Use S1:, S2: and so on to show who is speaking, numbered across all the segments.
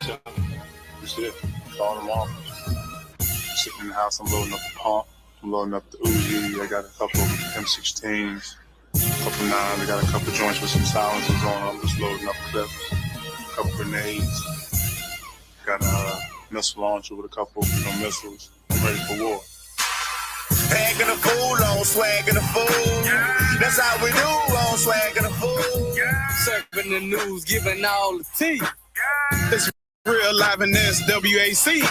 S1: chilling. That's it. Calling them off. Sitting in the house, I'm loading up the pump. I'm loading up the Uzi. I got a couple M16s, a couple 9s. I got a couple joints with some silencers on. I'm just loading up clips, a couple grenades. Got a missile launcher with a couple missiles. I'm ready for war.
S2: Hanging a fool on swagging a fool. That's how we do on swagging a fool.
S3: Serving the news, giving all the tea.
S2: It's real live in this WAC.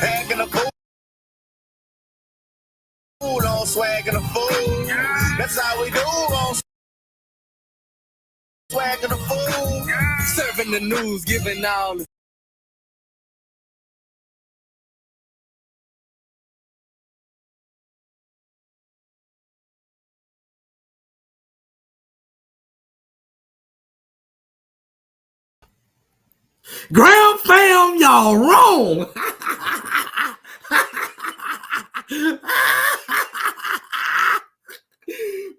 S2: Hanging a fool on swagging a fool. That's how we do on swagging a fool.
S3: Serving the news, giving all the
S4: Gram fam, y'all wrong.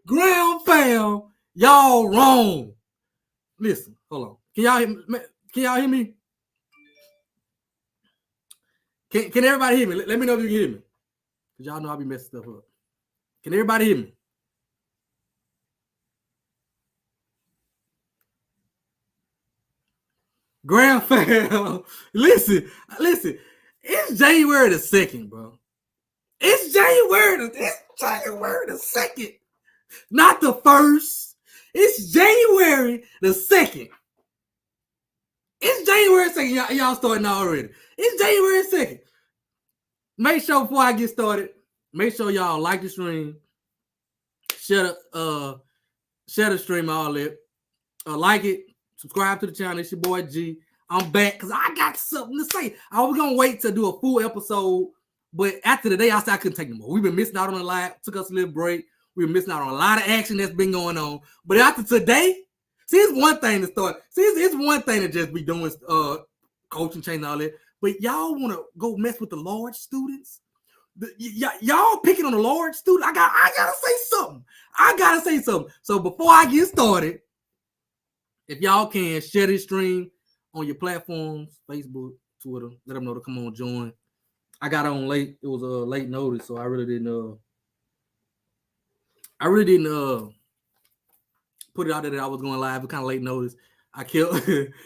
S4: Gram fam, y'all wrong. Listen, hold on. Can y'all hear me? Can everybody hear me? Let me know if you can hear me. Because y'all know I be messing stuff up. Can everybody hear me? Gram fam, listen. It's January the 2nd, bro. It's January the 2nd. Not the 1st. It's January the 2nd. It's January 2nd. Y'all starting already. It's January 2nd. Make sure before I get started, make sure y'all like the stream. Share the stream, all that. Like it. Subscribe to the channel. It's your boy G. I'm back because I got something to say. I was gonna wait to do a full episode, but after the day, I said I couldn't take no more. We've been missing out on a lot. Took us a little break. We've been missing out on a lot of action that's been going on. But after today, see, it's one thing to start. See, it's one thing to just be doing coaching, change, all that. But y'all want to go mess with the large students? Y'all picking on the large student? I gotta say something. So before I get started, if y'all can share this stream on your platforms, Facebook, Twitter, let them know to come on, join. I got on late. It was a late notice, so I really didn't put it out there that I was going live. It kind of late notice. I kept going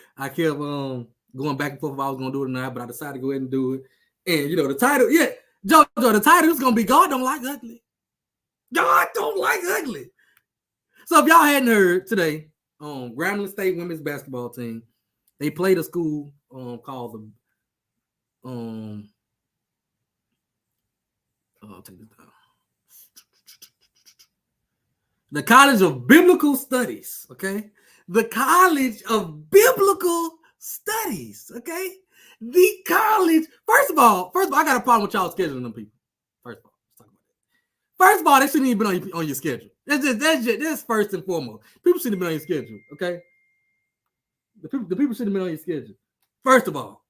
S4: back and forth if I was gonna do it or not, but I decided to go ahead and do it. And you know the title, Jojo, the title is gonna be God Don't Like Ugly. God don't like ugly. So if y'all hadn't heard today, Grambling State women's basketball team, they played a school called the I'll take this down. The College of Biblical Studies, okay? The College of Biblical Studies, okay? The college. First of all, I got a problem with y'all scheduling them people. First of all, let's talk about that. First of all, they shouldn't even been on your schedule. That's first and foremost. People shouldn't have been on your schedule, okay? The people shouldn't have been on your schedule. First of all,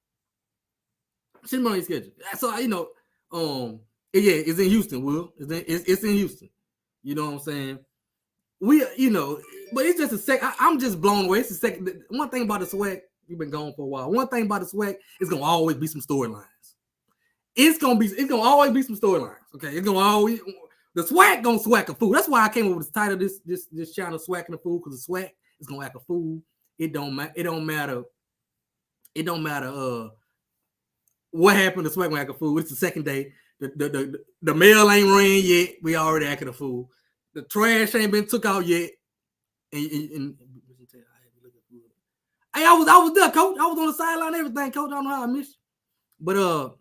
S4: shouldn't be on your schedule. So it's in Houston, Will. It's in Houston. You know what I'm saying? But it's just a sec. I'm just blown away. It's a second. One thing about the SWAC, you've been gone for a while. One thing about the SWAC, it's gonna always be some storylines. It's gonna always be some storylines. Okay, it's gonna always the SWAC gonna SWAC a fool. That's why I came up with the title of this channel, Swacking a Fool, because the SWAC is gonna act a fool. It don't matter. What happened? The SWAC gonna act a fool. It's the second day. The mail ain't ran yet. We already acting a fool. The trash ain't been took out yet. And hey, I was there, coach. I was on the sideline, everything, coach. I don't know how I missed you. But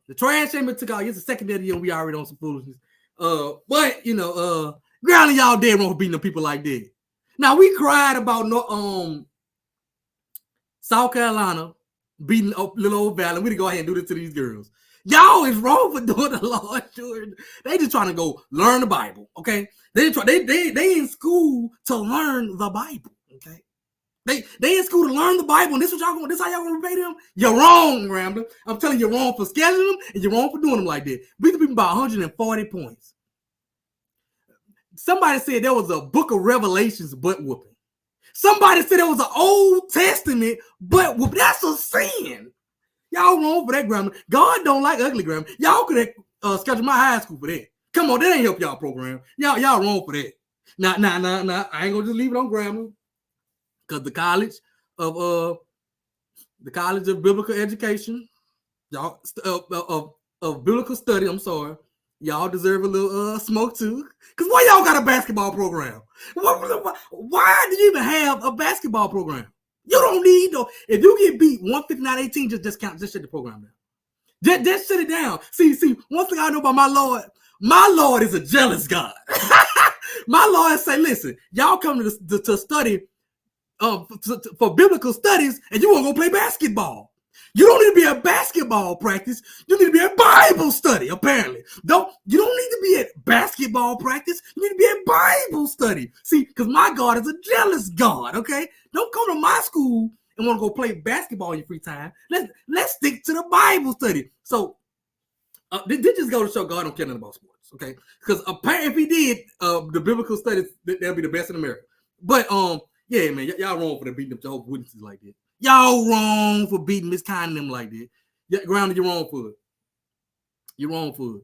S4: the trash ain't been took out. It's the second day of the year. We already on some foolishness. But grounding y'all dead wrong for beating the people like that. Now we cried about South Carolina beating up little old Valley. We to go ahead and do this to these girls. Y'all is wrong for doing the Lord. They just trying to go learn the Bible. Okay, they in school to learn the Bible. Okay, they in school to learn the Bible. And this how y'all gonna repay them? You're wrong, Rambler. I'm telling you, you're wrong for scheduling them, and you're wrong for doing them like that. We could be about 140 points. Somebody said there was a Book of Revelations butt whooping. Somebody said there was an Old Testament butt whooping. That's a sin. Y'all wrong for that, Grambling. God don't like ugly Grambling. Y'all could have scheduled my high school for that. Come on, that ain't help y'all program. Y'all wrong for that. Nah. I ain't gonna just leave it on Grambling. Because the College of Biblical Education, y'all of biblical study, I'm sorry. Y'all deserve a little smoke too. Because why y'all got a basketball program? Why do you even have a basketball program? You don't need no. If you get beat 159-18, just count, just shut the program down. Just shut it down. See, one thing I know about my Lord is a jealous God. My Lord say, listen, y'all come to study for biblical studies, and you want to go play basketball. You don't need to be at basketball practice. You need to be at Bible study, apparently. You don't need to be at basketball practice. You need to be at Bible study. See, because my God is a jealous God, okay? Don't come to my school and want to go play basketball in your free time. Let's stick to the Bible study. So, this just go to show God don't care nothing about sports, okay? Because apparently if he did, the biblical studies, that'll be the best in America. But, yeah, man, y'all wrong for beating up Jehovah's Witnesses like that. Y'all wrong for beating Miss Kind them like that. Grounded, you're wrong for it. You're wrong for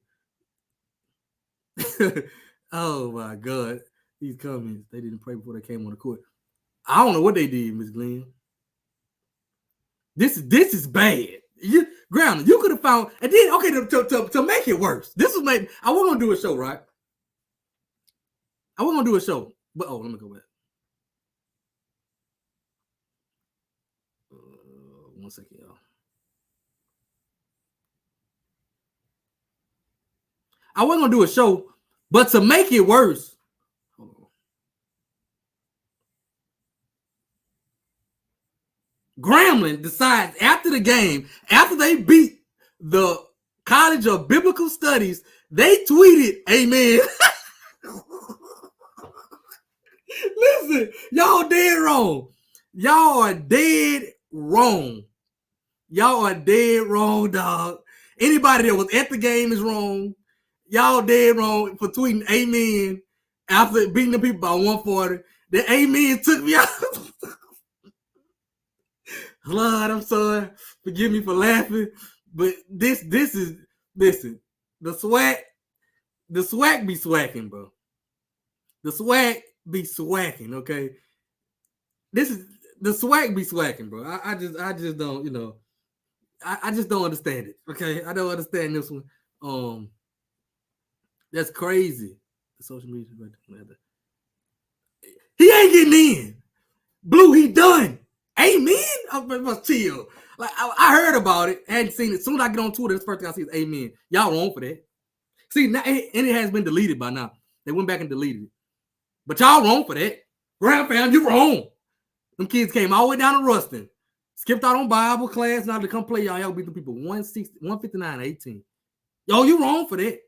S4: it. Oh my God. These comments, they didn't pray before they came on the court. I don't know what they did, Miss Glenn. This is bad. Grounded, you could have found, and then okay, to make it worse. This was made. I was gonna do a show, right? I was gonna do a show, but let me go back. 1 second, y'all. I wasn't gonna do a show, but to make it worse, Grambling decides after the game, after they beat the College of Biblical Studies, they tweeted, "Amen." Listen, y'all dead wrong. Y'all are dead wrong. Y'all are dead wrong, dog. Anybody that was at the game is wrong. Y'all dead wrong for tweeting amen after beating the people by 140. The amen took me out. Lord, I'm sorry. Forgive me for laughing. But this is, listen, the SWAC be swacking, bro. The SWAC be swacking, okay? This is, the SWAC be swacking, bro. I just don't, you know, I just don't understand it. Okay, I don't understand this one. That's crazy. The social media, he ain't getting in. Blue, he done. Amen. I must chill. Like I heard about it, hadn't seen it. As soon as I get on Twitter, this first thing I see is amen. Y'all wrong for that. See, now, and it has been deleted by now. They went back and deleted it. But y'all wrong for that. Grand fam, you wrong. Them kids came all the way down to Ruston. Skipped out on Bible class now to come play y'all. Y'all beat the people 159-18. Yo, you wrong for that.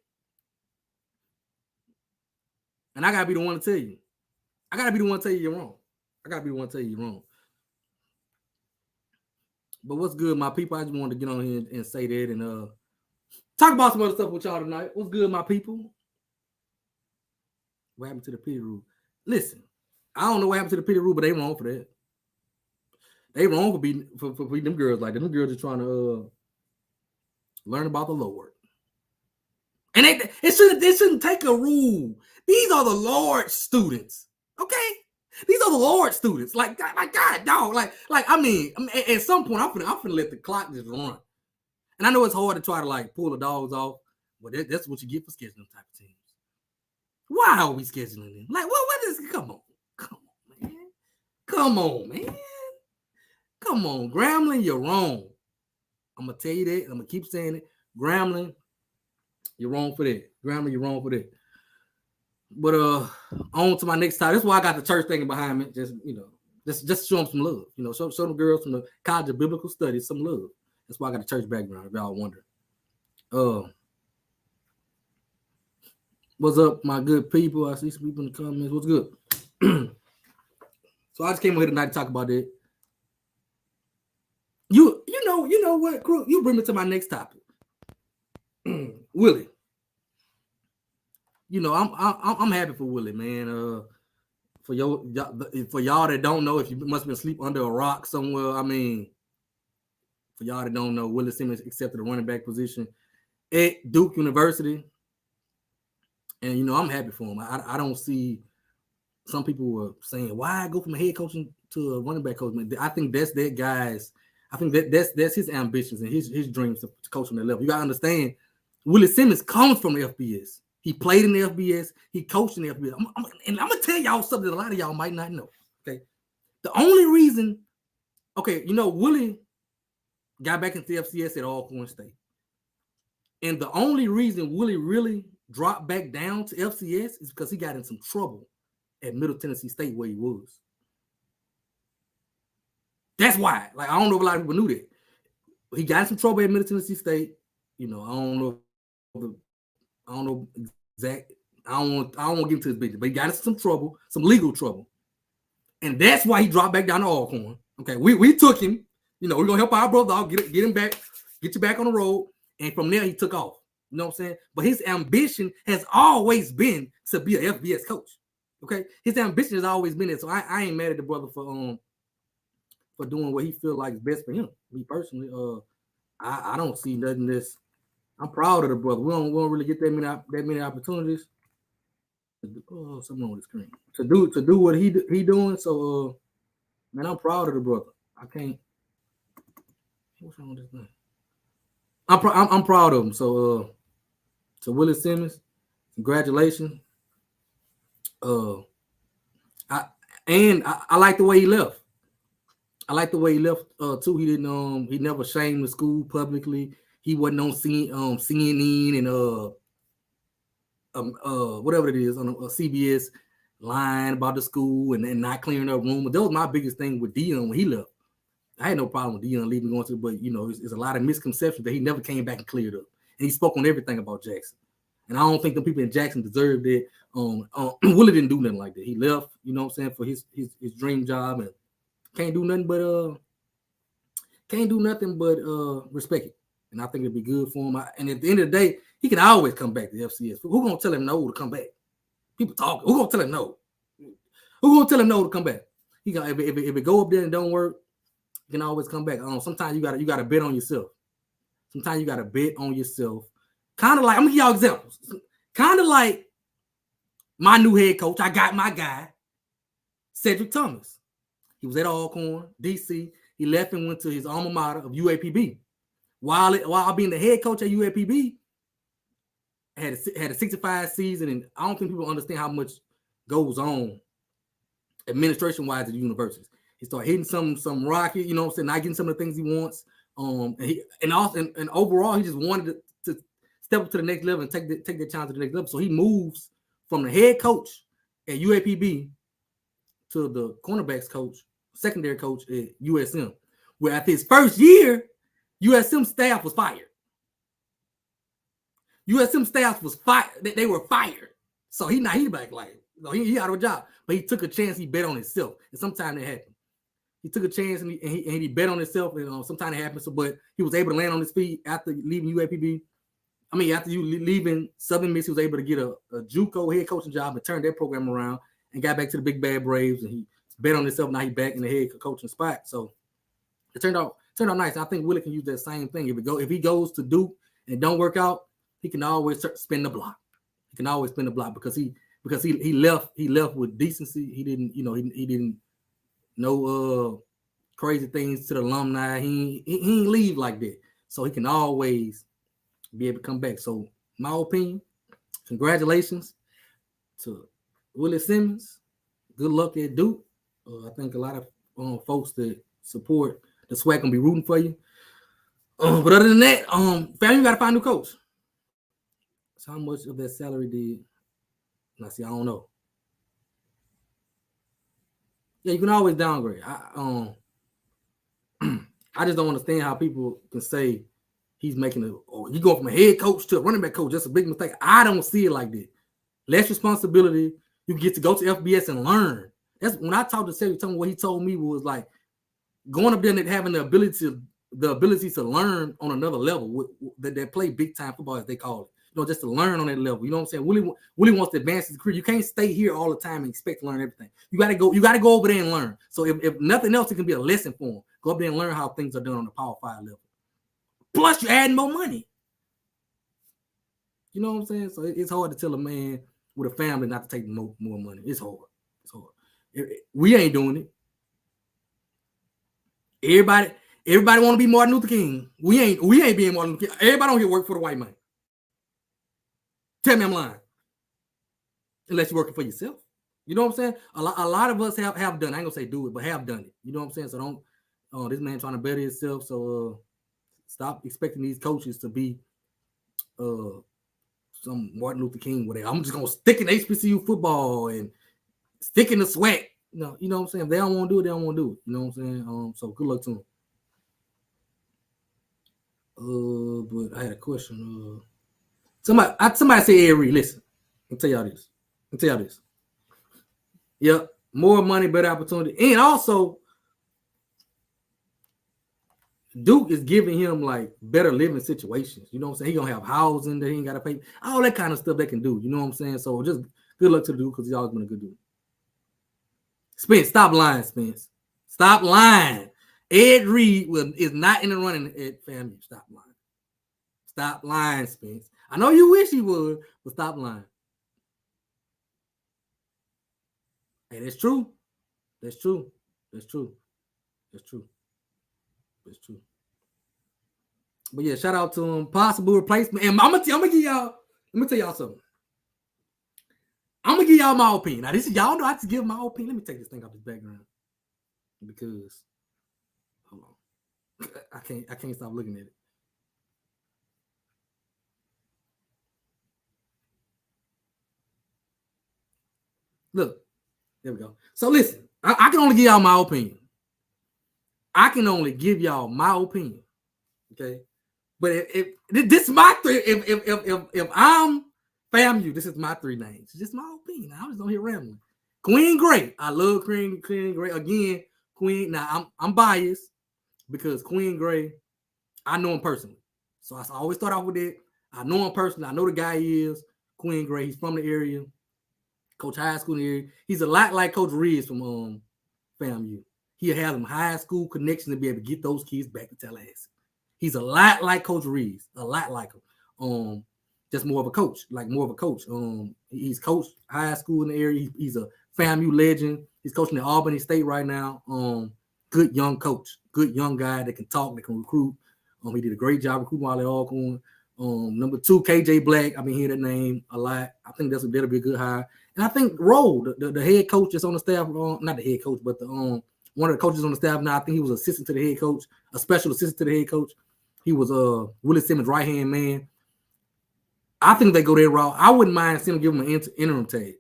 S4: And I gotta be the one to tell you. I gotta be the one to tell you you're wrong. I gotta be the one to tell you you're wrong. But what's good, my people? I just wanted to get on here and say that and talk about some other stuff with y'all tonight. What's good, my people? What happened to the pity rule? Listen, I don't know what happened to the pity rule, but they wrong for that. They wrong for beating them girls like that. Them girls are trying to learn about the Lord. And it shouldn't take a rule. These are the Lord students. Okay? These are the Lord students. Like God, dog. Like I mean, at some point, I'm finna let the clock just run. And I know it's hard to try to like pull the dogs off, but that's what you get for scheduling type of teams. Why are we scheduling them? Like, what is? Come on, man. Come on, Grambling, you're wrong. I'm gonna tell you that. I'm gonna keep saying it. Grambling, you're wrong for that. Grambling, you're wrong for that. But on to my next time. That's why I got the church thing behind me. Just just show them some love. You know, show them girls from the College of Biblical Studies some love. That's why I got a church background. If y'all wonder. What's up, my good people? I see some people in the comments. What's good? So I just came over here tonight to talk about that. You know what, crew? You bring me to my next topic. Willie. You know, I'm happy for Willie, man. For y'all that don't know, if you must have been asleep under a rock somewhere, I mean, For y'all that don't know, Willie Simmons accepted a running back position at Duke University. And, you know, I'm happy for him. I don't see some people were saying, why go from a head coach to a running back coach? I think that's that guy's. I think that's his ambitions and his dreams to coach on that level. You got to understand, Willie Simmons comes from the FBS. He played in the FBS. He coached in the FBS. And I'm going to tell y'all something that a lot of y'all might not know. Okay. The only reason, you know, Willie got back into the FCS at Alcorn State. And the only reason Willie really dropped back down to FCS is because he got in some trouble at Middle Tennessee State where he was. That's why. Like, I don't know if a lot of people knew that. He got in some trouble at Middle Tennessee State. You know, I don't know exact. I don't want to get into his business, but he got into some trouble, some legal trouble. And that's why he dropped back down to Alcorn. Okay, we took him. You know, we're gonna help our brother out, get him back, get you back on the road. And from there, he took off. You know what I'm saying? But his ambition has always been to be an FBS coach. Okay, his ambition has always been it. So I ain't mad at the brother for doing what he feel like is best for him. Me personally, I don't see nothing that's. I'm proud of the brother. We don't really get that many opportunities. Oh, something on the screen to do what he doing. So man, I'm proud of the brother. I can't. What's wrong with this thing? I'm proud of him. So Willie Simmons, congratulations. I like the way he left. I like the way he left too. He didn't he never shamed the school publicly. He wasn't on CNN and whatever it is on CBS lying about the school and not clearing up room. But that was my biggest thing with Deion when he left. I had no problem with Deion leaving going to, but you know, there's a lot of misconceptions that he never came back and cleared up. And he spoke on everything about Jackson. And I don't think the people in Jackson deserved it. Willie didn't do nothing like that. He left, you know what I'm saying, for his dream job and can't do nothing but respect it. And I think it'd be good for him. And at the end of the day, he can always come back to the FCS. Who gonna tell him no to come back? People talking. Who gonna tell him no? Who gonna tell him no to come back? He got if it go up there and don't work, you can always come back. Sometimes you gotta bet on yourself. Sometimes you gotta bet on yourself. Kind of like, I'm gonna give y'all examples. Kind of like my new head coach. I got my guy, Cedric Thomas. He was at Alcorn, DC. He left and went to his alma mater of UAPB. While being the head coach at UAPB, had a 65 season, and I don't think people understand how much goes on administration-wise at the universities. He started hitting some rocket, you know what I'm saying, not getting some of the things he wants. And overall, he just wanted to step up to the next level and take the challenge to the next level. So he moves from the head coach at UAPB to the cornerbacks coach, secondary coach at USM, where after his first year, USM staff was fired. USM staff was fired. They were fired. So he back like, he out of a job. But he took a chance. He bet on himself. And sometimes it happened. He took a chance and he bet on himself. And sometimes it happened. So, but he was able to land on his feet after leaving UAPB. I mean, after you leaving Southern Miss, he was able to get a JUCO head coaching job and turn that program around and got back to the Big Bad Braves. And he bet on himself. Now he back in the head coaching spot. So it turned out nice. I think Willie can use that same thing. If he goes to Duke and it don't work out, he can always spin the block. He can always spin the block because he left with decency. He didn't, he didn't know crazy things to the alumni. He ain't leave like that. So he can always be able to come back. So my opinion, congratulations to Willie Simmons. Good luck at Duke. I think a lot of folks that support the Swac'n gonna be rooting for you. But other than that, FAMU got to find a new coach. So how much of that salary did? I don't know. Yeah, you can always downgrade. I just don't understand how people can say he's making you go from a head coach to a running back coach. That's a big mistake. I don't see it like that. Less responsibility. You get to go to FBS and learn. That's when I talked to Cedric. What he told me was like going up there and having the ability to learn on another level. That play big time football, as they call it. Just to learn on that level. You know what I'm saying? Willie wants to advance his career. You can't stay here all the time and expect to learn everything. You gotta go over there and learn. So if nothing else, it can be a lesson for him. Go up there and learn how things are done on the Power 5 level. Plus, you're adding more money. You know what I'm saying? So it's hard to tell a man with a family not to take more money. It's hard. It's hard. We ain't doing it. Everybody want to be Martin Luther King. We ain't being Martin Luther King. Everybody don't get work for the white man. Tell me I'm lying. Unless you're working for yourself. You know what I'm saying? A lot of us have done it. I ain't gonna say do it, but have done it. You know what I'm saying? So don't this man trying to better himself. So stop expecting these coaches to be some Martin Luther King, whatever. I'm just gonna stick in HBCU football and stick in the Swac'n. No, you know what I'm saying? If they don't want to do it, they don't want to do it. You know what I'm saying? So good luck to them. But I had a question. Somebody said, Avery, listen. I'll tell y'all this. Yep, more money, better opportunity. And also, Duke is giving him like better living situations. You know what I'm saying? He gonna have housing that he ain't gotta pay. All that kind of stuff they can do. You know what I'm saying? So just good luck to the Duke because he's always been a good dude. Spence, stop lying, Spence. Stop lying. Ed Reed is not in the running at FAMU. Stop lying. Stop lying, Spence. I know you wish he would, but stop lying. Hey, that's true. That's true. That's true. That's true. That's true. But yeah, shout out to him. Possible replacement. And I'm gonna tell y'all something. I'm gonna give y'all my opinion. Now, this is y'all know I have to give my opinion. Let me take this thing off this background. Because hold on. I can't stop looking at it. Look, there we go. So listen, I can only give y'all my opinion. I can only give y'all my opinion. Okay. But if this is my three, if I'm FAMU, this is my three names. It's just my opinion. I just don't hear rambling. Queen Gray. I love Queen Gray. Again, Queen. Now I'm biased because Queen Gray, I know him personally. So I always start off with it. I know him personally. I know the guy he is. Queen Gray. He's from the area. Coach high school in the area. He's a lot like Coach Riz from FAMU. He'll have them high school connections to be able to get those kids back to Tallahassee. He's a lot like Coach Riz. A lot like him. Just more of a coach. He's coached high school in the area. He's a FAMU legend. He's coaching at Albany State right now. Good young coach. Good young guy that can talk, that can recruit. He did a great job recruiting while at Alcorn. Number 2, KJ Black. I've been hearing that name a lot. I think that'll be a good hire. And I think Roll, the head coach that's on the staff, not the head coach, but the one of the coaches on the staff now, I think he was assistant to the head coach, a special assistant to the head coach. He was Willie Simmons' right-hand man. I think they go their route. I wouldn't mind seeing them give him an interim tag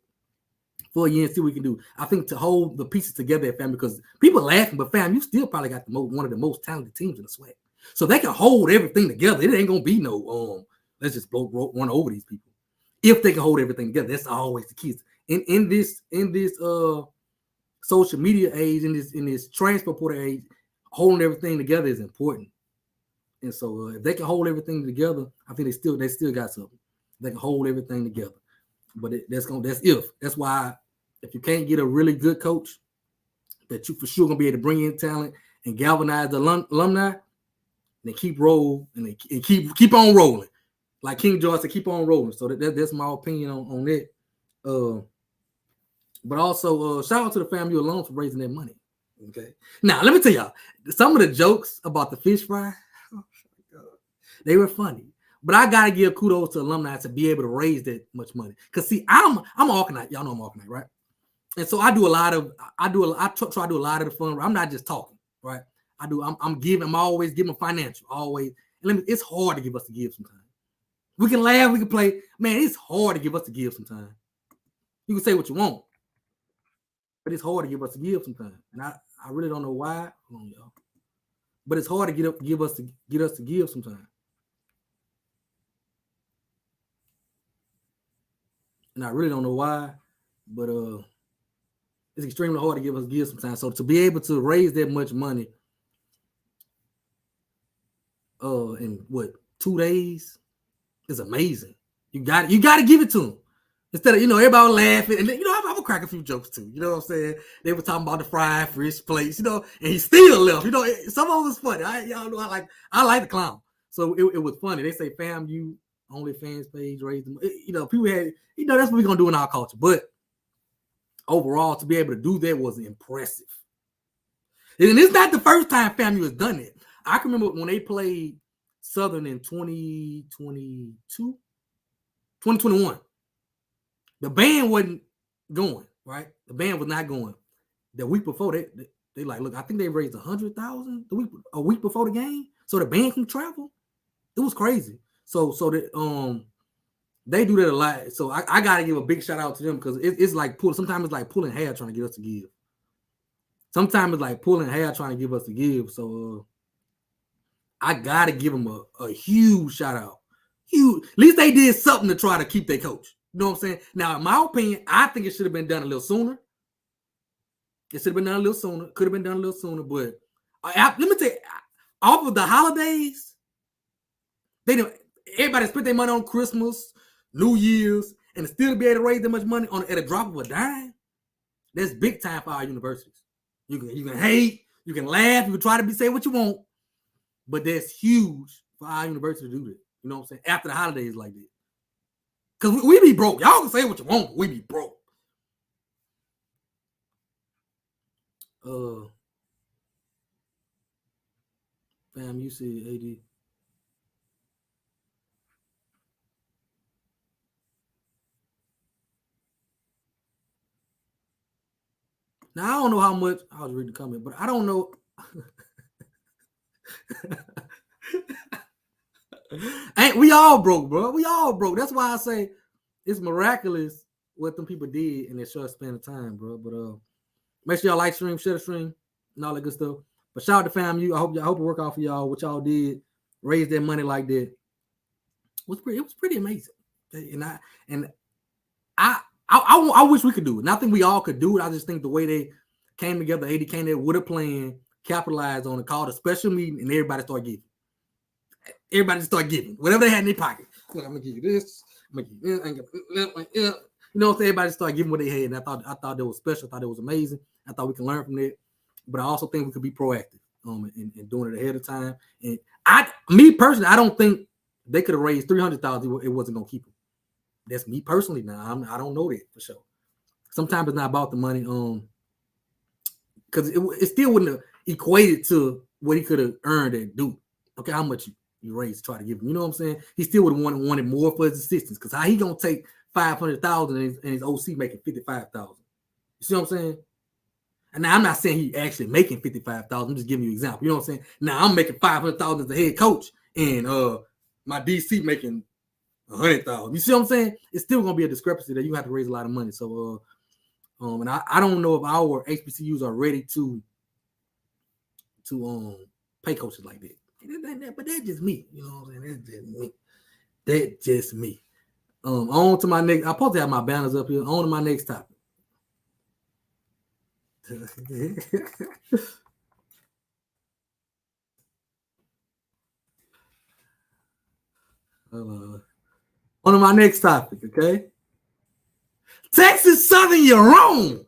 S4: for a year and see what we can do. I think to hold the pieces together at FAMU, because people laughing, but FAMU still probably got one of the most talented teams in the SWAC. So they can hold everything together. It ain't gonna be no let's just run over these people. If they can hold everything together, that's always the key. In this social media age, in this transfer portal age, holding everything together is important. And so if they can hold everything together, I think they still got something. They can hold everything together. But that's if. That's why if you can't get a really good coach that you for sure gonna be able to bring in talent and galvanize the alumni, then keep rolling and keep on rolling. Like King George said, keep on rolling. So that's my opinion on that. But also shout out to the FAMU alone for raising their money. Okay. Now let me tell y'all some of the jokes about the fish fry. Oh, they were funny. But I gotta give kudos to alumni to be able to raise that much money. Cause see, I'm Alcornite. Y'all know I'm Alcornite, right? And so I try to do a lot of the fun. I'm not just talking, right? I'm always giving financial, always. And it's hard to give us to give sometimes. We can laugh, we can play. Man, it's hard to give us to give sometimes. You can say what you want, but it's hard to give us to give sometimes. And I really don't know why. Hold on, y'all. But it's hard to get us to give sometimes. And I really don't know why, but it's extremely hard to give sometimes. So to be able to raise that much money in 2 days is amazing. You got to give it to them. Instead of, everybody laughing. And, I'm gonna crack a few jokes too. You know what I'm saying? They were talking about the fried fish place, and he still left. Some of them was funny. I like the clown. So it was funny. They say FAMU only fans page raised them. People had, that's what we're gonna do in our culture. But overall, to be able to do that was impressive. And it's not the first time FAMU has done it. I can remember when they played Southern in 2021. The band wasn't going, right? The band was not going. The week before, they like, look, I think they raised $100,000 a week before the game, so the band can travel. It was crazy. So that they do that a lot. So I gotta give a big shout out to them because it's like sometimes it's like pulling hair trying to get us to give. Sometimes it's like pulling hair trying to give us to give. So I gotta give them a huge shout out. Huge. At least they did something to try to keep their coach. You know what I'm saying? Now, in my opinion, I think it should have been done a little sooner. It should have been done a little sooner. Could have been done a little sooner. But let me tell you, off of the holidays, everybody spent their money on Christmas, New Year's, and still be able to raise that much money at a drop of a dime. That's big time for our universities. You can hate, you can laugh, you can try to say what you want, but that's huge for our university to do that. You know what I'm saying? After the holidays like that. Because we be broke. Y'all can say what you want, but we be broke. Fam, you see AD. Now, I don't know how much, I was reading the comment, but I don't know. Ain't we all broke, bro? We all broke. That's why I say it's miraculous what them people did in that short span of time, bro. But make sure y'all like stream, share the stream, and all that good stuff. But shout out to FAMU. I hope it worked out for y'all. What y'all did, raise that money like that. It was pretty amazing. And I wish we could do it. And I think we all could do it. I just think the way they came together, AD came there with a plan, capitalized on it, called a special meeting, and everybody started giving. Everybody just started giving whatever they had in their pocket. Look, I'm gonna give you this. I'm gonna give you this. You know, so everybody started giving what they had, and I thought that was special. I thought it was amazing. I thought we can learn from that, but I also think we could be proactive in doing it ahead of time. And me personally, I don't think they could have raised $300,000. It wasn't gonna keep them. That's me personally. Now I don't know that for sure. Sometimes it's not about the money, because it still wouldn't have equated to what he could have earned at Duke. Okay, how much you raised to try to give him? You know what I'm saying? He still would have wanted more for his assistants. Because how he gonna take $500,000 and his OC making $55,000? You see what I'm saying? And now I'm not saying he actually making $55,000. I'm just giving you an example. You know what I'm saying? Now I'm making $500,000 as a head coach, and my DC making $100,000. You see what I'm saying? It's still gonna be a discrepancy that you have to raise a lot of money. So and I don't know if our HBCUs are ready to pay coaches like that. But that's just me. You know what I'm saying? That's just me. On to my next. I'm supposed to have my banners up here. On to my next topic. On to my next topic, okay? Texas Southern, you're wrong.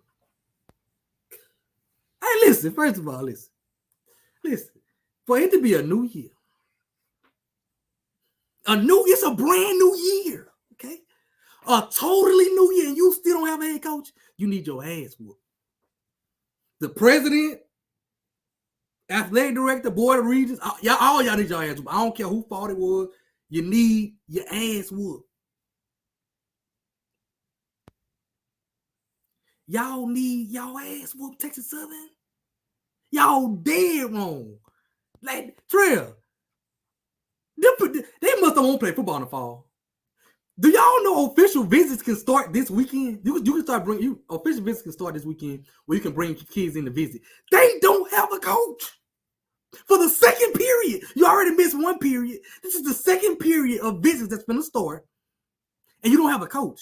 S4: Hey, listen, first of all, listen. For it to be a new year, it's a brand new year, okay? A totally new year, and you still don't have a head coach, you need your ass whooped. The president, athletic director, board of regents, all y'all need your ass whooped. I don't care who fault it was. You need your ass whooped. Y'all need y'all ass whooped, Texas Southern. Y'all dead wrong. Like, Trail, they must have won't play football in the fall. Do y'all know official visits can start this weekend? You can start bringing official visits can start this weekend where you can bring kids in to visit. They don't have a coach for the second period. You already missed one period. This is the second period of visits that's going to start, and you don't have a coach.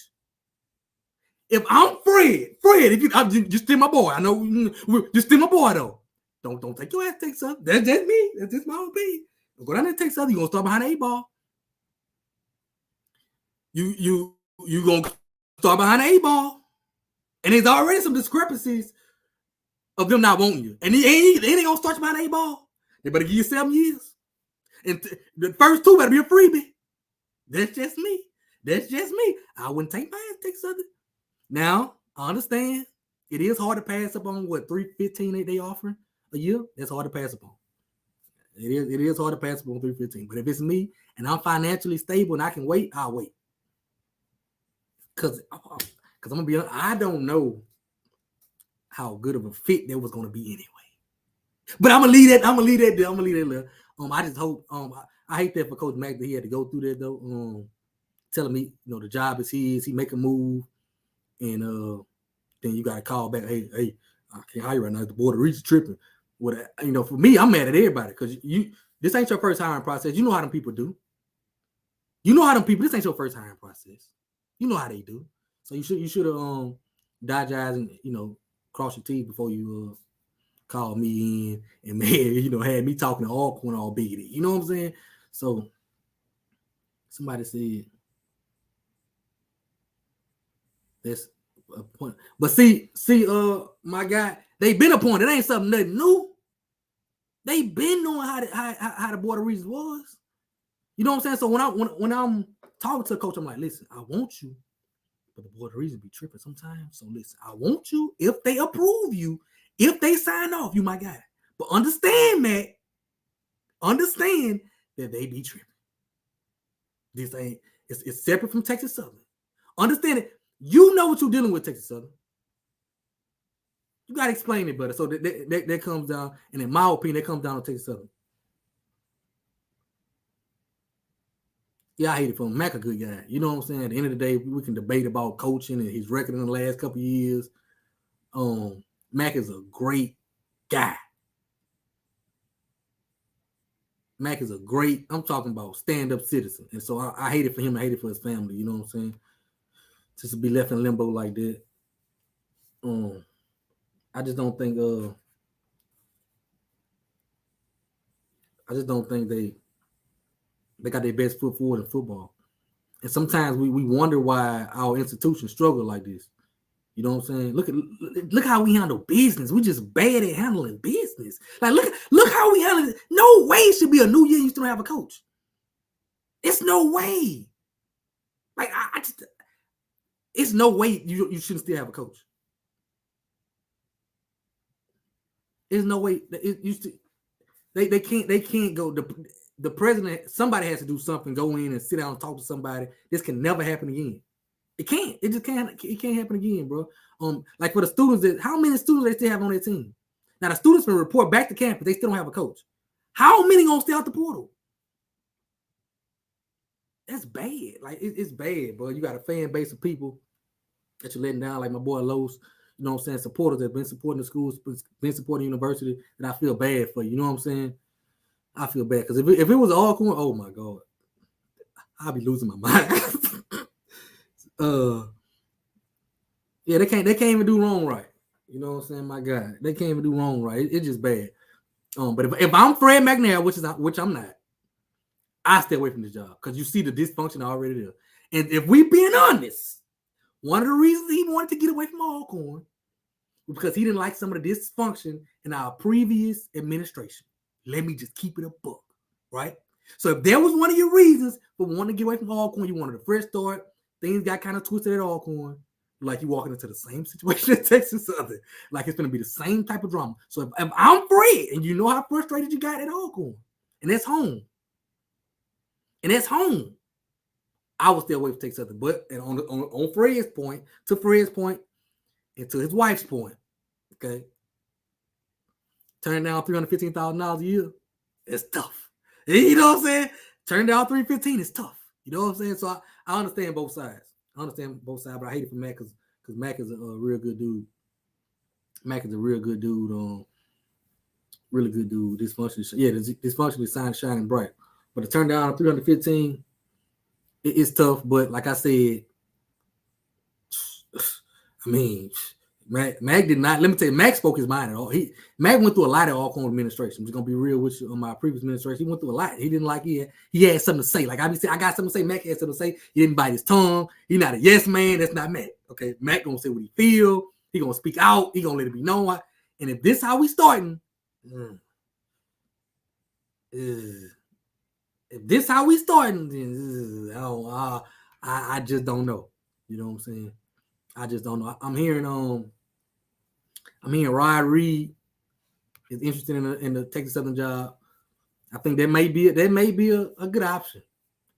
S4: If I'm Fred, if you just still my boy. I know just still my boy though. Don't take your ass to take something. That's just me. That's just my opinion. Go down there and take something. You're gonna start behind the 8-ball. You gonna start behind the 8-ball. And there's already some discrepancies of them not wanting you. And they ain't gonna start you behind the 8-ball. They better give you 7 years. And the first two better be a freebie. That's just me. I wouldn't take mine, take Southern. Now, I understand it is hard to pass up on what $315 they offering a year. That's hard to pass up on. It is hard to pass up on $315. But if it's me and I'm financially stable and I can wait, I'll wait. Because I'm gonna be honest, I don't know how good of a fit that was gonna be anyway. But I'm gonna leave that there. I just hope I hate that for Coach Mack that he had to go through that though. Telling me, the job is his, he make a move, and then you gotta call back, hey, I can't hire you right now. The board of regents tripping. For me, I'm mad at everybody because this ain't your first hiring process. You know how them people do. This ain't your first hiring process. You know how they do. So you should have dodged eyes and cross your T's before you called me in and man, had me talking to Alcorn all bigoted. You know what I'm saying? So somebody said that's a point. But see, my guy, they been appointed. It ain't something nothing new. They been knowing how the board of regents was. You know what I'm saying? So when I'm talking to a coach, I'm like, listen, I want you, but the board of regents be tripping sometimes. So listen, I want you, if they approve you, if they sign off, you my guy. But understand that they be tripping. This ain't it's separate from Texas Southern. Understand it. You know what you're dealing with, Texas Southern. You gotta explain it better. So that comes down, and in my opinion, that comes down to Texas Southern. Yeah, I hate it for him. Mac a good guy. You know what I'm saying? At the end of the day, we can debate about coaching and his record in the last couple of years. Mac is a great guy. Mac is I'm talking about stand-up citizen. And so I hate it for him. I hate it for his family. You know what I'm saying? Just to be left in limbo like that. I just don't think they got their best foot forward in football. And sometimes we wonder why our institutions struggle like this. You know what I'm saying? Look how we handle business. We just bad at handling business. Like look how we handle it. No way it should be a new year you still have a coach. It's no way. Like it's no way you shouldn't still have a coach. There's no way they can't go. The president, somebody has to do something, go in and sit down and talk to somebody. This can never happen again. It can't. It just can't. It can't happen again, bro. Like for the students, how many students they still have on their team? Now the students will report back to campus. They still don't have a coach. How many gonna stay out the portal? That's bad. Like it's bad, bro. You got a fan base of people that you're letting down, like my boy Los. You know what I'm saying? Supporters that have been supporting the schools, been supporting the university, and I feel bad for you. You know what I'm saying? I feel bad because if it was Alcorn, oh my God, I'll be losing my mind. Yeah, they can't even do wrong right. You know what I'm saying, my guy? They can't even do wrong right. It's just bad. But if I'm Fred McNair, which I'm not, I stay away from this job because you see the dysfunction already there. And if we being honest, one of the reasons he wanted to get away from Alcorn was because he didn't like some of the dysfunction in our previous administration. Let me just keep it a book, right? So if there was one of your reasons for wanting to get away from Alcorn, you wanted a fresh start, things got kind of twisted at Alcorn, like you walking into the same situation in Texas Southern, like it's going to be the same type of drama. So if I'm Fred, and you know how frustrated you got at Alcorn, and that's home, I would stay away from Texas Southern. But and on Fred's point, and to his wife's point, okay, turning down $315,000 a year, it's tough. You know what I'm saying? Turning down $315 is tough. You know what I'm saying? So I understand both sides. But I hate it for Mac because Mac is a real good dude. Mac is a real good dude. Really good dude. Dysfunctionally shining bright. But to turn down $315, it's tough. But like I said, I mean, Mac did not. Let me tell you, Mac spoke his mind at all. Mac went through a lot of Alcorn administration. I'm just gonna be real with you. On my previous administration, he went through a lot. He didn't like he had something to say. Like I got something to say. Mac had something to say. He didn't bite his tongue. He's not a yes man. That's not Mac. Okay, Mac gonna say what he feel. He gonna speak out. He gonna let it be known. And if this how we starting, if this how we starting, then I just don't know. You know what I'm saying? I just don't know. I'm hearing Rod Reed is interested in the Texas Southern job. I think that may be a good option.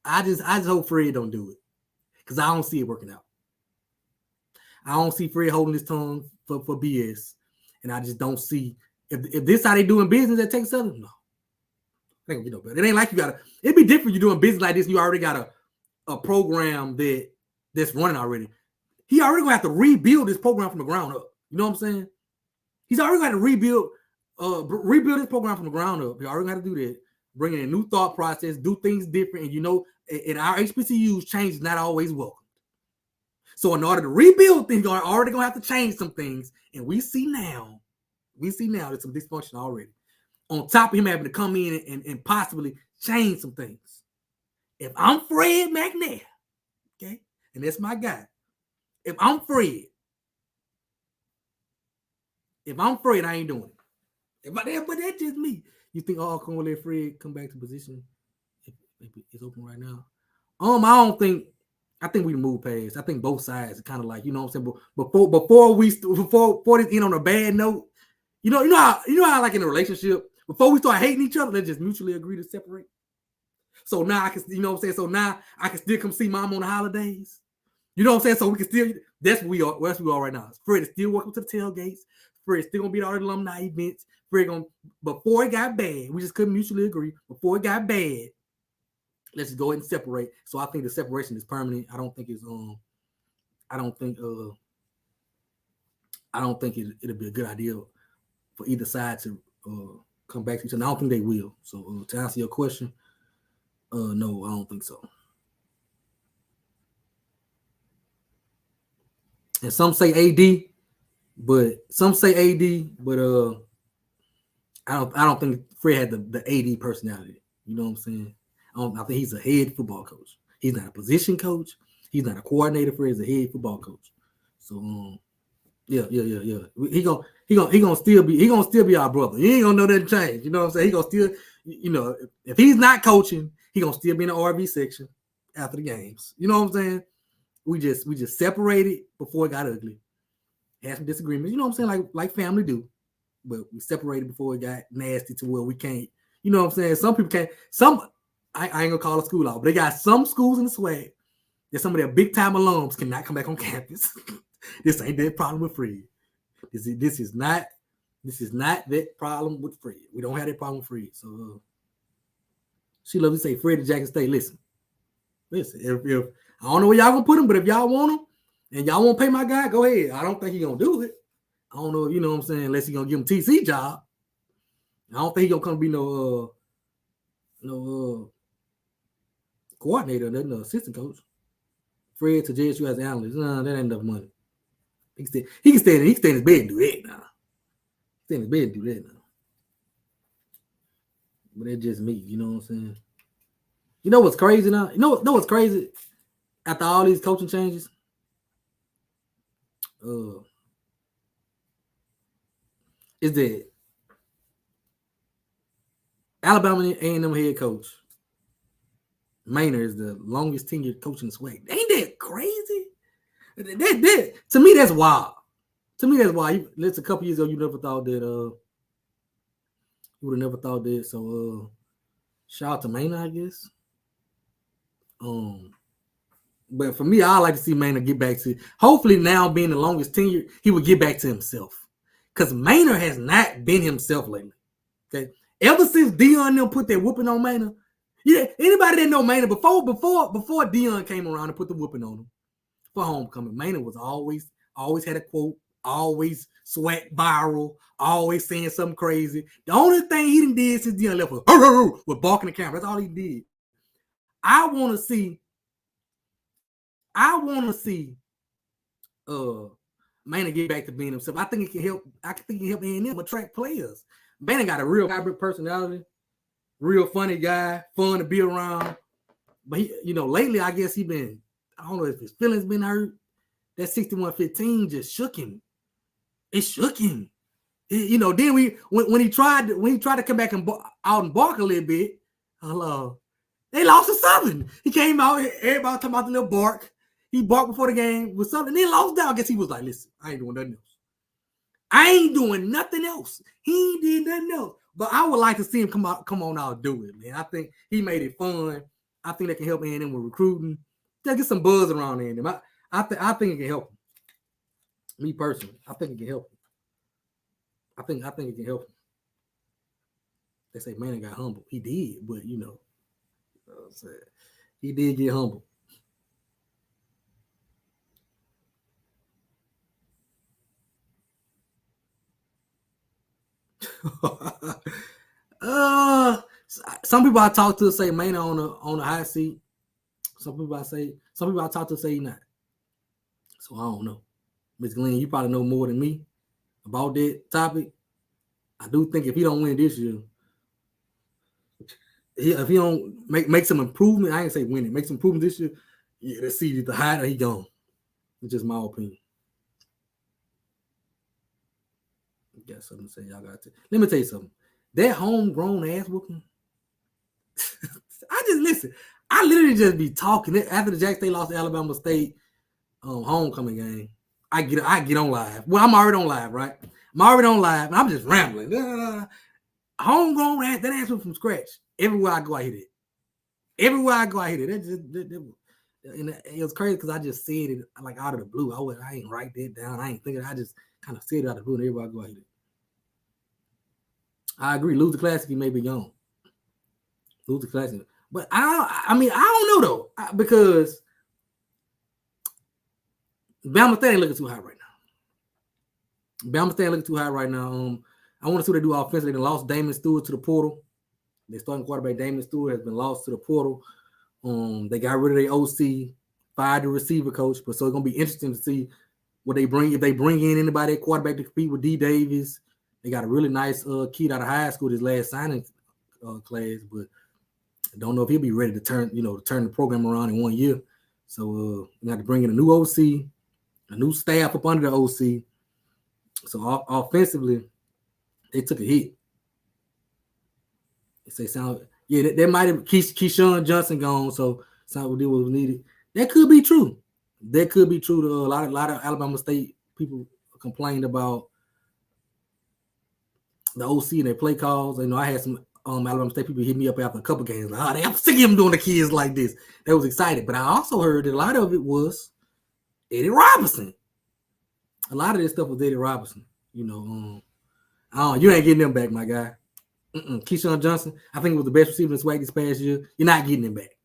S4: I just hope Fred don't do it because I don't see it working out. I don't see Fred holding his tongue for BS, and I just don't see if this how they doing business at Texas Southern. No, I think better. It ain't like you gotta. It'd be different. You doing business like this. You already got a program that's running already. He already gonna have to rebuild this program from the ground up. You know what I'm saying? He's already got to rebuild this program from the ground up. He already got to do that. Bring in a new thought process, do things different, and in our HBCUs, change is not always welcome. So in order to rebuild things, you're already gonna have to change some things, and we see now there's some dysfunction already. On top of him having to come in and possibly change some things. If I'm Fred McNair, okay, and that's my guy. If I'm Fred, I ain't doing it. But that's just me. You think Alcorn will let Fred come back to position if it's open right now? I think we move past. I think both sides are kind of like, you know what I'm saying. But before this end on a bad note, you know how like in a relationship, before we start hating each other, let's just mutually agree to separate. So now I can, you know what I'm saying. So now I can still come see mom on the holidays. You know what I'm saying. So we can still. That's where we are. That's where we are right now. Fred is still welcome to the tailgates. Fred is still gonna be at all the alumni events. Fred before it got bad, we just couldn't mutually agree. Before it got bad, let's just go ahead and separate. So I think the separation is permanent. I don't think it'll be a good idea for either side to come back to each other. I don't think they will. So to answer your question, no, I don't think so. And some say AD, but I don't think Fred had the AD personality. You know what I'm saying? I think he's a head football coach. He's not a position coach. He's not a coordinator. Fred's a head football coach. So yeah. He gonna still be our brother. He ain't gonna know that change. You know what I'm saying? He gonna still, if he's not coaching, he gonna still be in the RV section after the games. You know what I'm saying? We just separated before it got ugly. Had some disagreements. You know what I'm saying? Like family do. But we separated before it got nasty to where we can't. You know what I'm saying? Some people can't. I ain't gonna call a school out, but they got some schools in the Swac'n that some of their big time alums cannot come back on campus. This ain't that problem with Fred. This is not that problem with Fred. We don't have that problem with Fred. So she loves to say Fred and Jackson State. Listen. If I don't know where y'all gonna put him, but if y'all want him and y'all won't pay my guy, go ahead. I don't think he's gonna do it. I don't know, you know what I'm saying, unless he's gonna give him TC job. I don't think he's gonna come be no coordinator, no assistant coach. Fred to JSU as an analyst. Nah, that ain't enough money. He can stay in his bed and do that now. Stay in his bed and do that now. But that's just me, you know what I'm saying? You know what's crazy now? You know what's crazy? After all these coaching changes, is that Alabama A&M head coach Maynard is the longest tenured coach in the Swac'n. Ain't that crazy? That to me, that's wild. It's a couple years ago, you would have never thought that. So shout out to Maynard, I guess. But for me, I like to see Maynard get back to, hopefully now being the longest tenure, he would get back to himself. Because Maynard has not been himself lately. Okay. Ever since Deion them put that whooping on Maynard, yeah, anybody that know Maynard before Deion came around and put the whooping on him for homecoming, Maynard was always had a quote, always Swac'n viral, always saying something crazy. The only thing he done did since Deion left was barking the camera. That's all he did. I want to see Maynard get back to being himself. I think he can help. I think he can help A&M attract players. Maynard got a real hybrid personality, real funny guy, fun to be around. But he, lately I guess I don't know if his feelings been hurt. That 61-15 just shook him. It shook him. Then when he tried to come back out and bark a little bit, hello. They lost to Southern. He came out, everybody talking about the little bark. He barked before the game with Southern. Then lost down. I guess he was like, listen, I ain't doing nothing else. I ain't doing nothing else. He ain't did nothing else. But I would like to see him come on out and do it, man. I think he made it fun. I think that can help A&M with recruiting. Just get some buzz around A&M. I think it can help him. Me personally, I think it can help him. I think it can help him. They say Manning got humble. He did, but you know what I'm saying? He did get humble. Some people I talk to say Manning on the high seat. Some people I talk to say he not. So I don't know. Ms. Glenn, you probably know more than me about that topic. I do think if he don't win this year, if he don't make some improvement, I ain't say win it, make some improvement this year, yeah, let's see if the higher he gone. It's just my opinion. Got something to say, y'all got to. Let me tell you something. That homegrown ass whooping. I literally just be talking. After the Jack State lost to Alabama State homecoming game, I get on live. Well, I'm already on live, right? I'm already on live, and I'm just rambling. Homegrown ass, that ass whooping from scratch. Everywhere I go, I hit it. Everywhere I go, I hit it. And it was crazy because I just said it like out of the blue. I ain't write that down. I ain't thinking. I just kind of said it out of the blue, and everywhere I go, I hit it. I agree. Lose the Classic, he may be gone. Lose the Classic. But I don't know, though, because Bama State ain't looking too high right now. I want to see what they do offensively. They lost Damon Stewart to the portal. Their starting quarterback, Damon Stewart, has been lost to the portal. They got rid of their OC, fired the receiver coach. But so it's going to be interesting to see what they bring. If they bring in anybody at quarterback to compete with D. Davis. They got a really nice kid out of high school this last signing class, but I don't know if he'll be ready to turn the program around in 1 year. So we got to bring in a new OC, a new staff up under the OC. So offensively, they took a hit. They say they might have Keyshawn Johnson gone, so sound what was needed. That could be true. That could be true. To a lot of Alabama State people complained about the OC and their play calls. You know, I had some Alabama State people hit me up after a couple games. Like, I'm sick of him doing the kids like this. They was excited. But I also heard that a lot of it was Eddie Robinson. A lot of this stuff was Eddie Robinson. You know, you ain't getting them back, my guy. Keyshawn Johnson, I think it was the best receiver in the Swac'n this past year. You're not getting him back.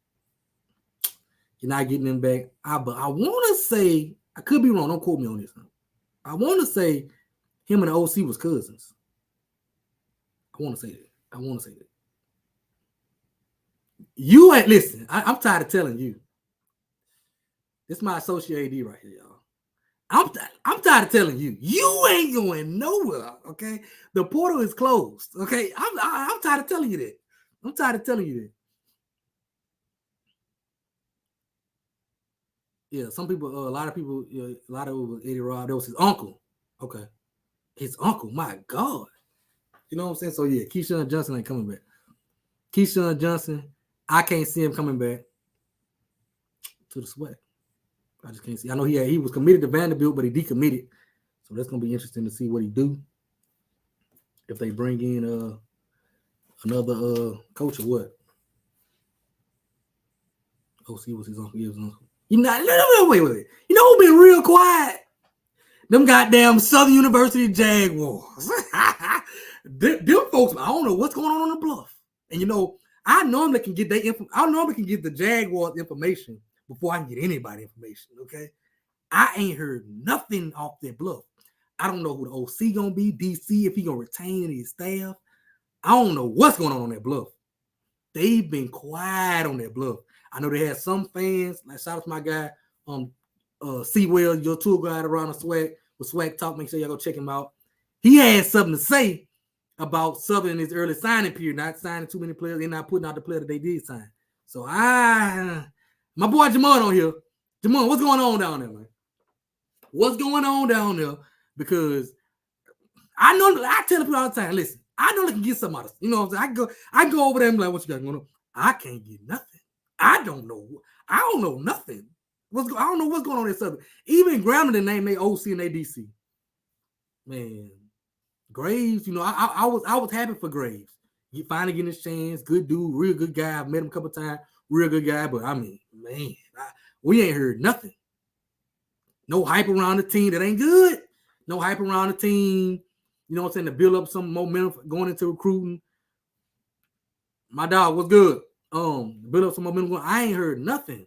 S4: But I want to say, I could be wrong. Don't quote me on this. I want to say him and the OC was cousins. I want to say that. You ain't listen. I'm tired of telling you. This is my associate AD right here, y'all. I'm tired of telling you. You ain't going nowhere. Okay, the portal is closed. Okay, I'm tired of telling you that. Yeah, some people, a lot of people, a lot of it was Eddie Robb. That was his uncle. Okay, his uncle. My God. You know what I'm saying? So, yeah, Keyshawn Johnson ain't coming back. Keyshawn Johnson, I can't see him coming back to the SWAC. I just can't see. I know he was committed to Vanderbilt, but he decommitted. So that's going to be interesting to see what he do. If they bring in another coach or what. OC was his uncle. He was his uncle. Wait. You know who been real quiet? Them goddamn Southern University Jaguars. Them folks, I don't know what's going on the bluff. And you know, I normally can get the Jaguars information before I can get anybody information. Okay, I ain't heard nothing off their bluff. I don't know who the OC gonna be, DC, if he gonna retain any staff. I don't know what's going on that bluff. They've been quiet on that bluff. I know they had some fans. Like shout out to my guy, Sewell, your tour guide around the SWAC with SWAC Talk. Make sure y'all go check him out. He had something to say about Southern in his early signing period, not signing too many players and not putting out the player that they did sign. So my boy Jamon on here. Jamon, what's going on down there, man? What's going on down there? Because I tell people all the time, listen, I know they can get some out of, you know what I'm saying? I go over there and be like, what you got going on? I can't get nothing. I don't know. I don't know nothing. I don't know what's going on in Southern. Even Grambling named their OC and their DC. Man, Graves, I was happy for Graves. He finally getting his chance. Good dude, real good guy. I've met him a couple times. Real good guy, but I mean, man, we ain't heard nothing. No hype around the team. That ain't good. No hype around the team. You know what I'm saying? To build up some momentum going into recruiting. My dog was good. Build up some momentum. I ain't heard nothing.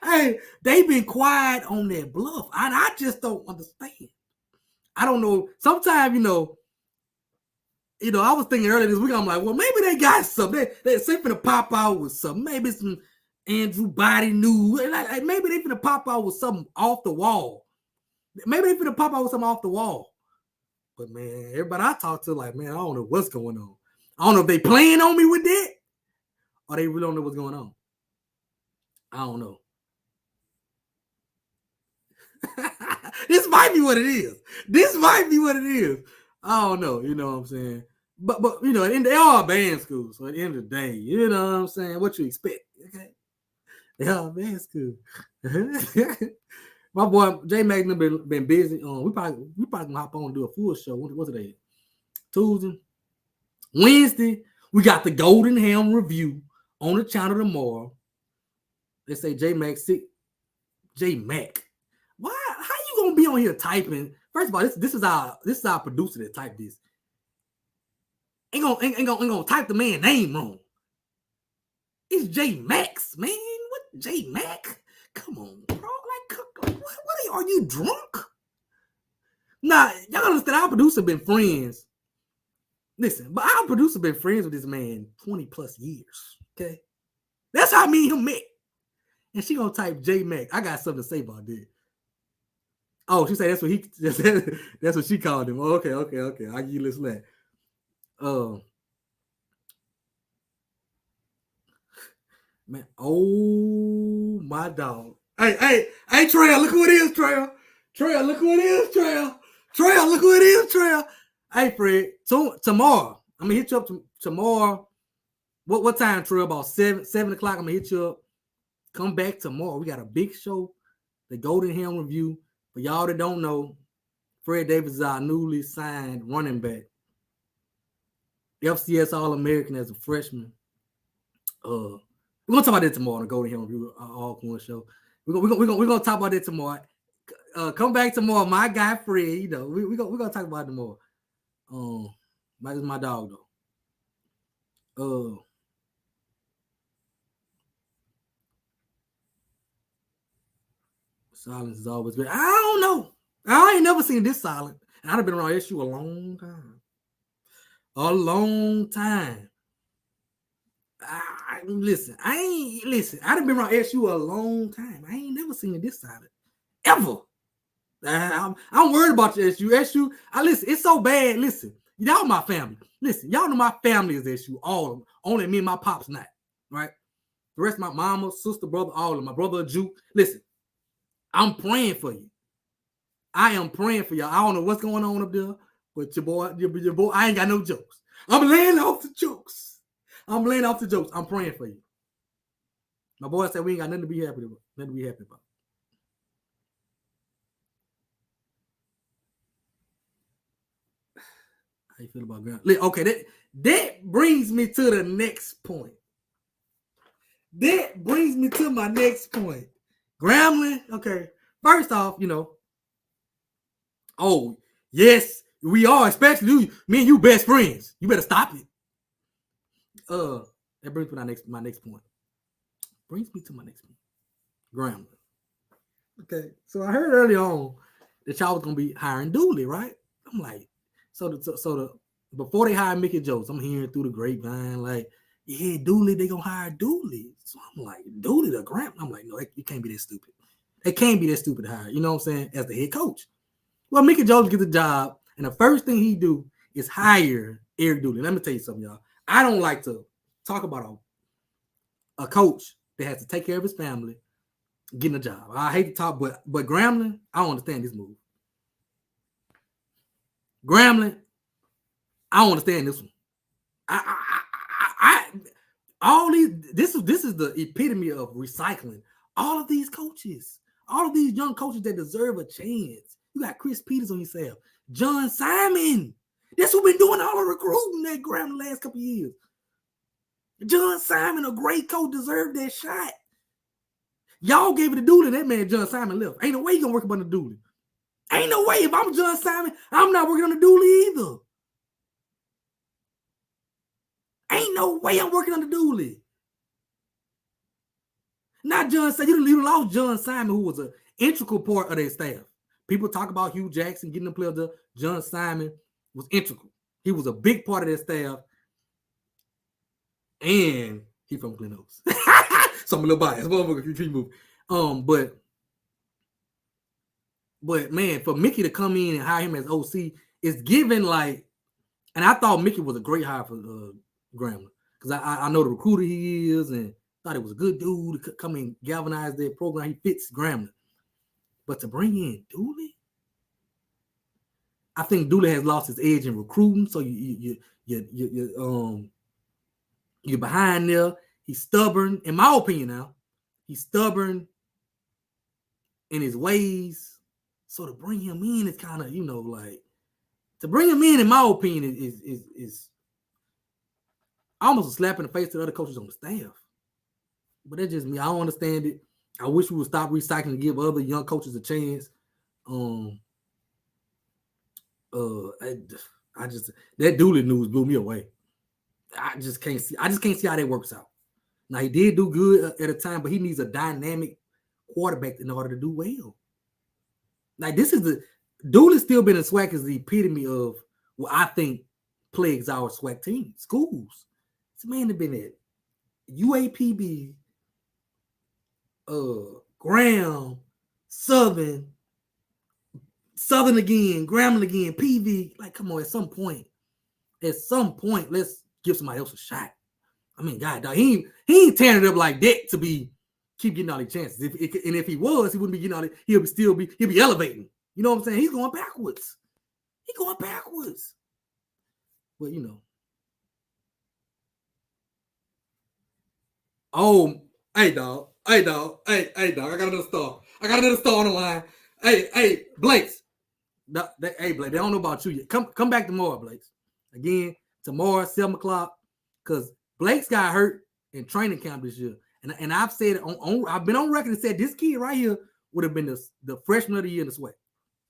S4: Hey, they been quiet on their bluff. I just don't understand. I don't know. Sometimes, I was thinking earlier this week, I'm like, well, maybe they got something. They're finna pop out with something. Maybe some Andrew Body news. Like, maybe they finna pop out with something off the wall. But, man, everybody I talk to, like, man, I don't know what's going on. I don't know if they playing on me with that or they really don't know what's going on. I don't know. This might be what it is. I don't know. You know what I'm saying? But and they are band schools. So at the end of the day, you know what I'm saying? What you expect? Okay, they are band school. My boy J Mac been busy. We probably gonna hop on and do a full show. What's today? Tuesday, Wednesday. We got the Golden Helm review on the channel tomorrow. They say J Mac. Why? How you gonna be on here typing? First of all, this is our producer that typed this. Ain't gonna type the man name wrong. It's J Max, man. What J Mac? Come on, bro. Like, what are you drunk? Nah, y'all understand? Our producer been friends. Listen, but our producer been friends with this man 20 plus years. Okay, that's how me and him met. And she gonna type J Mac. I got something to say about that. Oh, she said that's what she called him. Okay. I'll give you this that. Man, oh my dog. Hey, Trail, look who it is, Trail. Look who it is, Trail. Hey, Fred, so tomorrow, I'm gonna hit you up tomorrow. What time, Trail? About 7 o'clock. I'm gonna hit you up. Come back tomorrow. We got a big show, the Golden Helm review. For y'all that don't know, Fred Davis is our newly signed running back. FCS All-American as a freshman. We're gonna talk about that tomorrow on the Golden Helm review, Alcorn show. We're gonna talk about that tomorrow. Come back tomorrow, my guy Fred. We're gonna talk about it tomorrow. This is my dog though. Silence is always good. I don't know. I ain't never seen this silent. And I've been around SU a long time. I done been around SU a long time. I ain't never seen this silent. Ever. I'm worried about your SU. Listen, it's so bad. Listen, y'all my family. Listen, y'all know my family is SU. All of them. Only me and my pops not. Right? The rest of my mama, sister, brother, all of them. My brother, Juke. Listen. I'm praying for you. I am praying for y'all. I don't know what's going on up there, but your boy, I ain't got no jokes. I'm laying off the jokes. I'm praying for you. My boy said we ain't got nothing to be happy about. How you feel about Grambling? Okay, that brings me to the next point. That brings me to my next point. Grambling, okay. First off, oh, yes, we are, especially you, me and you best friends. You better stop it. That brings me to my next point. Grambling. Okay, so I heard early on that y'all was gonna be hiring Dooley, right? I'm like, before they hire Mickey Jones, I'm hearing through the grapevine, like, yeah, Dooley, they gonna hire Dooley. So I'm like, Dooley the Grambling? I'm like, no, it can't be that stupid. It can't be that stupid to hire, you know what I'm saying, as the head coach. Well, Mickey Jones gets the job, and the first thing he do is hire Eric Dooley. Let me tell you something, y'all. I don't like to talk about a coach that has to take care of his family getting a job. I hate to talk, but Grambling, I don't understand this move. Grambling, I don't understand this one. All these, this is the epitome of recycling. All of these coaches, all of these young coaches that deserve a chance. You got Chris Peters on yourself, John Simon. That's who been doing all the recruiting at Grambling the last couple of years. John Simon, a great coach, deserved that shot. Y'all gave it to Dooley. That man, John Simon, left. Ain't no way you gonna work up on the Dooley. Ain't no way. If I'm John Simon, I'm not working on the Dooley either. Ain't no way I'm working on the Dooley. Not John Simon. You lost John Simon, who was an integral part of their staff. People talk about Hugh Jackson getting the players up. John Simon was integral. He was a big part of their staff. And he from Glen Oaks. So I'm a little biased. Keep moving. But man, for Mickey to come in and hire him as OC is given like, and I thought Mickey was a great hire for Grambling because I know the recruiter he is and thought it was a good dude to come and galvanize their program. He fits Grambling. But to bring in Dooley, I think Dooley has lost his edge in recruiting. So you're behind there. He's stubborn, in my opinion. Now he's stubborn in his ways. So to bring him in is kind of, like to bring him in my opinion, is almost a slap in the face to the other coaches on the staff. But that's just me. I don't understand it. I wish we would stop recycling and give other young coaches a chance. That Dooley news blew me away. I just can't see how that works out. Now he did do good at a time, but he needs a dynamic quarterback in order to do well. Like Dooley's still been in SWAC as the epitome of what I think plagues our SWAC team schools. This man has been at UAPB, Graham, Southern again, Grambling again, PV. Like, come on, at some point, let's give somebody else a shot. I mean, God, dog, he ain't tearing it up like that to keep getting all these chances. If he was, he wouldn't be getting all it. He'll be elevating. You know what I'm saying? He's going backwards. But oh, hey dog. I got another star. On the line. Hey, Blakes. Hey, Blake, they don't know about you yet. Come back tomorrow, Blakes. Again, tomorrow, 7 o'clock, because Blake's got hurt in training camp this year. And I've said, I've been on record and said this kid right here would have been the freshman of the year in the SWAC.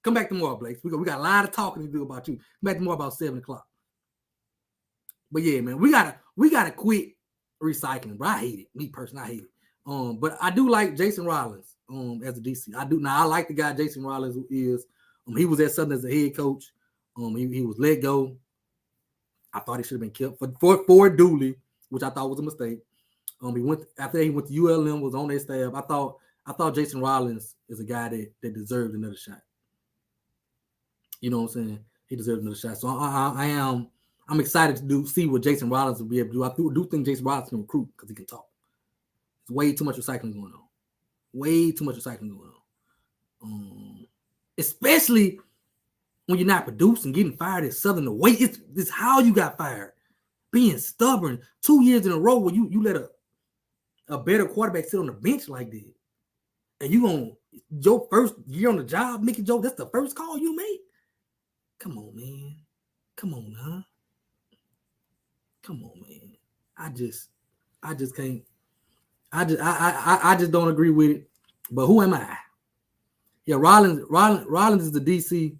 S4: Come back tomorrow, Blake. We got a lot of talking to do about you. Come back tomorrow about 7 o'clock. But yeah, man, we gotta quit recycling. But I hate it. Me personally, I hate it. But I do like Jason Rollins as a DC. I do. Now I like the guy Jason Rollins who is. He was at Southern as a head coach. He was let go. I thought he should have been kept for Dooley, which I thought was a mistake. He went after he went to ULM, was on their staff. I thought Jason Rollins is a guy that deserved another shot. You know what I'm saying? He deserves another shot. So I'm excited to see what Jason Rollins will be able to do. I do think Jason Rollins can recruit because he can talk. There's way too much recycling going on. Especially when you're not producing, getting fired at Southern. The way it's how you got fired. Being stubborn 2 years in a row where you let a better quarterback sit on the bench like that. And your first year on the job, Mickey Joe, that's the first call you make. Come on, man. Come on, huh? Come on, man. I just can't. I just don't agree with it. But who am I? Yeah, Rollins is the DC.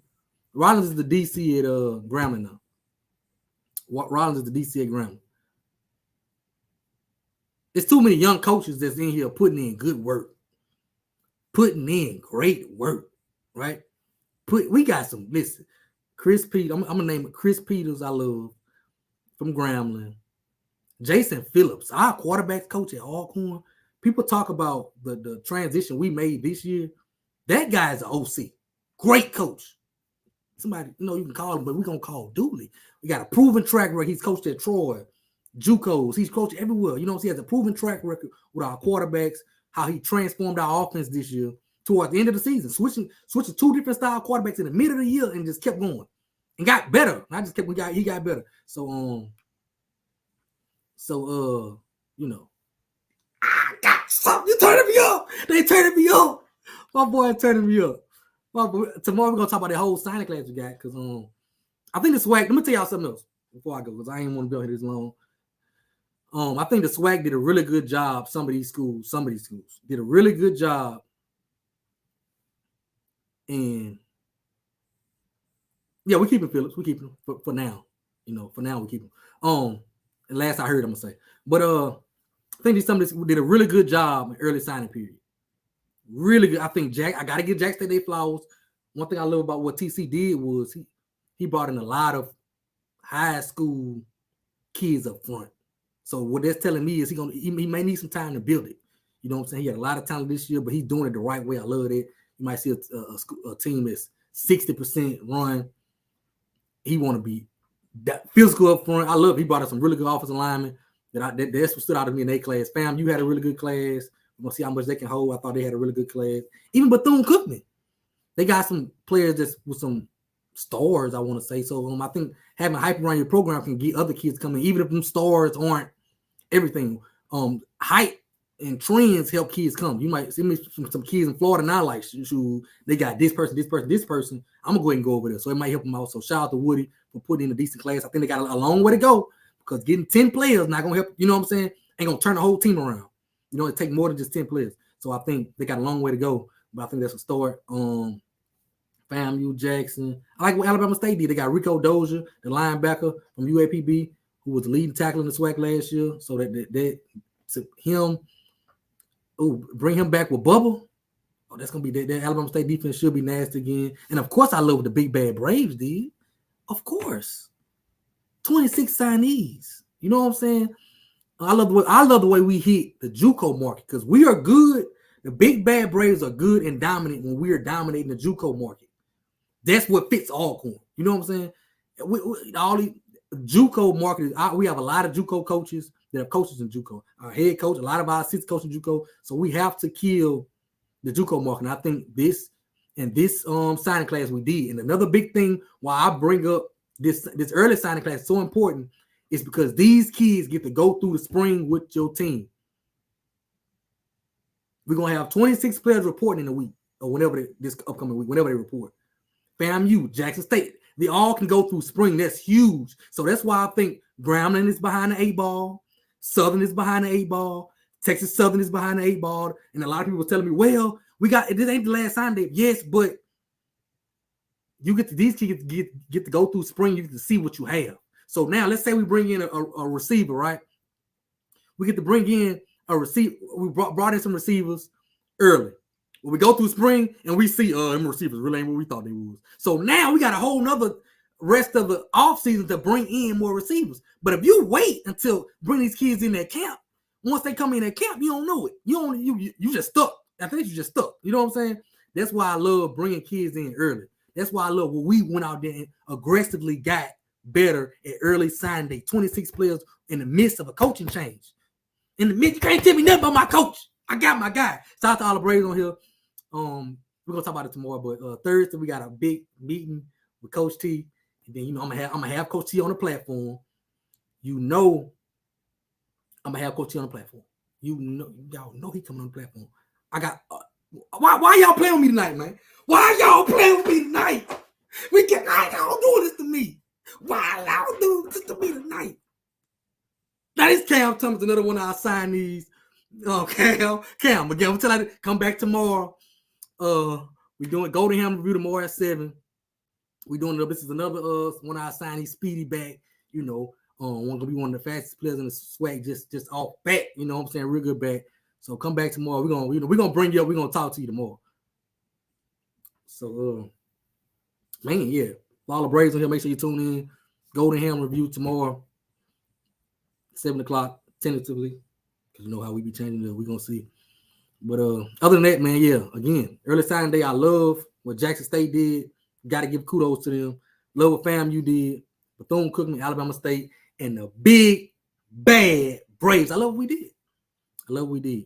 S4: Rollins is the DC at Grambling now. Rollins is the DC at Grambling. There's too many young coaches that's in here putting in good work, putting in great work, right? We got some. Listen, Chris Peters. I'm gonna name it Chris Peters. I love from Grambling. Jason Phillips, our quarterback coach at Alcorn. People talk about the transition we made this year. That guy is an OC, great coach. Somebody, you can call him, but we're gonna call Dooley. We got a proven track record. He's coached at Troy, JUCOs. He's coached everywhere. He has a proven track record with our quarterbacks. how he transformed our offense this year toward the end of the season, switching 2 different style quarterbacks in the middle of the year and just kept going and got better. Not just kept, he got better. So you know, I got something. You turning me up. They turning me up. My boy turning me up. Tomorrow we're gonna talk about the whole signing class we got because I think the Swac'n. Let me tell y'all something else before I go because I ain't want to be on here this long. I think the Swac'n did a really good job. Some of these schools did a really good job. And yeah, we keeping Phillips. We keeping him for now. You know, for now we keep him. Last I heard, I'm gonna say. But I think some of this did a really good job in early signing period. Really good. I think I gotta give Jack State their flowers. One thing I love about what TC did was he brought in a lot of high school kids up front. So what that's telling me is he may need some time to build it. You know what I'm saying? He had a lot of talent this year, but he's doing it the right way. I love it. You might see a team that's 60% run. He want to be that physical up front. I love it. He brought us some really good offensive linemen that's what stood out to me in their class. Fam, you had a really good class. We're going to see how much they can hold. I thought they had a really good class. Even Bethune-Cookman. They got some players that's with some stars, I want to say. So I think having hype around your program can get other kids coming, even if them stars aren't everything. Height and trends help kids come. You might see me some kids in Florida now, like they got this person. I'm gonna go ahead and go over there. So it might help them out. So shout out to Woody for putting in a decent class. I think they got a long way to go because getting 10 players not gonna help, you know what I'm saying? Ain't gonna turn the whole team around. You know, it take more than just 10 players. So I think they got a long way to go. But I think that's a start. FAMU, Jackson. I like what Alabama State did. They got Rico Dozier, the linebacker from UAPB, who was the leading tackler in the SWAC last year. So that to him, bring him back with Bubba. Oh, that's gonna be that Alabama State defense should be nasty again. And of course, I love what the Big Bad Braves did. Of course, 26 signees. You know what I'm saying? I love the way we hit the JUCO market because we are good. The Big Bad Braves are good and dominant when we are dominating the JUCO market. That's what fits Alcorn. You know what I'm saying? All the JUCO market. We have a lot of JUCO coaches that have coaches in JUCO. Our head coach, a lot of our assistant coaches in JUCO. So we have to kill the JUCO market. And I think this signing class we did. And another big thing why I bring up this early signing class is so important is because these kids get to go through the spring with your team. We're going to have 26 players reporting in a week or whenever this upcoming week, whenever they report. FAMU, Jackson State, they all can go through spring. That's huge. So that's why I think Grambling is behind the 8-ball. Southern is behind the 8-ball. Texas Southern is behind the 8-ball. And a lot of people are telling me, well, this ain't the last sign day. Yes, but these kids get to go through spring. You get to see what you have. So now let's say we bring in a receiver, right? We get to bring in a receiver. We brought in some receivers early. When we go through spring and we see them receivers really ain't what we thought they was. So now we got a whole nother rest of the offseason to bring in more receivers. But if you wait until bring these kids in that camp, once they come in that camp, you don't know it. You just stuck. I think you just stuck. You know what I'm saying? That's why I love bringing kids in early. That's why I love when we went out there and aggressively got better at early signing day. 26 players in the midst of a coaching change. In the midst, you can't tell me nothing about my coach. I got my guy. Shout out to all the Braves on here. We're gonna talk about it tomorrow, but Thursday we got a big meeting with Coach T, and then I'm gonna have Coach T on the platform. I'm gonna have Coach T on the platform. Y'all know he coming on the platform. I got why y'all playing with me tonight, man? Why y'all playing with me tonight? Why y'all doing this to me? Why y'all doing this to me tonight? Now this Cam Thomas, another one of our signees. Cam, again, I'm telling you, come back tomorrow. We're doing Golden Ham review tomorrow at 7. We're doing this is another one of our signees, Speedy back. You know, gonna be one of the fastest players in the SWAC, just off back. You know what I'm saying? Real good back. So come back tomorrow. We're gonna bring you up. We're gonna talk to you tomorrow. So man, yeah. All the Braves on here. Make sure you tune in. Golden Ham review tomorrow, 7 o'clock tentatively. Cause you know how we be changing it. We're gonna see. But other than that, man, yeah. Again, early signing day. I love what Jackson State did. Got to give kudos to them. Love what FAMU did. Bethune-Cookman, Alabama State, and the Big Bad Braves. I love what we did.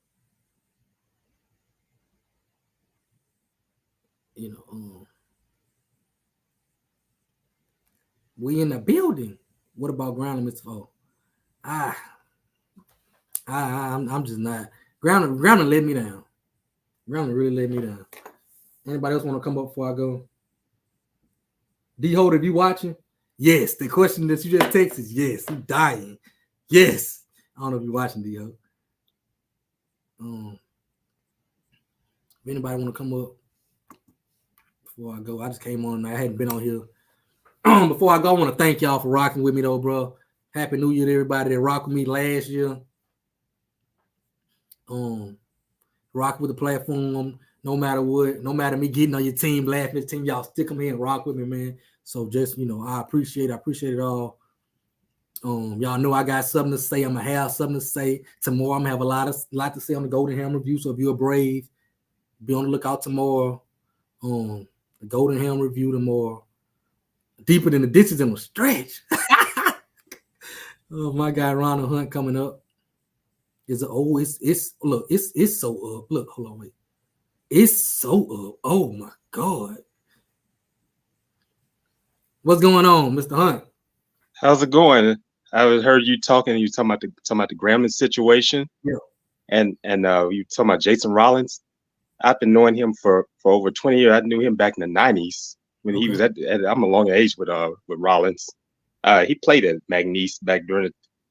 S4: We in the building. What about Grambling, Mr. Fo? I'm just not. Grambling let me down. Grambling really let me down. Anybody else want to come up before I go? D-Hold, if you watching? Yes. The question that you just texted is yes. I'm dying. Yes. I don't know if you're watching, D-Hold. If anybody want to come up before I go, I just came on. I hadn't been on here. Before I go, I want to thank y'all for rocking with me, though, bro. Happy New Year to everybody that rocked with me last year. Rock with the platform, no matter what, no matter me getting on your team, laughing at the team, y'all stick them here and rock with me, man. So just, I appreciate it all. Y'all know I got something to say. I'm gonna have something to say tomorrow. I'm gonna have a lot to say on the Golden Ham review. So if you're brave, be on the lookout tomorrow. The Golden Ham review tomorrow. Deeper than the ditches in a stretch. Oh, my guy Ronald Hunt coming up. It's so up. Look, hold on, wait. It's so up. Oh my God. What's going on, Mr. Hunt?
S5: How's it going? I heard you talking about the Grambling situation.
S4: Yeah.
S5: And you talking about Jason Rollins. I've been knowing him for over 20 years. I knew him back in the 90s when he was I'm a long age with Rollins. He played at McNeese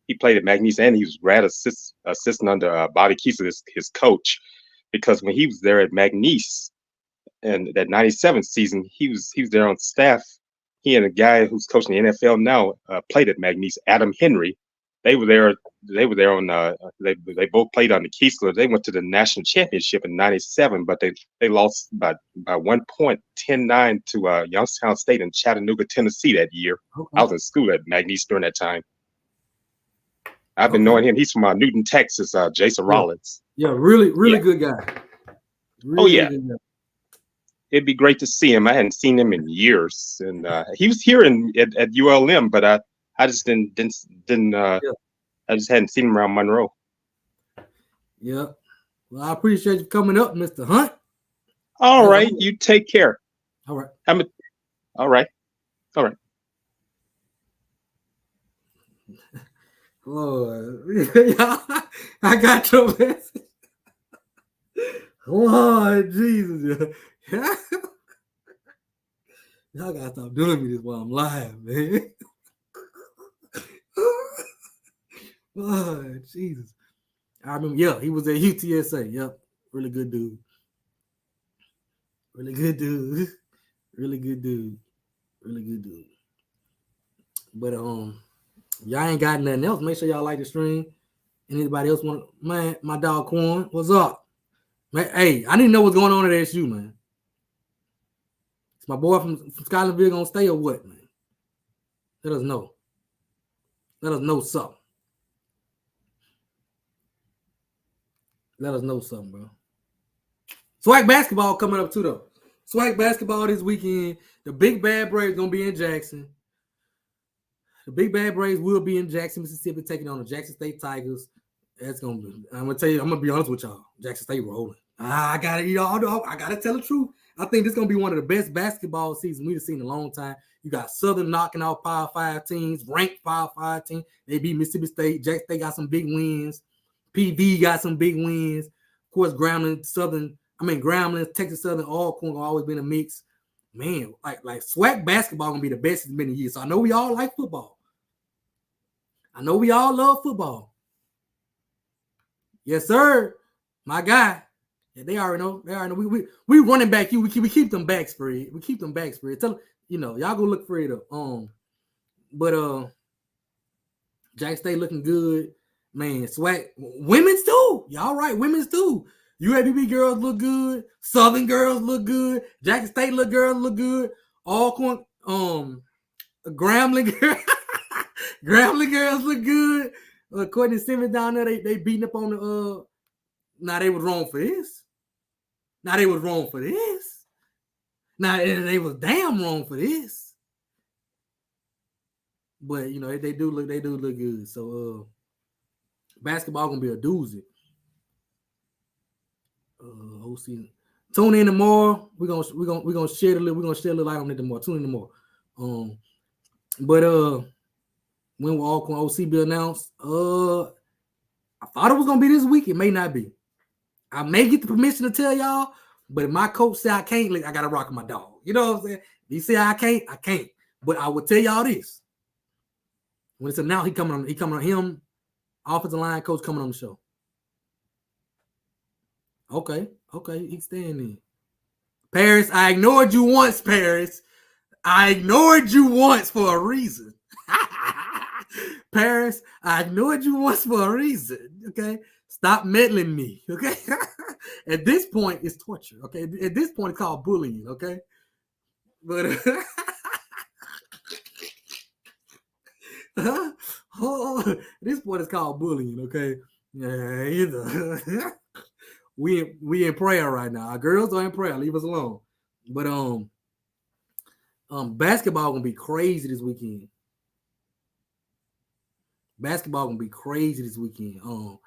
S5: he played at McNeese, and he was grad assistant under Bobby Keeser, his coach, because when he was there at McNeese and that 97 season, he was there on staff. He and a guy who's coaching the NFL now played at McNeese, Adam Henry. They were there on they both played on the Keesler. They went to the national championship in 97, but they lost by 1 point, 10-9 to Youngstown State in Chattanooga, Tennessee that year. Okay. I was in school at McNeese during that time. I've been knowing him. He's from Newton, Texas, Jason Rollins.
S4: Yeah, really good guy.
S5: Really good guy. It'd be great to see him. I hadn't seen him in years, and he was here at ULM, but I just didn't. I just hadn't seen him around Monroe.
S4: Yeah. Well, I appreciate you coming up, Mr. Hunt.
S5: All right, you take care.
S4: All right.
S5: All right.
S4: Lord, I got your message. Lord Jesus, y'all gotta stop doing me this while I'm live, man. Lord Jesus, I remember. Yeah, he was at UTSA. Yep, really good dude. But y'all ain't got nothing else. Make sure y'all like the stream. Anybody else want? Man, my dog Quan, what's up? Man, hey, I didn't know what's going on at SU, man. Is my boy from Scotlandville gonna stay or what, man? Let us know. Let us know something. Bro. Swac'n basketball coming up too, though. Swac'n basketball this weekend. The Big Bad Braves gonna be in Jackson. The Big Bad Braves will be in Jackson, Mississippi, taking on the Jackson State Tigers. That's gonna be. I'm gonna be honest with y'all. Jackson State rolling. I gotta tell the truth. I think this is gonna be one of the best basketball seasons we've seen in a long time. You got Southern knocking out Power 5 teams, ranked Power 5 teams. They beat Mississippi State. Jackson State got some big wins. PV got some big wins. Of course, Grambling, Texas Southern, Alcorn always been a mix. Man, like SWAC basketball gonna be the best it's been in years. So I know we all like football. I know we all love football. Yes, sir. My guy. Yeah, they already know. We running back you. We keep them back spread. Tell y'all go look for it up. But Jack State looking good. Man, SWAC women's too. Y'all right, women's too. UABB girls look good. Southern girls look good. Jackson State girls look good. Alcorn, Grambling girls look good. Courtney Simmons down there, they beating up on the. Now they was wrong for this. Now they was damn wrong for this. But they do look good. So basketball gonna be a doozy. Whole season. Tune in tomorrow. We're gonna shed a little light on it tomorrow. Tune in tomorrow. But when will Alcorn OC be announced? I thought it was gonna be this week. It may not be. I may get the permission to tell y'all, but if my coach say I can't, I gotta rock my dog. You know what I'm saying? If he say I can't. But I will tell y'all this. When it's announced, he coming on him, offensive line coach coming on the show. Okay, he's staying in. Paris, I ignored you once, Paris. I ignored you once for a reason. Paris, I ignored you once for a reason. Okay, stop meddling me. Okay, at this point, it's torture. Okay, at this point, it's called bullying. Okay, but this point is called bullying. Okay, yeah, either. We in prayer right now. Our girls are in prayer. Leave us alone. But basketball gonna be crazy this weekend. Basketball gonna be crazy this weekend.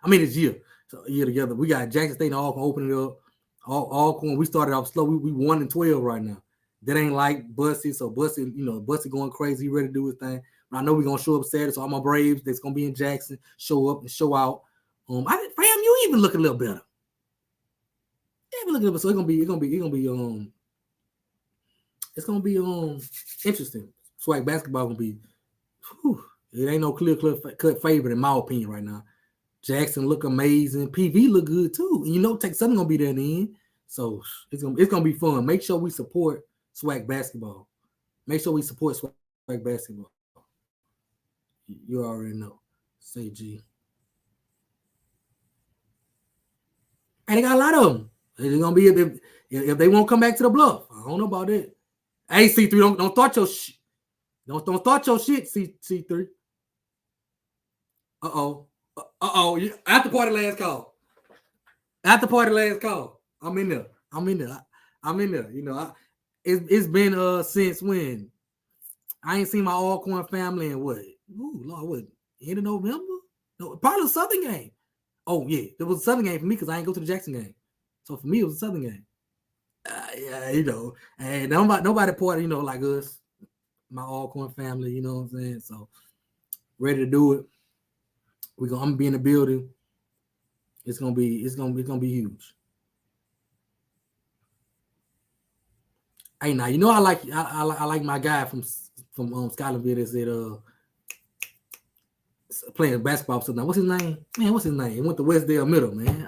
S4: This year. So year together. We got Jackson State and Alcorn opening up. Alcorn, we started off slow. We 1-12 right now. That ain't like Bussy. So Bussy, Bussy going crazy. He ready to do his thing. But I know we're gonna show up Saturday. So all my Braves that's gonna be in Jackson show up and show out. I think FAMU even look a little better. So it's gonna be interesting. Swag basketball gonna be. It ain't no clear cut favorite in my opinion right now. Jackson look amazing. PV look good too. And Texas Southern gonna be there in the end. So it's gonna be fun. Make sure we support Swag basketball. Make sure we support Swag basketball. You already know. Say G. And they got a lot of them. It's gonna be if they won't come back to the bluff. I don't know about it. Hey, C3, don't start your shit. Don't start your shit, C3. Uh-oh. After party last call. I'm in there. It's been since when? I ain't seen my Alcorn family in what? End of November? No, probably the Southern game. Oh yeah, it was a Southern game for me because I ain't go to the Jackson game. So for me, it was a Southern game. And nobody party, like us, my Alcorn family, you know what I'm saying? So ready to do it. I'm gonna be in the building. It's gonna be huge. Hey, now I like my guy from Scotlandville that said playing basketball. So now what's his name? Man, what's his name? He went to Westdale Middle, man.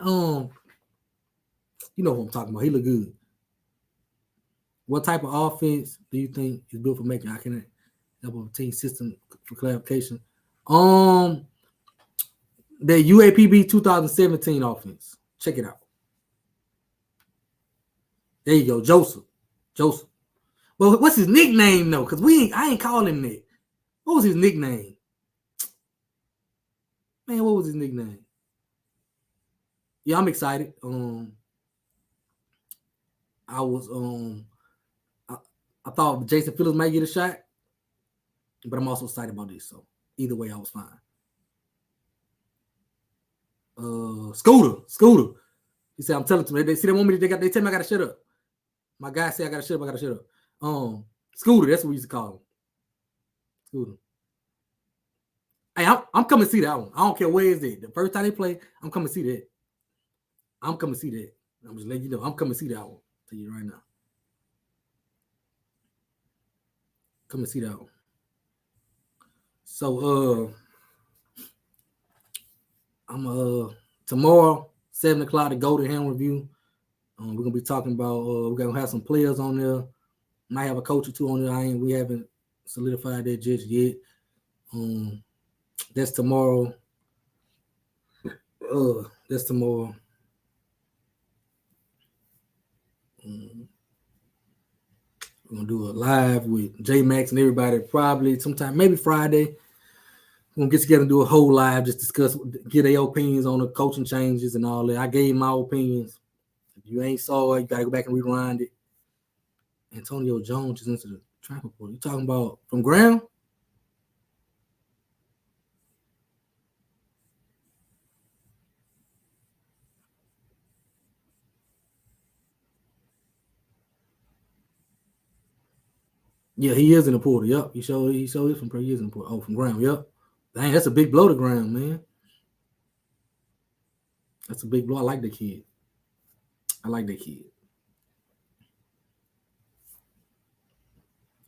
S4: You know what I'm talking about. He look good. What type of offense do you think is built for making? I can help a team system for clarification. The UAPB 2017 offense. Check it out. There you go, Joseph. Well, what's his nickname though? Because I ain't calling him that. What was his nickname? Man, what was his nickname? Yeah, I'm excited. I thought Jason Phillips might get a shot, but I'm also excited about this. So either way, I was fine. Scooter. He said, I'm telling them. They see that moment. They tell me I gotta shut up. My guy said I gotta shut up. Scooter, that's what we used to call him. Scooter. Hey, I'm coming to see that one. I don't care where it's at. The first time they play, I'm coming to see that. I'm just letting you know. I'm coming to see that one. Tell you right now. Come and see that one. So I'm tomorrow, 7:00, the Golden Ham review. We're gonna be talking about we're gonna have some players on there. Might have a coach or two on there. We haven't solidified that just yet. That's tomorrow. That's tomorrow. We're gonna do a live with J Max and everybody probably sometime, maybe Friday. We're gonna get together and do a whole live, just discuss, get their opinions on the coaching changes and all that. I gave my opinions. If you ain't saw it, you gotta go back and rewind it. Antonio Jones is into the transfer portal. You talking about from Graham? Yeah, he is in the portal. Yep, he showed it from he is in the portal. Oh, from Graham. Yep. Dang, that's a big blow to Graham, man. That's a big blow. I like the kid.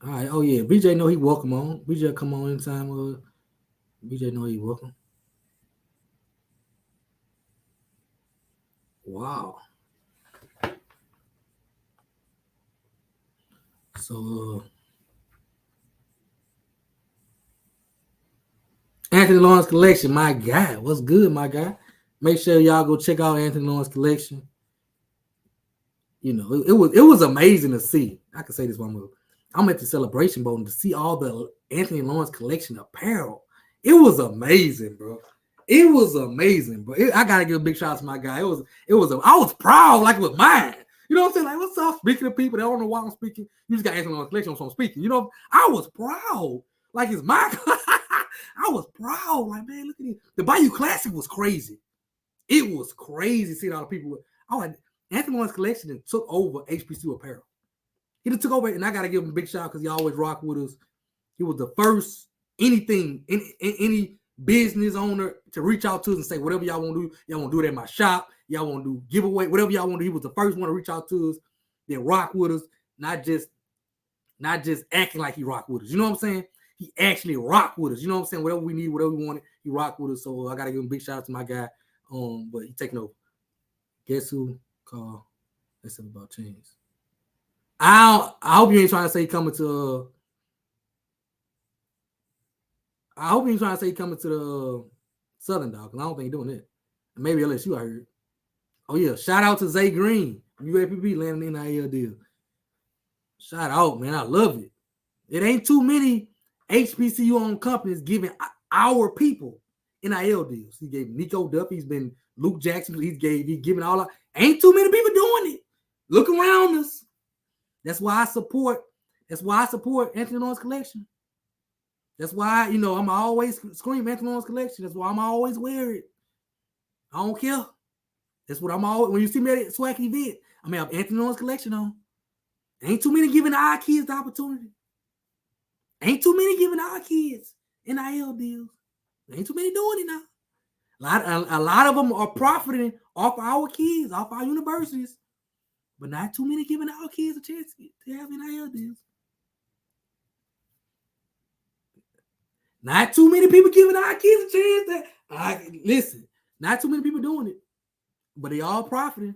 S4: All right. Oh yeah, BJ know he welcome on. BJ come on anytime. BJ know he welcome. Wow. So Anthony Lawrence Collection, my guy. What's good, my guy? Make sure y'all go check out Anthony Lawrence Collection. You know, it was amazing to see. I can say this one more. I'm at the Celebration Bowl to see all the Anthony Lawrence Collection apparel. It was amazing, bro. I gotta give a big shout out to my guy. I was proud like it was mine. You know what I'm saying? Like, what's up? Speaking of people that don't know why I'm speaking, you just got Anthony Lawrence Collection, so I'm speaking. You know, I was proud. Like it's my I was proud. Like, man, look at it. The Bayou Classic was crazy. It was crazy seeing all the people. Anthony Lawrence Collection took over HBCU apparel. He took over, and I gotta give him a big shout because he always rock with us. He was the first any business owner to reach out to us and say, whatever y'all want to do, y'all want to do it at my shop, y'all want to do giveaway, whatever y'all want to do. He was the first one to reach out to us, then rock with us, not just acting like he rock with us. You know what I'm saying? He actually rock with us. You know what I'm saying? Whatever we need, whatever we wanted, he rock with us. So I gotta give him a big shout out to my guy. But he taking over. Guess who called? Let's say about chains. I hope you ain't trying to say coming to. I hope you ain't trying to say coming to the Southern Dog, because I don't think he's doing it. Maybe LSU, I heard. Oh yeah, shout out to Zay Green, UAPB landing in NIL deal. Shout out, man. I love it. It ain't too many HBCU owned companies giving our people NIL deals. He gave Nico Duffy. He's been Luke Jackson. He's giving all out. Ain't too many people doing it. Look around us. That's why I support Anthony Lawrence Collection. That's why, I'm always scream Anthony Lawrence Collection. That's why I'm always wear it. I don't care. That's what I'm always, when you see me at a Swac'n event, I'm going to have Anthony Lawrence Collection on. Ain't too many giving our kids the opportunity. Ain't too many giving our kids NIL deals. Ain't too many doing it now. A lot of them are profiting off our kids, off our universities. But not too many giving our kids a chance to have NIL deals. Not too many people giving our kids a chance listen, not too many people doing it. But they all profiting.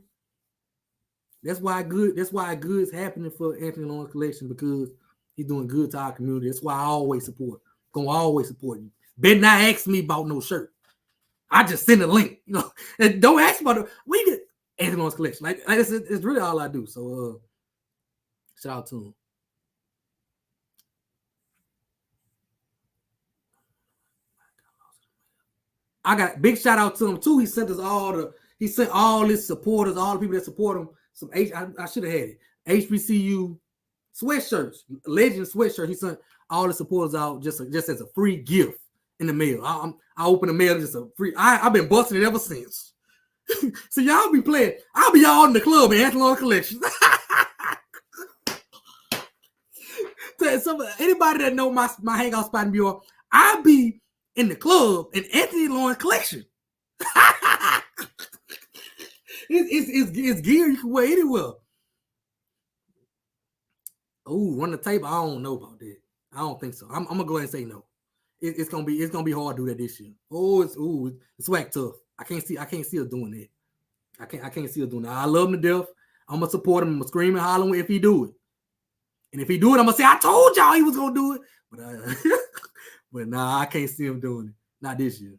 S4: That's why good's happening for Anthony Lawrence Collection, because he's doing good to our community. That's why I always support. Gonna always support you. Better not ask me about no shirt. I just send a link. And don't ask about it. We get Anthony Lawrence Collection. Like it's really all I do. So shout out to him. I got big shout out to him too. He sent all his supporters, all the people that support him, I should have had it. HBCU sweatshirts, legend sweatshirt. He sent all the supporters out just as a free gift in the mail. I opened the mail, just a free. I've been busting it ever since. So y'all be playing. I'll be all in the club in Anthony Lawrence Collection. Anybody that know my hangout spot in New York, I'll be in the club in Anthony Lawrence Collection. It's gear you can wear anywhere. Oh, run the table. I don't know about that. I don't think so. I'm gonna go ahead and say no. It's gonna be hard to do that this year. It's Swac'n tough. I can't see her doing that. I can't see her doing that. I love him to death. I'm gonna support him. I'm gonna scream and holler if he do it. And if he do it, I'm gonna say I told y'all he was gonna do it. But nah, I can't see him doing it. Not this year.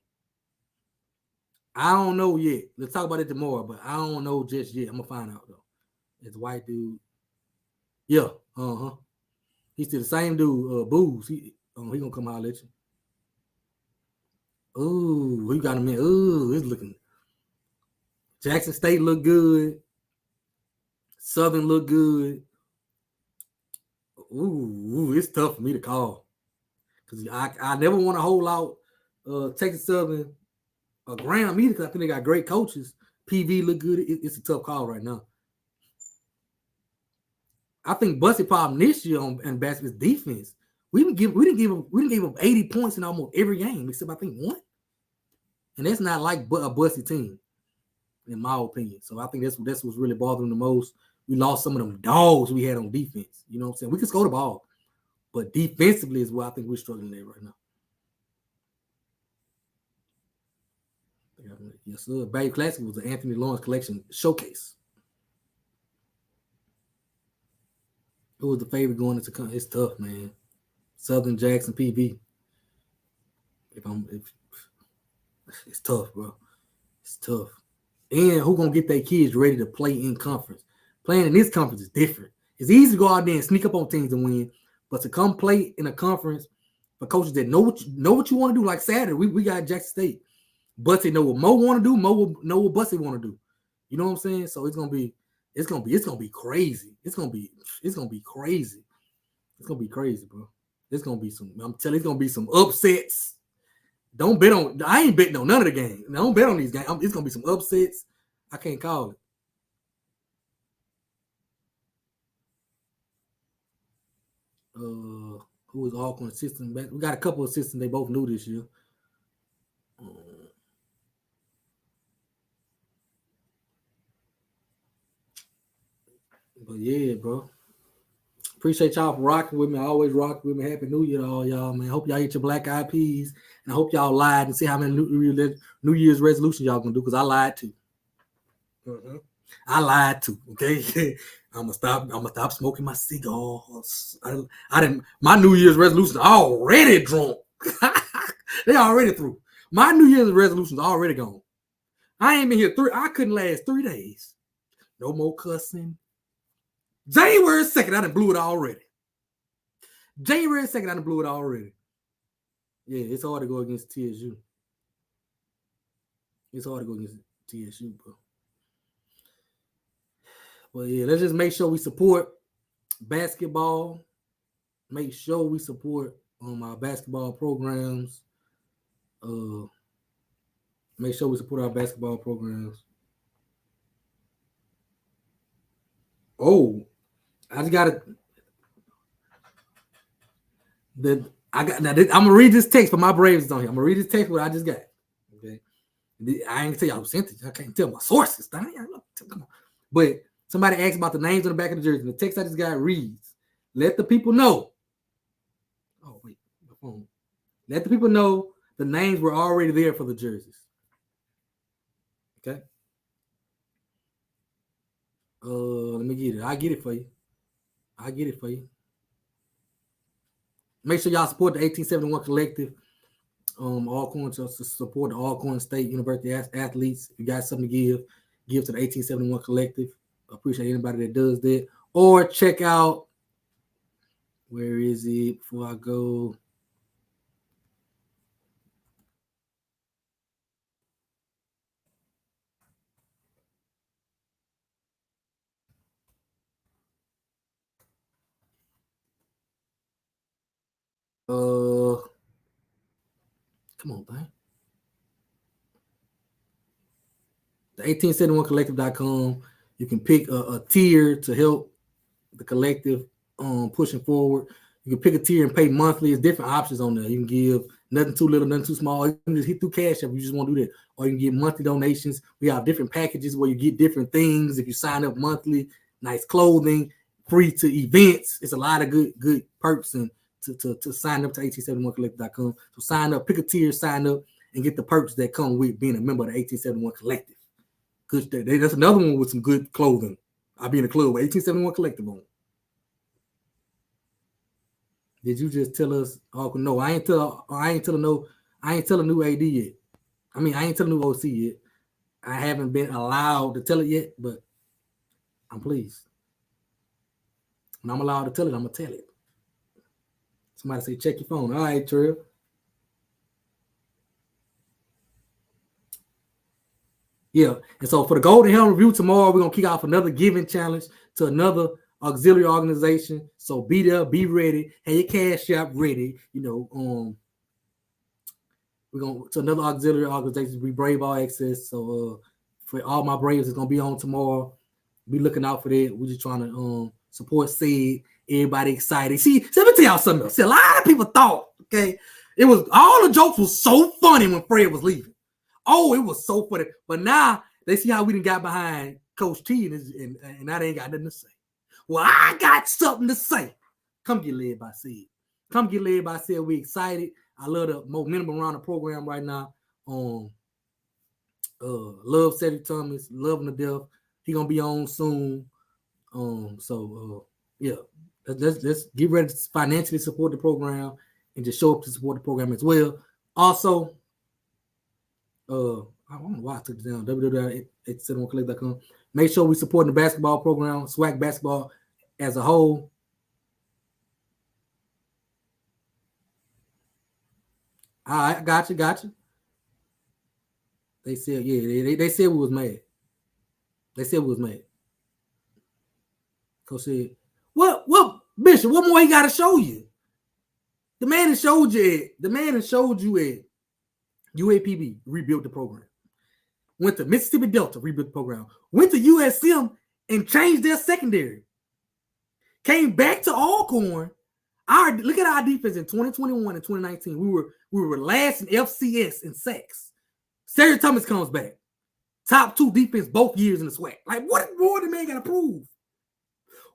S4: I don't know yet. Let's talk about it tomorrow, but I don't know just yet. I'm gonna find out though. It's a white dude. Yeah, He's still the same dude, Booze. He gonna come holler at you. Ooh, we got him in. Ooh, it's looking. Jackson State look good. Southern look good. Ooh, it's tough for me to call. Because I never want to hold out Texas Southern or Graham either, because I think they got great coaches. PV look good. It's a tough call right now. I think Bussy problem this year on basketball defense. We didn't give up 80 points in almost every game, except I think one. And that's not like a Bussy team, in my opinion. So I think that's what's really bothering the most. We lost some of them dogs we had on defense. You know what I'm saying? We can score the ball, but defensively is what I think we're struggling at right now. Yes, sir. Bay Classic was the Anthony Lawrence Collection showcase. Who was the favorite going into? It's tough, man. Southern Jackson PB. It's tough, bro. It's tough. And who gonna get their kids ready to play in conference? Playing in this conference is different. It's easy to go out there and sneak up on teams and win, but to come play in a conference for coaches that know what you want to do, like Saturday, we got Jackson State. Bussy know what Mo want to do. Mo will know what Bussy want to do. You know what I'm saying? So it's gonna be crazy. It's gonna be crazy. It's gonna be crazy, bro. It's gonna be it's gonna be some upsets. Don't bet on. I ain't betting on none of the games. Don't bet on these games. It's gonna be some upsets. I can't call it. Who is Alcorn assistant? We got a couple of assistants. They both new this year. But yeah, bro. Appreciate y'all for rocking with me. I always rock with me. Happy New Year to all y'all, man. Hope y'all eat your black eyed peas. And I hope y'all lied and see how many New Year's resolutions y'all gonna do, because I lied too. I lied too. Okay. I'm gonna stop smoking my cigars. I didn't. My New Year's resolutions already drunk. They already through. My New Year's resolutions already gone. I ain't been here I couldn't last 3 days. No more cussing. January 2nd, I done blew it already. January 2nd, I done blew it already. Yeah, it's hard to go against TSU. It's hard to go against TSU, bro. But yeah, let's just make sure we support basketball. Make sure we support our basketball programs. Make sure we support our basketball programs. Oh, I just got to. I'm gonna read this text, but my Braves is on here. I'm gonna read this text what I just got. Okay, I ain't tell y'all who sent it. I can't tell my sources. Come on. But somebody asked about the names on the back of the jersey. The text I just got reads: "Let the people know." Oh wait, my phone. Let the people know the names were already there for the jerseys. Okay. Let me get it. I'll get it for you. Make sure y'all support the 1871 Collective. Alcorn, to support the Alcorn State University athletes. If you got something to give to the 1871 Collective. I appreciate anybody that does that. Or check out, where is it before I go? Come on, man. The 1871collective.com. You can pick a tier to help the collective pushing forward. You can pick a tier and pay monthly. There's different options on there. You can give nothing too little, nothing too small. You can just hit through Cash App if you just want to do that. Or you can get monthly donations. We have different packages where you get different things. If you sign up monthly, nice clothing, free to events. It's a lot of good perks and to sign up to 1871collective.com. So sign up, pick a tier, sign up, and get the perks that come with being a member of the 1871 Collective. Good. That's another one with some good clothing. I'll be in the club with 1871 Collective on. Did you just tell us? Oh no, I ain't tell a new AD yet. I mean, I ain't tell a new OC yet. I haven't been allowed to tell it yet, but I'm pleased. When I'm allowed to tell it, I'm gonna tell it. Somebody say, check your phone. All right, Trill. Yeah, and so for the Golden Helm Review tomorrow, we're gonna kick off another giving challenge to another auxiliary organization. So be there, be ready, have your Cash App ready. You know, we're going to another auxiliary organization, Be Brave All Access. So for all my Braves, it's gonna be on tomorrow. Be looking out for that. We're just trying to Support said, everybody excited. See, let me tell y'all something else. See, a lot of people thought, okay, it was all the jokes was so funny when Fred was leaving. Oh, it was so funny. But now they see how we done got behind Coach T and now they ain't got nothing to say. Well, I got something to say. Come get led by Sid. Come get led by Sid. We excited. I love the momentum around the program right now. Love Cedric Thomas, loving to death. He gonna be on soon. Yeah, let's get ready to financially support the program and just show up to support the program as well. Also, I don't know why I took it down. www.871collect.com. Make sure we support the basketball program, SWAC basketball as a whole. All right, got you. They said, yeah, they said we was mad. Coach said, what, Bishop, what more he got to show you? The man that showed you at UAPB, rebuilt the program. Went to Mississippi Delta, rebuilt the program. Went to USM and changed their secondary. Came back to Alcorn. Look at our defense in 2021 and 2019. We were last in FCS in sacks. Cedric Thomas comes back. Top 2 defense both years in the SWAC. Like, what more the man got to prove?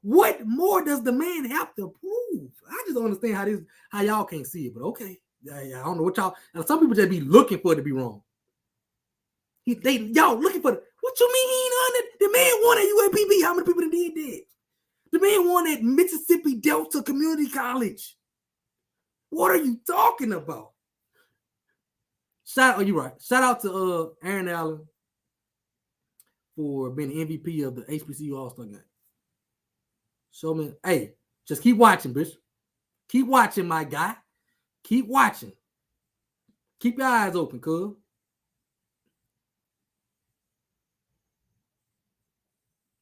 S4: What more does the man have to prove? I just don't understand how y'all can't see it, but okay. I don't know what y'all. Now, some people just be looking for it to be wrong. Y'all looking for what you mean he ain't on it? The man won at UAPB. How many people that did that? The man won at Mississippi Delta Community College. What are you talking about? You're right. Shout out to Aaron Allen for being the MVP of the HBCU All-Star game. Show me, hey, just keep watching, bitch. Keep watching, my guy. Keep watching. Keep your eyes open, cuz.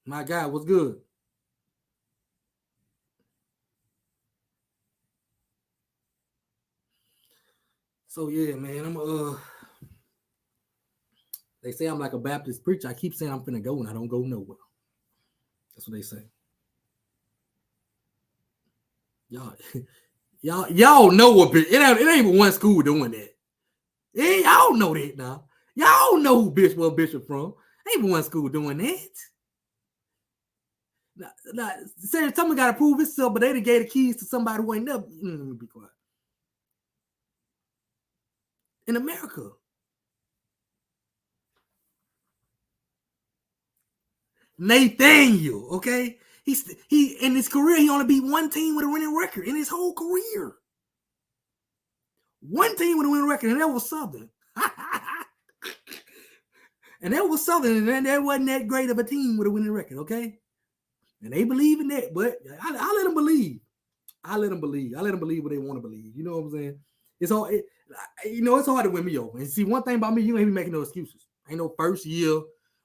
S4: My guy, what's good? So yeah, man, they say I'm like a Baptist preacher. I keep saying I'm finna go and I don't go nowhere. That's what they say. Y'all know what it ain't even one school doing that. Y'all know that now. Y'all know who Bishop from. Ain't even one school doing that. Now, someone got to prove itself, but they done gave the keys to somebody who ain't never. Let me be quiet. In America. Nathaniel, okay? He in his career, he only beat one team with a winning record in his whole career. One team with a winning record, and that was Southern. And that wasn't that great of a team with a winning record, okay? And they believe in that, but I let them believe. I let them believe what they want to believe. You know what I'm saying? It's hard. It's hard to win me over. And see, one thing about me, you ain't making no excuses. Ain't no first year.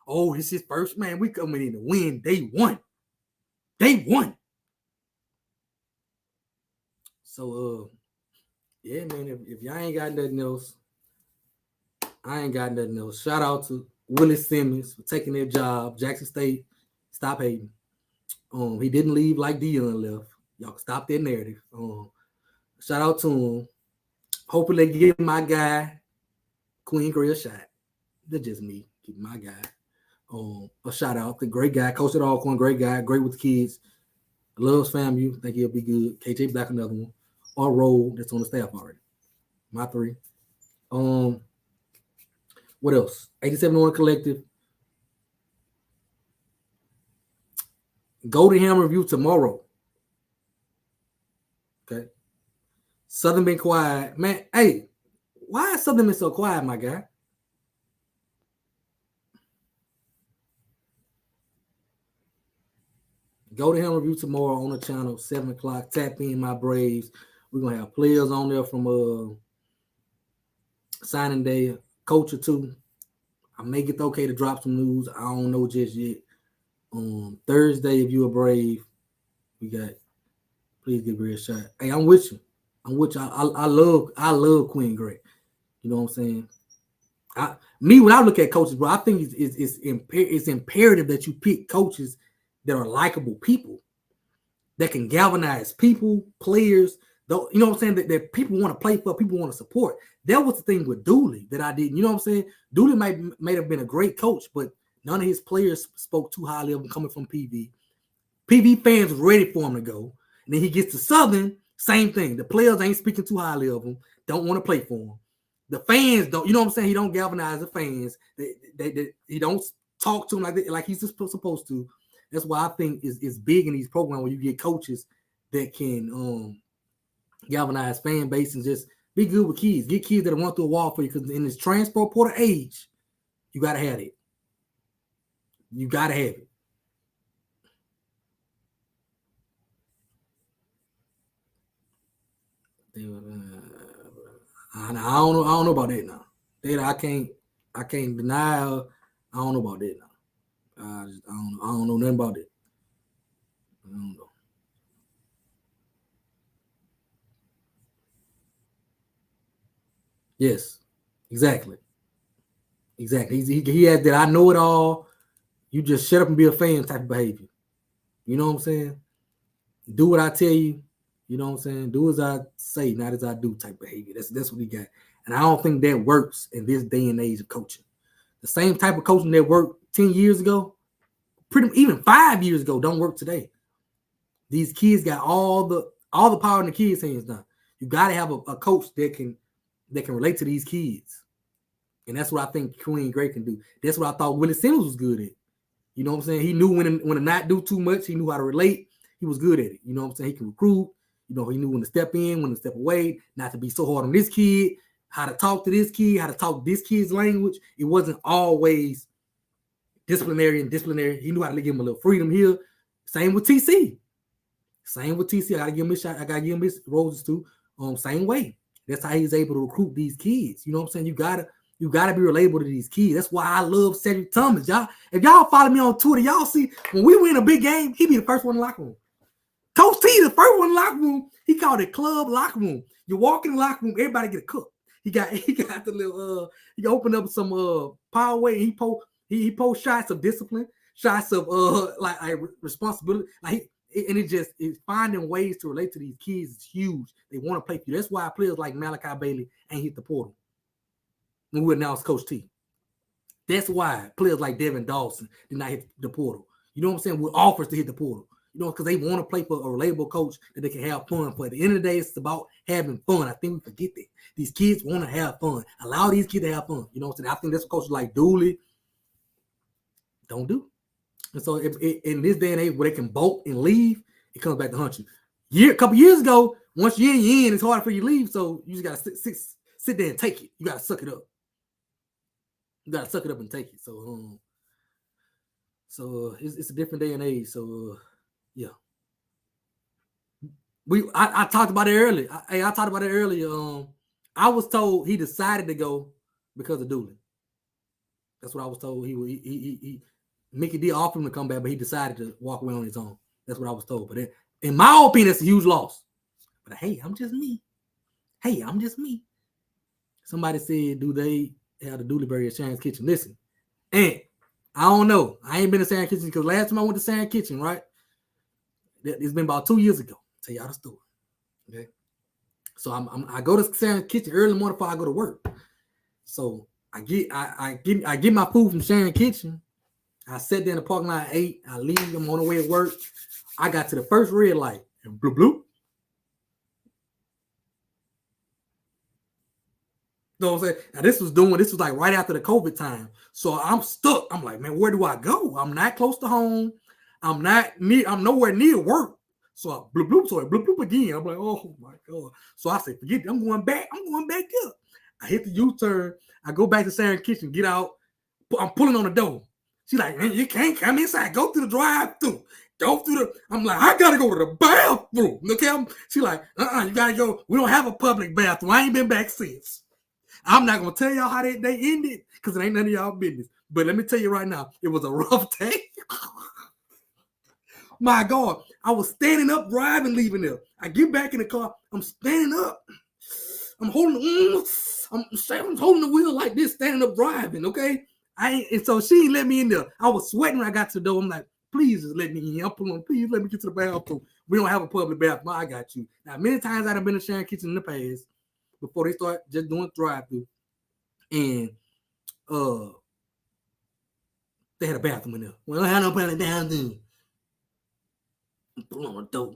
S4: Oh, it's his first, man. We coming in to win day one. So, yeah, man, if y'all ain't got nothing else, I ain't got nothing else. Shout out to Willie Simmons for taking their job. Jackson State, stop hating. He didn't leave like Deion left. Y'all stop that narrative. Shout out to him. Hopefully they give my guy, Queen Gray, a shot. That's just me. Give my guy a shout out. The great guy, coach at Alcorn, great guy, great with the kids. Loves FAMU. Think he'll be good. KJ Black, another one. Or Roll, that's on the staff already. My 3. What else? 8701 Collective. Go to him review tomorrow. Okay. Southern been quiet. Man, hey, why is Southern been so quiet, my guy? Go to him review tomorrow on the channel, 7 o'clock. Tap in my Braves. We're going to have players on there from signing day, coach or 2. I may get okay to drop some news. I don't know just yet. Thursday, if you're a Brave, please give Gray a shot. Hey, I'm with you. I love Queen Gray. You know what I'm saying? When I look at coaches, bro, I think it's imperative that you pick coaches that are likable people. that can galvanize people, players, though, you know what I'm saying, that people want to play for, people want to support. That was the thing with Dooley that I didn't, you know what I'm saying? Dooley might have been a great coach, but none of his players spoke too highly of him coming from PV. PV fans was ready for him to go. And then he gets to Southern, same thing. The players ain't speaking too highly of him, don't want to play for him. The fans don't, you know what I'm saying? He don't galvanize the fans. He don't talk to them like he's supposed to. That's why I think it's big in these programs where you get coaches that can galvanize fan base and just be good with kids. Get kids that run through a wall for you, because in this transfer portal age, you got to have it. You got to have it. I don't know about that now. I can't deny. I don't know about that now. I don't know nothing about it. I don't know. Yes, exactly. He has that I know it all. You just shut up and be a fan type of behavior. You know what I'm saying? Do what I tell you. You know what I'm saying? Do as I say, not as I do type behavior. That's what he got. And I don't think that works in this day and age of coaching. The same type of coaching that worked 10 years ago, even 5 years ago, don't work today. These kids got all the power in the kids' hands now. You got to have a coach that can relate to these kids. And that's what I think Queen Gray can do. That's what I thought Willie Simmons was good at. You know what I'm saying? He knew when to not do too much. He knew how to relate. He was good at it. You know what I'm saying? He can recruit. You know, he knew when to step in, when to step away, not to be so hard on this kid, how to talk to this kid, how to talk this kid's language. It wasn't always disciplinary. He knew how to give him a little freedom here. Same with TC. I gotta give him his shot. I gotta give him his roses too. Same way. That's how he's able to recruit these kids. You know what I'm saying? You gotta be relatable to these kids. That's why I love Cedric Thomas. If y'all follow me on Twitter, y'all see when we win a big game, he be the first one in the locker room. Coach T, the first one in the locker room, he called it club locker room. You walk in the locker room, everybody get a cup. He got the little he opened up some power weight. He post shots of discipline, shots of like responsibility. It's finding ways to relate to these kids is huge. They want to play for you. That's why players like Malachi Bailey ain't hit the portal when we announced Coach T. That's why players like Devin Dawson did not hit the portal. You know what I'm saying? With offers to hit the portal. You know, because they want to play for a relatable coach that they can have fun. But at the end of the day, it's about having fun. I think we forget that. These kids want to have fun. Allow these kids to have fun. You know what I'm saying? I think that's what coaches like Dooley don't do. And so in this day and age where they can bolt and leave, it comes back to hunt you. A couple years ago, once you're in, it's harder for you to leave. So you just got to sit there and take it. You got to suck it up. You got to suck it up and take it. So it's a different day and age. So yeah. I talked about it earlier. I talked about it earlier. I was told he decided to go because of Dooley. That's what I was told. He Mickey D offered him to come back, but he decided to walk away on his own. That's what I was told. But in my opinion, it's a huge loss. But hey, I'm just me. Somebody said, do they have the Dooleyberry at Sharon's Kitchen? Listen, and I don't know. I ain't been to Sharon's Kitchen because last time I went to Sharon's Kitchen, right? It's been about 2 years ago. I'll tell y'all the story. Okay. So I go to Sharon's Kitchen early in the morning before I go to work. So I get my food from Sharon's Kitchen. I sat there in the parking lot, ate. I leave. I'm on the way to work. I got to the first red light and bloop bloop. You know what I'm saying? Now this was like right after the COVID time. So I'm stuck. I'm like, man, where do I go? I'm not close to home. I'm nowhere near work. So I bloop bloop. So I bloop bloop again. I'm like, oh my God. So I said, forget it. I'm going back up. I hit the U-turn. I go back to Sharon's Kitchen, get out. I'm pulling on the door. She's like, man, you can't come inside. Go through the drive-thru. I'm like, I gotta go to the bathroom. Okay. She's like, you gotta go. We don't have a public bathroom. I ain't been back since. I'm not gonna tell y'all how they ended because it ain't none of y'all business. But let me tell you right now, it was a rough day. My God, I was standing up, driving, leaving there. I get back in the car. I'm standing up. I'm holding the wheel like this, standing up, driving. Okay. And so she let me in there. I was sweating when I got to the door. I'm like, please just let me in. I'm pulling, please let me get to the bathroom. We don't have a public bathroom. I got you. Now, many times I've been in Sharon Kitchen in the past before they start just doing drive-through. And they had a bathroom in there. Well, I had no public bathroom. I'm pulling on the door.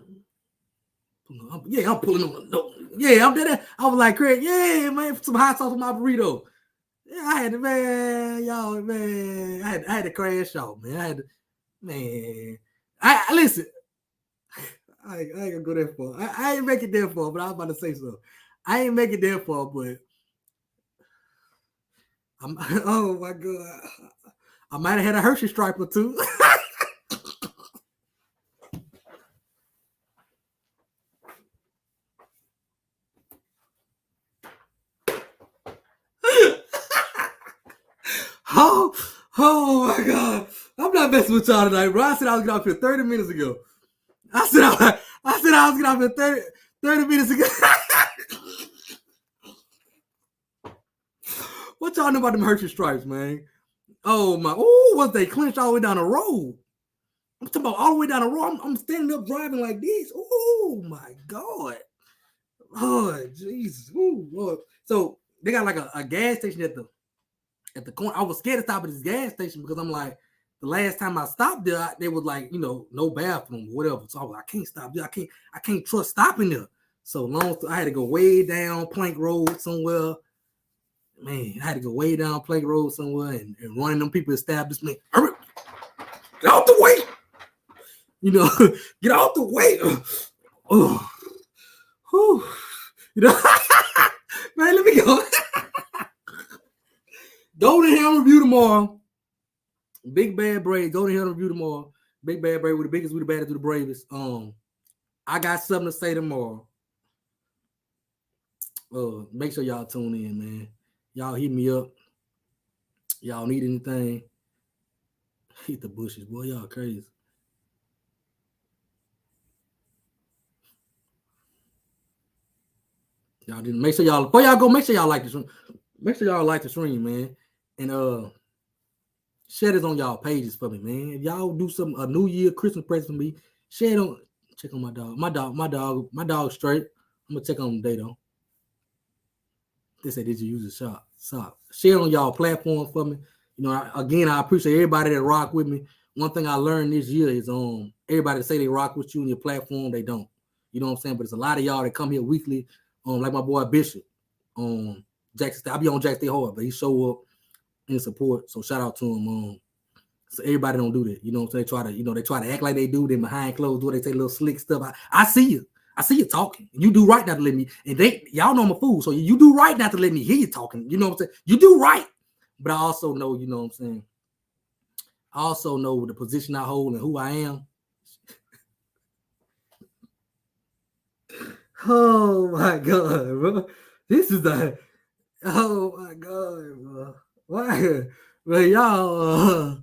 S4: Yeah, I'm pulling on the door. Yeah, I'm there. I was like, Craig, yeah, man, some hot sauce on my burrito. Yeah, I had to, man, y'all, man. I had to crash out, man. I listen. I ain't gonna go that far. I ain't make it that far, but I was about to say so. I ain't make it that far, but oh my God. I might have had a Hershey stripe or two. Oh my God. I'm not messing with y'all tonight, bro. I said I was getting off here 30 minutes ago. I said I was getting off here 30 minutes ago. What y'all know about them Hershey stripes, man? Oh my, what they clenched all the way down the road. I'm talking about all the way down the road. I'm standing up driving like this. Oh my God. Oh Jesus. Ooh, Lord. So they got like a gas station at the corner. I was scared to stop at this gas station because I'm like, the last time I stopped there, they was like, no bathroom or whatever. So I was like, I can't stop there. I can't trust stopping there. So I had to go way down Plank Road somewhere. Man, I had to go way down Plank Road somewhere and running them people establishment. Hurry, get out the way. Get out the way. Man, let me go. Go to him review tomorrow. Big Bad Brave. Go to him review tomorrow. Big Bad Brave with the biggest, with the baddest, with the bravest. I got something to say tomorrow. Make sure y'all tune in, man. Y'all hit me up. Y'all need anything? Hit the bushes, boy. Y'all crazy. Y'all didn't make sure y'all before y'all go. Make sure y'all like the stream. Make sure y'all like the stream, man. And share this on y'all pages for me, man. If y'all do a New Year Christmas present for me, share it on. Check on my dog. My dog straight. I'm gonna check on him today though. They say, did you use a sock? Share on y'all platform for me. Again, I appreciate everybody that rock with me. One thing I learned this year is everybody that say they rock with you on your platform, they don't. You know what I'm saying? But there's a lot of y'all that come here weekly, like my boy Bishop, Jackson State. I be on Jackson State hard, but he show up in support. So shout out to him. So everybody don't do that. You know what I'm saying? They try to act like they do, then behind closed door, they say little slick stuff. I see you. I see you talking. You do right not to let me. And y'all know I'm a fool. So you do right not to let me hear you talking. You know what I'm saying? You do right. But I also know, you know what I'm saying? I also know the position I hold and who I am. Oh my God, bro. This is oh my God, bro. Why? But y'all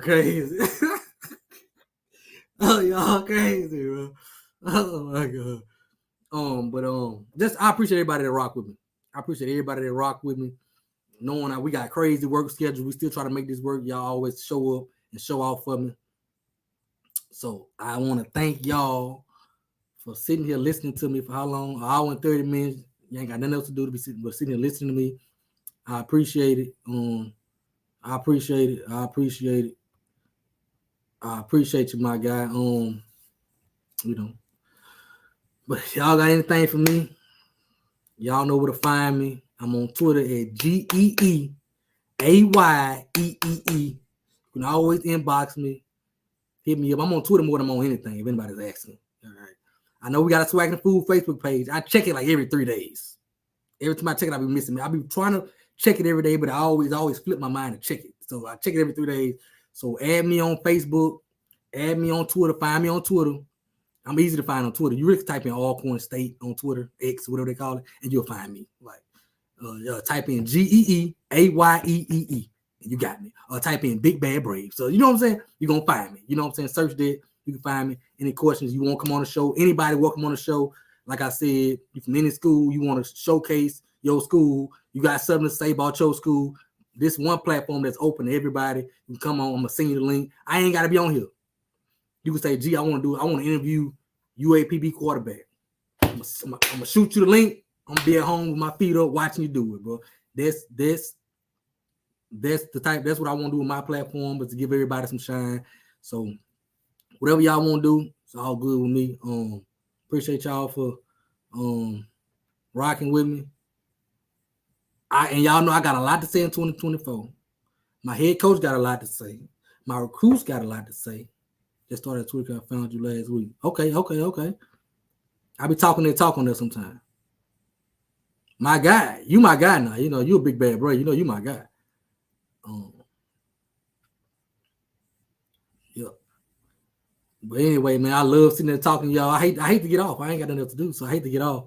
S4: crazy. Oh, y'all crazy, bro. Oh my God. I appreciate everybody that rock with me. I appreciate everybody that rock with me. Knowing that we got crazy work schedule, we still try to make this work. Y'all always show up and show out for me. So I want to thank y'all for sitting here listening to me for how long? An hour and 30 minutes. You ain't got nothing else to do but sitting here listening to me. I appreciate it. I appreciate it. I appreciate you, my guy. But if y'all got anything for me, y'all know where to find me. I'm on Twitter at GeeEspn. You can always inbox me. Hit me up. I'm on Twitter more than I'm on anything, if anybody's asking. All right. I know we got a Swac'n Food Facebook page. I check it like every 3 days. Every time I check it, I be missing it. I be trying to check it every day, but I always flip my mind to check it. So I check it every 3 days. So add me on Facebook, add me on Twitter, find me on Twitter. I'm easy to find on Twitter. You really type in Alcorn State on Twitter, X, whatever they call it, and you'll find me. Like type in GeeEspn, and you got me. Or type in Big Bad Brave. So you know what I'm saying? You're gonna find me. You know what I'm saying? Search that. You can find me. Any questions you want to come on the show? Anybody welcome on the show? Like I said, you from any school, you want to showcase your school, you got something to say about your school, this one platform that's open to everybody. You can come on. I'm gonna send you the link. I ain't gotta be on here. You can say, "Gee, I want to interview UAPB quarterback." I'm gonna shoot you the link. I'm gonna be at home with my feet up watching you do it, bro. That's the type. That's what I want to do with my platform, but to give everybody some shine. So whatever y'all want to do, it's all good with me. Appreciate y'all for rocking with me. And y'all know I got a lot to say in 2024. My head coach got a lot to say. My recruits got a lot to say. Just started Twitter. I found you last week. Okay. I be talking there sometime. My guy, you my guy now. You know, you a big bad bro. You know, you my guy. Yeah. But anyway, man, I love sitting there talking to y'all. I hate to get off. I ain't got nothing else to do, so I hate to get off.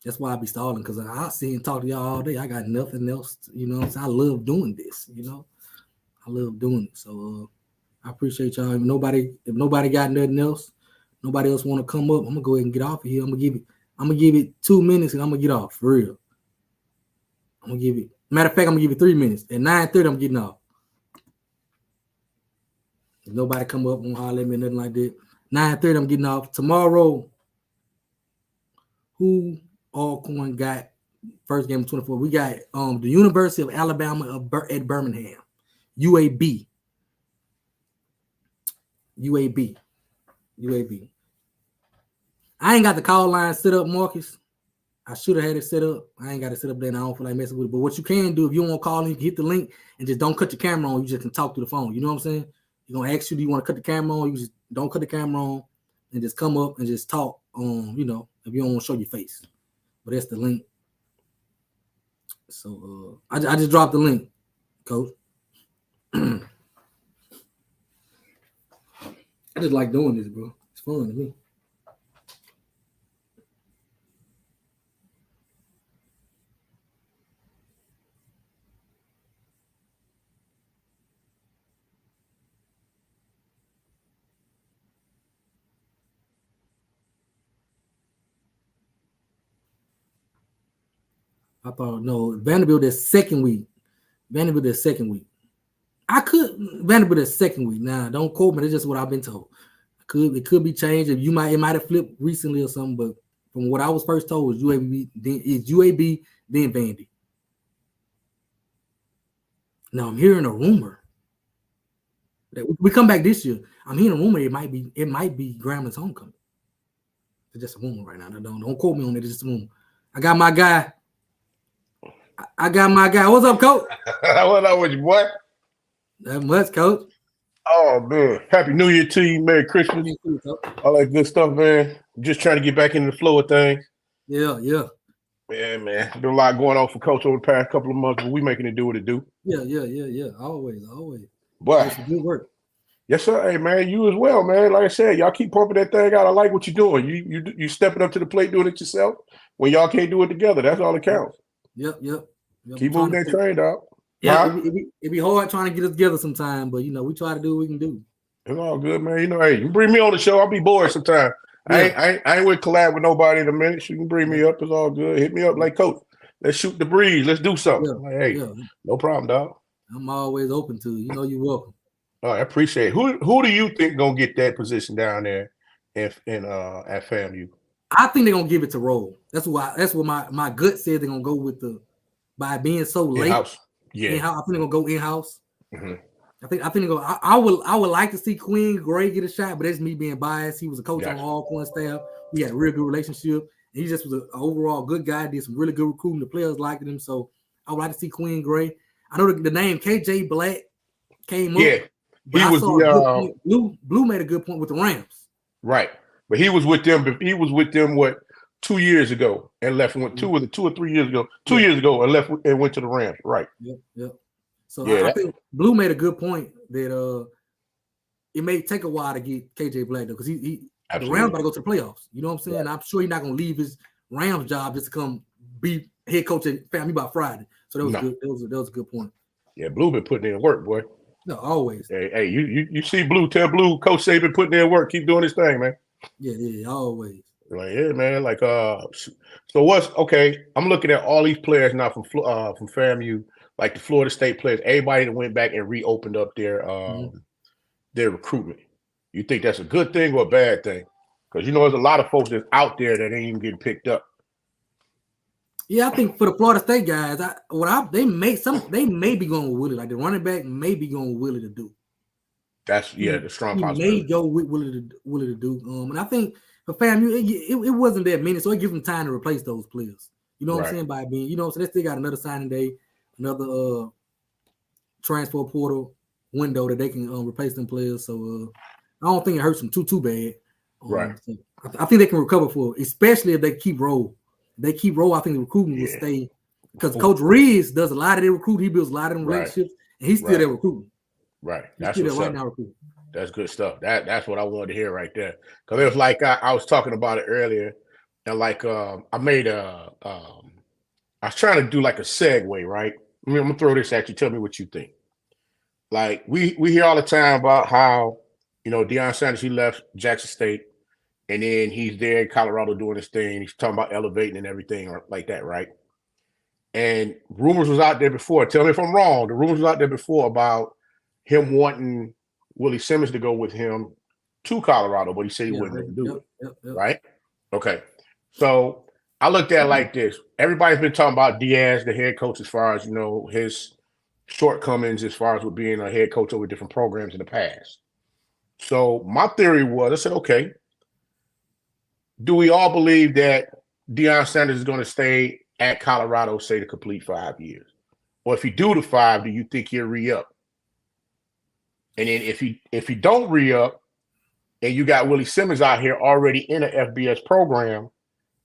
S4: That's why I be stalling, because I sit and talk to y'all all day. I got nothing else, you know. So I love doing this, you know. I love doing it. So I appreciate y'all. If nobody got nothing else, nobody else want to come up, I'm gonna go ahead and get off of here. I'm gonna give it 2 minutes and I'm gonna get off for real. Matter of fact, I'm gonna give it 3 minutes. At 9:30, I'm getting off. If nobody come up and holler at me, nothing like that. 9:30, I'm getting off. Tomorrow, who Alcorn got first game of 24? We got the University of Alabama at Birmingham. UAB. I ain't got the call line set up, Marcus. I should have had it set up. I ain't got it set up there, and I don't feel like messing with it. But what you can do, if you want to call in, you can hit the link and just don't cut your camera on. You just can talk through the phone. You know what I'm saying? You're going to ask you, do you want to cut the camera on? You just don't cut the camera on and just come up and just talk, you know, if you don't want to show your face. But that's the link. So I just dropped the link, Coach. I just like doing this, bro. It's fun to me. I thought, no, Vanderbilt is second week. Vanderbilt is second week. Vanderbilt is second week. Now, don't quote me. That's just what I've been told. It could be changed. It might have flipped recently or something, but from what I was first told was UAB, then Vandy. Now I'm hearing a rumor that we come back this year. I'm hearing a rumor it might be Grambling's homecoming. It's just a rumor right now. Don't quote me on it. It's just a rumor. I got my guy. What's up, Coach?
S6: What up with you, boy?
S4: That much, Coach.
S6: Oh man, Happy New Year to you, Merry Christmas, all that good stuff, man. Just trying to get back into the flow of things.
S4: Yeah.
S6: Yeah, man. Been a lot going on for Coach over the past couple of months, but we making it do what it do.
S4: Yeah. Always.
S6: Boy,
S4: some good work.
S6: Yes, sir. Hey, man, you as well, man. Like I said, y'all keep pumping that thing out. I like what you're doing. You stepping up to the plate, doing it yourself. When y'all can't do it together, that's all that counts.
S4: Yep.
S6: Keep moving that train, dog.
S4: Yeah, it'd be hard trying to get us together sometime, but you know, we try to do what we can do.
S6: It's all good, man. You know, hey, you bring me on the show, I'll be bored sometime. Yeah. I ain't with collab with nobody in a minute. You can bring me up, it's all good. Hit me up like, Coach, let's shoot the breeze. Let's do something. No problem, dog.
S4: I'm always open to it. You know, you're welcome.
S6: All right, I appreciate it. Who do you think gonna get that position down there at FAMU?
S4: I think they're gonna give it to Roll. That's what my gut said they're gonna go with by being so late.
S6: In-house. Yeah,
S4: I think they're gonna go in-house.
S6: Mm-hmm.
S4: I think they go. I would like to see Quinn Gray get a shot, but that's me being biased. He was a coach on Alcorn staff. We had a real good relationship. And he just was an overall good guy. Did some really good recruiting. The players liked him, so I would like to see Quinn Gray. I know the name KJ Black came up.
S6: Yeah, he was
S4: Blue made a good point with the Rams.
S6: Right, but he was with them. What 2 years ago and left. Went 2 or 3 years ago. 2 years ago and left and went to the Rams. Right.
S4: Yep. So I think Blue made a good point that it may take a while to get KJ Black though, because the Rams got to go to the playoffs. You know what I'm saying? Yeah. I'm sure he's not gonna leave his Rams job just to come be head coach at FAMU by Friday. So that was good. That was a good point.
S6: Yeah, Blue been putting in work, boy.
S4: No, always.
S6: Hey, you see Blue? Tell Blue, Coach Saban putting in work. Keep doing his thing, man.
S4: Yeah, always.
S6: Like, yeah, man. Like, so what's okay? I'm looking at all these players now from FAMU. like the Florida State players, everybody that went back and reopened up their recruitment. You think that's a good thing or a bad thing? Because there's a lot of folks that's out there that ain't even getting picked up.
S4: Yeah, I think for the Florida State guys, they may be going with Willie. Like the running back may be going with Willie to do.
S6: That's the strong
S4: possibility. He may go with Willie to do. And I think for FAMU, it wasn't that many, so it gives them time to replace those players. You know what I'm saying? By being, so they still got another signing day, another transfer portal window that they can replace them players. So I don't think it hurts them too bad.
S6: Right.
S4: So I think they can recover for it, especially if they keep roll. I think the recruiting will stay because Coach Reeves does a lot of their recruiting. He builds a lot of them relationships, and he's still there recruiting.
S6: Right.
S4: That's what's right now recruiting.
S6: That's good stuff. That's what I wanted to hear right there. Because it was like I was talking about it earlier, and like I made I was trying to do like a segue, right? I'm gonna throw this at you. Tell me what you think. Like we hear all the time about how Deion Sanders, he left Jackson State. And then he's there in Colorado doing his thing. He's talking about elevating and everything like that, right? And rumors was out there before. Tell me if I'm wrong. The rumors was out there before about him wanting Willie Simmons to go with him to Colorado, but he said he wouldn't do it. Right? Okay. So I looked at it like this. Everybody's been talking about Diaz, the head coach, as far as, his shortcomings as far as with being a head coach over different programs in the past. So my theory was, I said, okay, do we all believe that Deion Sanders is going to stay at Colorado, say, to complete 5 years? Or if he do the 5, do you think he'll re-up? And then if he don't re-up, and you got Willie Simmons out here already in an FBS program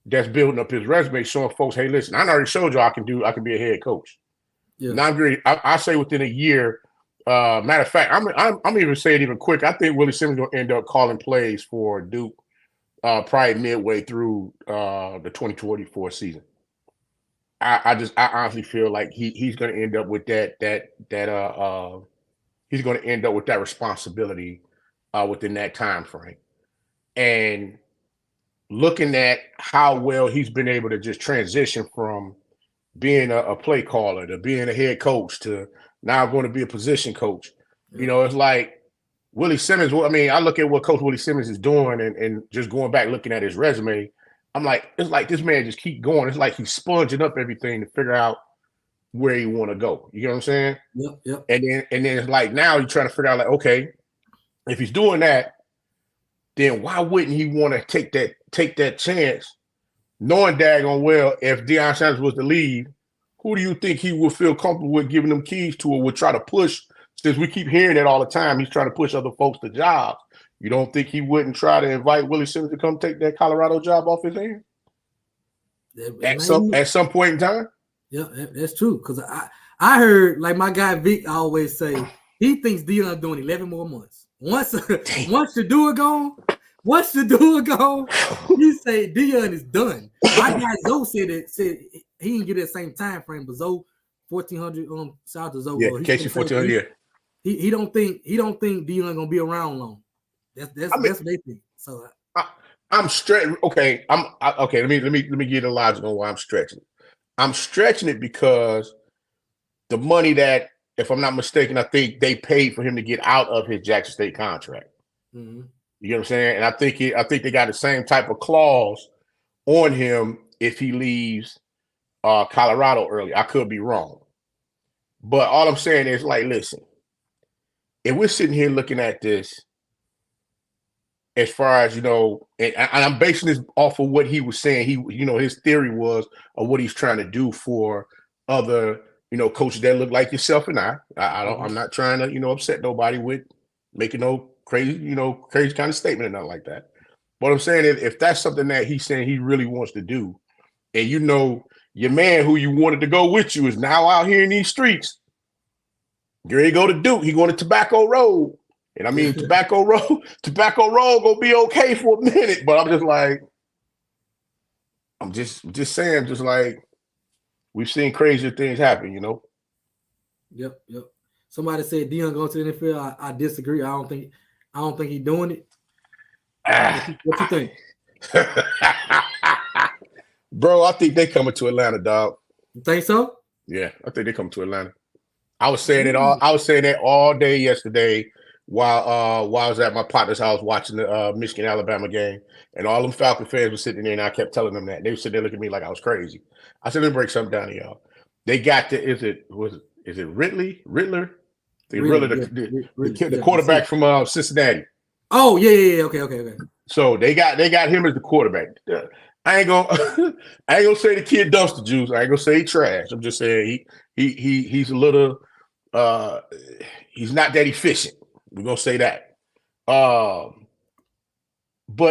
S6: that's building up his resume, showing folks, hey, listen, I already showed you I can be a head coach. Yeah. Now I say within a year. Matter of fact, I'm even saying even quick. I think Willie Simmons will end up calling plays for Duke. Probably midway through the 2024 season. I honestly feel like he's going to end up with that he's going to end up with that responsibility within that time frame. And looking at how well he's been able to just transition from being a play caller to being a head coach to now going to be a position coach, it's like Willie Simmons, I look at what Coach Willie Simmons is doing and just going back looking at his resume, I'm like, it's like this man just keep going. It's like he's sponging up everything to figure out where you want to go. You know what I'm saying?
S4: Yep.
S6: And then it's like now you're trying to figure out like, okay, if he's doing that, then why wouldn't he want to take that chance, knowing daggone well if Deion Sanders was to leave, who do you think he would feel comfortable with giving them keys to or would try to push? Since we keep hearing that all the time, he's trying to push other folks to jobs. You don't think he wouldn't try to invite Willie Simmons to come take that Colorado job off his hands? At some point in time?
S4: Yeah, that's true. Because I heard, like my guy Vic always say, he thinks Deion doing 11 more months. Once the do it gone, he say Deion is done. My guy Zoe said he didn't get that same time frame, but Zoe 1400 shout out to Zoe.
S6: Yeah, KC 1400. Yeah.
S4: He don't think Deion gonna be around long. That's what they think. So
S6: I'm stretching. Okay, okay. Let me get a logic on why I'm stretching. I'm stretching it because the money that, if I'm not mistaken, I think they paid for him to get out of his Jackson State contract. Mm-hmm. You know what I'm saying? And I think they got the same type of clause on him if he leaves Colorado early. I could be wrong, but all I'm saying is, like, listen. If we're sitting here looking at this, as far as, and I'm basing this off of what he was saying, his theory was of what he's trying to do for other, coaches that look like yourself and I'm not trying to, upset nobody with making no crazy kind of statement or nothing like that. What I'm saying is, if that's something that he's saying he really wants to do, and your man who you wanted to go with you is now out here in these streets. Here he go to Duke. He going to Tobacco Road. And I mean, Tobacco Road gonna be okay for a minute. But I'm just like, I'm just saying, just like, we've seen crazier things happen,
S4: Yep. Somebody said Deion going to the NFL. I disagree. I don't think he's doing it. What you think?
S6: Bro, I think they coming to Atlanta, dog.
S4: You think so?
S6: Yeah, I think they come to Atlanta. I was saying it all. I was saying that all day yesterday while I was at my partner's house watching the Michigan Alabama game, and all them Falcon fans were sitting there, and I kept telling them that. They were sitting there looking at me like I was crazy. I said, "Let me break something down to y'all." They got the is it Riddler? The quarterback from Cincinnati.
S4: Oh yeah. Okay.
S6: So they got him as the quarterback. I ain't gonna say the kid dumpster juice. I ain't gonna say he trash. I'm just saying he's a little he's not that efficient. We're gonna say that. But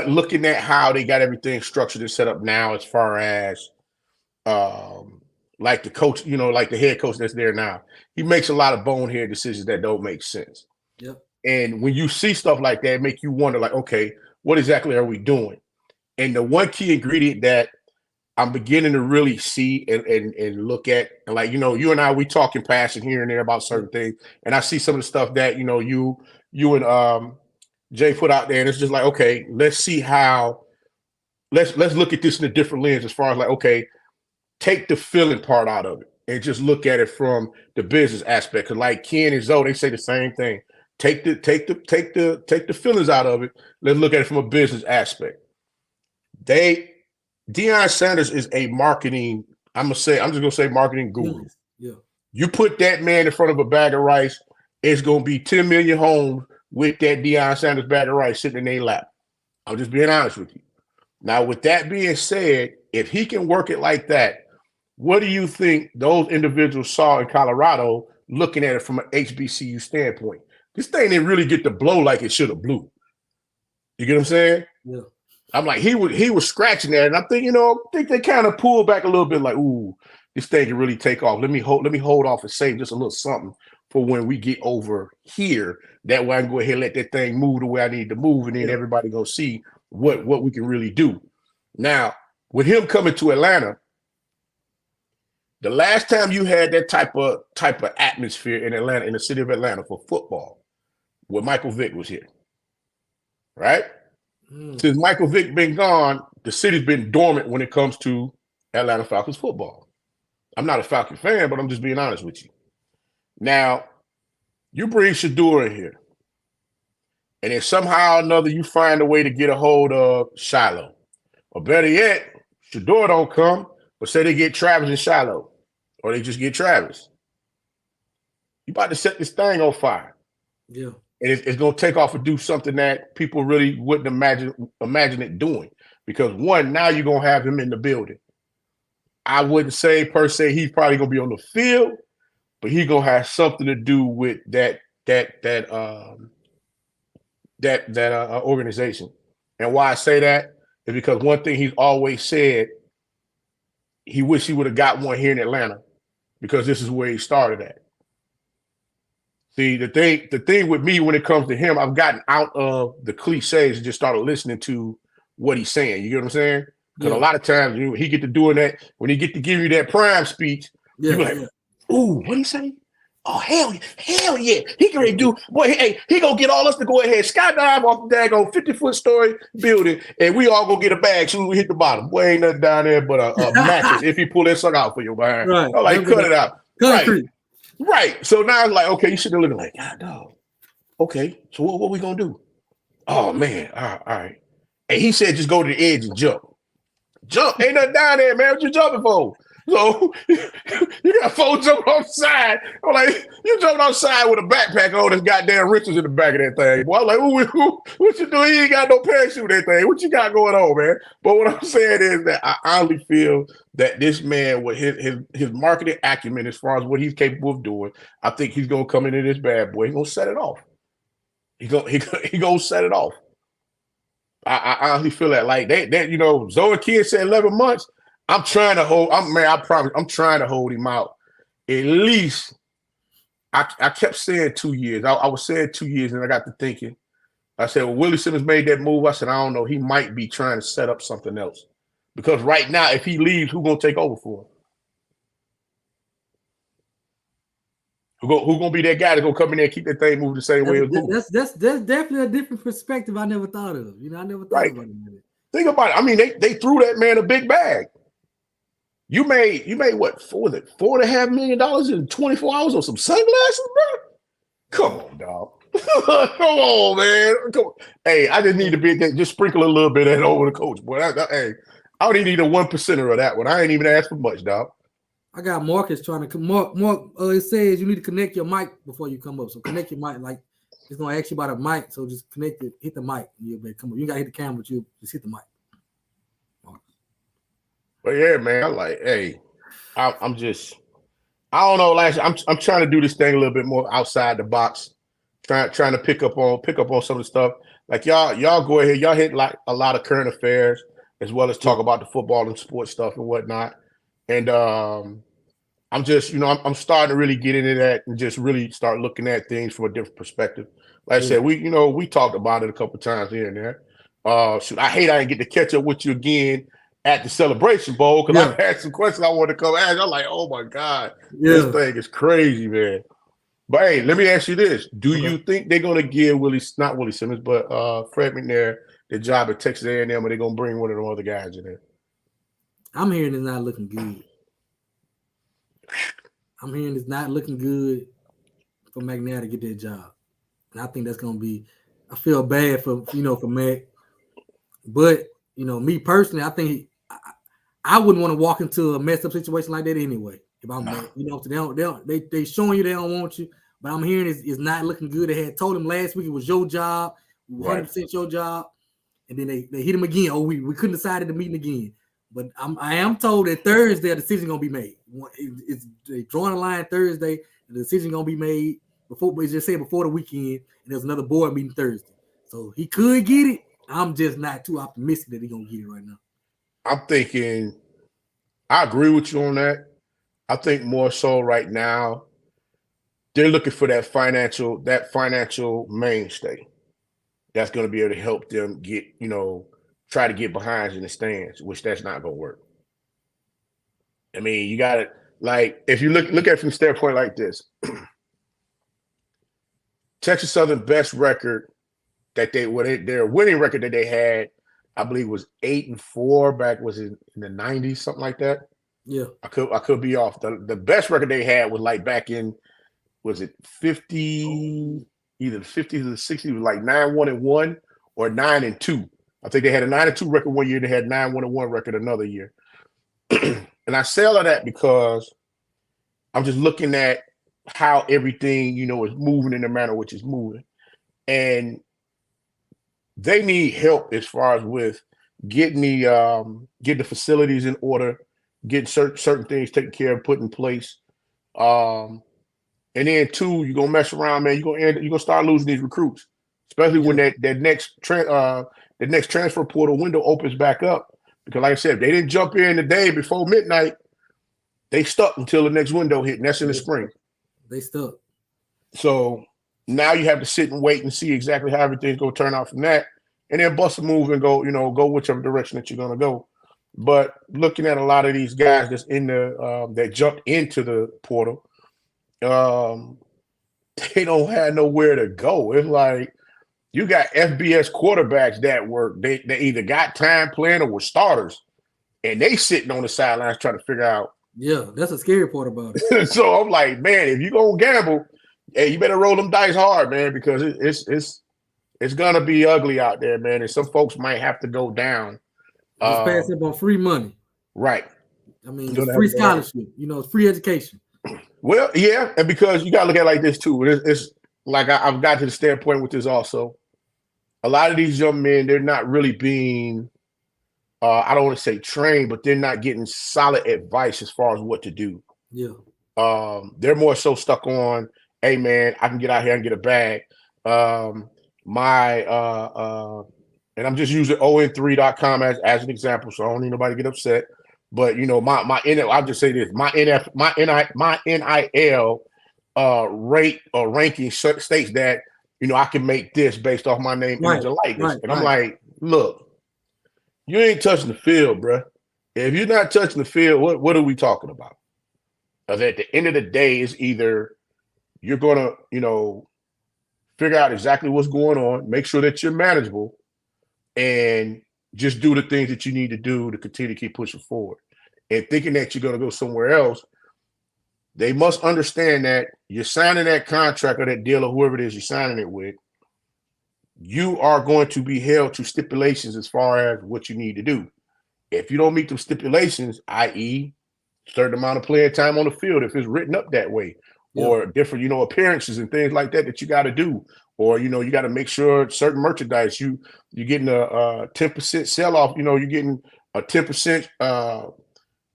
S6: looking at how they got everything structured and set up now, as far as like the coach, like the head coach that's there now, he makes a lot of bonehead decisions that don't make sense.
S4: Yep. And
S6: when you see stuff like that, it make you wonder, like, okay, what exactly are we doing? And the one key ingredient that I'm beginning to really see and look at, and like, you and I, we talking passion here and there about certain things, and I see some of the stuff that you and Jay put out there, and it's just like, okay, let's see how, let's look at this in a different lens, as far as like, okay, take the feeling part out of it and just look at it from the business aspect. Because like Ken and Zoe, they say the same thing. Take the feelings out of it. Let's look at it from a business aspect. Deion Sanders is a marketing, I'm just gonna say marketing guru.
S4: Yeah.
S6: You put that man in front of a bag of rice, it's gonna be 10 million homes with that Deion Sanders bag of rice sitting in their lap. I'm just being honest with you. Now, with that being said, if he can work it like that, what do you think those individuals saw in Colorado looking at it from an HBCU standpoint? This thing didn't really get to blow like it should have blew. You get what I'm saying?
S4: Yeah.
S6: I'm like, he was scratching that, and I think, I think they kind of pulled back a little bit, like, ooh, this thing can really take off. Let me hold off and save just a little something for when we get over here. That way I can go ahead and let that thing move the way I need to move, and then everybody go see what we can really do. Now, with him coming to Atlanta, the last time you had that type of atmosphere in Atlanta, in the city of Atlanta for football, when Michael Vick was here, right? Since Michael Vick been gone, the city's been dormant when it comes to Atlanta Falcons football. I'm not a Falcon fan, but I'm just being honest with you. Now, you bring Shador in here, and if somehow or another you find a way to get a hold of Shiloh, or better yet, Shador don't come, but say they get Travis and Shiloh, or they just get Travis, you about to set this thing on fire.
S4: Yeah.
S6: And it's going to take off and do something that people really wouldn't imagine it doing. Because one, now you're going to have him in the building. I wouldn't say per se he's probably going to be on the field, but he's going to have something to do with that organization. And why I say that is because one thing he's always said, he wished he would have got one here in Atlanta, because this is where he started at. See, the thing with me when it comes to him, I've gotten out of the cliches and just started listening to what he's saying. You get what I'm saying? Because a lot of times he get to doing that, when he get to give you that prime speech, you're like, ooh, what he say? Oh, hell yeah. He can really do, boy, hey, he gonna get all us to go ahead, skydive off the daggone 50-foot story building, and we all gonna get a bag as soon as we hit the bottom. Boy, ain't nothing down there but a mattress if he pull that sucker out for you behind. Right. I'm like, cut it out. Right. So now it's like, okay, you should have looking like, God, dog. Okay, so what we gonna do? Oh man, all right. And he said, just go to the edge and jump. Jump, ain't nothing down there, man. What you jumping for? So you got folks jumping off the side. I'm like, you jumping outside with a backpack on, there's goddamn riches in the back of that thing. Well, I'm like, what you doing? You ain't got no parachute in that thing. What you got going on, man? But what I'm saying is that I honestly feel that this man, with his marketing acumen, as far as what he's capable of doing, I think he's gonna come into this bad boy. He's gonna set it off. He gonna set it off. I honestly feel that, like that, Zoe Kid said 11 months. I'm trying to hold. I'm trying to hold him out. At least, I kept saying 2 years. I was saying 2 years, and I got to thinking. I said, well, Willie Simmons made that move. I said, I don't know. He might be trying to set up something else. Because right now, if he leaves, who's gonna take over for him? Who's gonna be that guy that's gonna come in there and keep that thing moving the same way it's moving?
S4: That's definitely a different perspective I never thought of. I never thought about it.
S6: Think about it. I mean, they threw that man a big bag. You made what? Was it $4.5 million in 24 hours on some sunglasses, bro? Come on, dog. Come on, man. Come on. Hey, I just need to be just sprinkle a little bit of that over the coach, boy. Hey, I don't even need a 1%er of that one. I ain't even asked for much, dog.
S4: I got Marcus trying to come. Mark, it says you need to connect your mic before you come up. So connect your mic. Like it's gonna ask you about a mic. So just connect it, hit the mic, and you'll be come up. You gotta hit the camera, but you just hit the mic.
S6: But yeah, man, I'm like, hey, I'm just, I don't know. I'm trying to do this thing a little bit more outside the box, trying to pick up on some of the stuff. Like y'all go ahead, y'all hit like a lot of current affairs as well as talk about the football and sports stuff and whatnot. And I'm just, I'm starting to really get into that and just really start looking at things from a different perspective. Like I said, we talked about it a couple of times here and there. I hate I didn't get to catch up with you again at the Celebration Bowl because I had some questions I wanted to come ask. I'm like, oh my God, this thing is crazy, man. But hey, let me ask you this. Do you think they're going to give not Willie Simmons, but Fred McNair the job at Texas A&M, or they're going to bring one of the other guys in there?
S4: I'm hearing it's not looking good. I'm hearing it's not looking good for McNair to get that job. And I think that's going to be – I feel bad for Mac. But, me personally, I think I wouldn't want to walk into a messed up situation like that anyway. If I'm Mac, they showing you they don't want you. But I'm hearing it's not looking good. They had told him last week it was your job, 100% your job. And then they hit him again. Oh, we couldn't decide to meet again. But I am told that Thursday a decision gonna be made. They drawing a line Thursday. The decision gonna be made before the weekend, and there's another board meeting Thursday. So he could get it. I'm just not too optimistic that he's gonna get it right now. I'm
S6: thinking, I agree with you on that. I think more so right now, they're looking for that financial mainstay that's going to be able to help them get, try to get behind in the stands, which that's not going to work. I mean, you got to, like, if you look at it from a standpoint like this, Texas Southern best record that their winning record that they had, I believe was 8-4 back in the 90s, something like that.
S4: Yeah.
S6: I could be off. The best record they had was like back in, was it 50, either the 50s or the 60s, was like 9-1-1 or 9-2. I think they had a 9-2 record one year, they had 9-1-1 record another year. And I say all of that because I'm just looking at how everything, is moving in the manner which is moving. And they need help as far as with getting the facilities in order, getting certain things taken care of, put in place. And then two, you're gonna mess around, man. You're gonna start losing these recruits, especially when that next transfer portal window opens back up. Because, like I said, if they didn't jump in the day before midnight, they stuck until the next window hit, and that's in the spring.
S4: They stuck.
S6: So now you have to sit and wait and see exactly how everything's gonna turn out from that, and then bust a move and go, go whichever direction that you're gonna go. But looking at a lot of these guys that's in the that jumped into the portal, they don't have nowhere to go. It's like you got FBS quarterbacks that they either got time playing or were starters, and they sitting on the sidelines trying to figure out.
S4: Yeah, that's a scary part about it.
S6: So I'm like, man, if you're gonna gamble, hey, you better roll them dice hard, man, because it's gonna be ugly out there, man, and some folks might have to go down.
S4: Just pass up on free money.
S6: Right.
S4: I mean, it's free scholarship. It's free education.
S6: Well, yeah, and because you got to look at it like this too. It's like I've got to the standpoint with this also. A lot of these young men, they're not really being, I don't want to say trained, but they're not getting solid advice as far as what to do.
S4: Yeah.
S6: They're more so stuck on, hey man, I can get out here and get a bag. And I'm just using ON3.com as an example, so I don't need nobody to get upset. But I'll just say this: my NIL rate or ranking states that I can make this based off my name, image, and likeness. And I'm like, look, you ain't touching the field, bro. If you're not touching the field, what are we talking about? Because at the end of the day, it's either you're gonna figure out exactly what's going on, make sure that you're manageable, and just do the things that you need to do to continue to keep pushing forward. and thinking that you're going to go somewhere else, they must understand that you're signing that contract or that deal or whoever it is you're signing it with. You are going to be held to stipulations as far as what you need to do. If you don't meet those stipulations, i.e., certain amount of playing time on the field, if it's written up that way, or different, appearances and things like that you got to do, or you got to make sure certain merchandise you're getting a 10% sell off. You're getting a 10%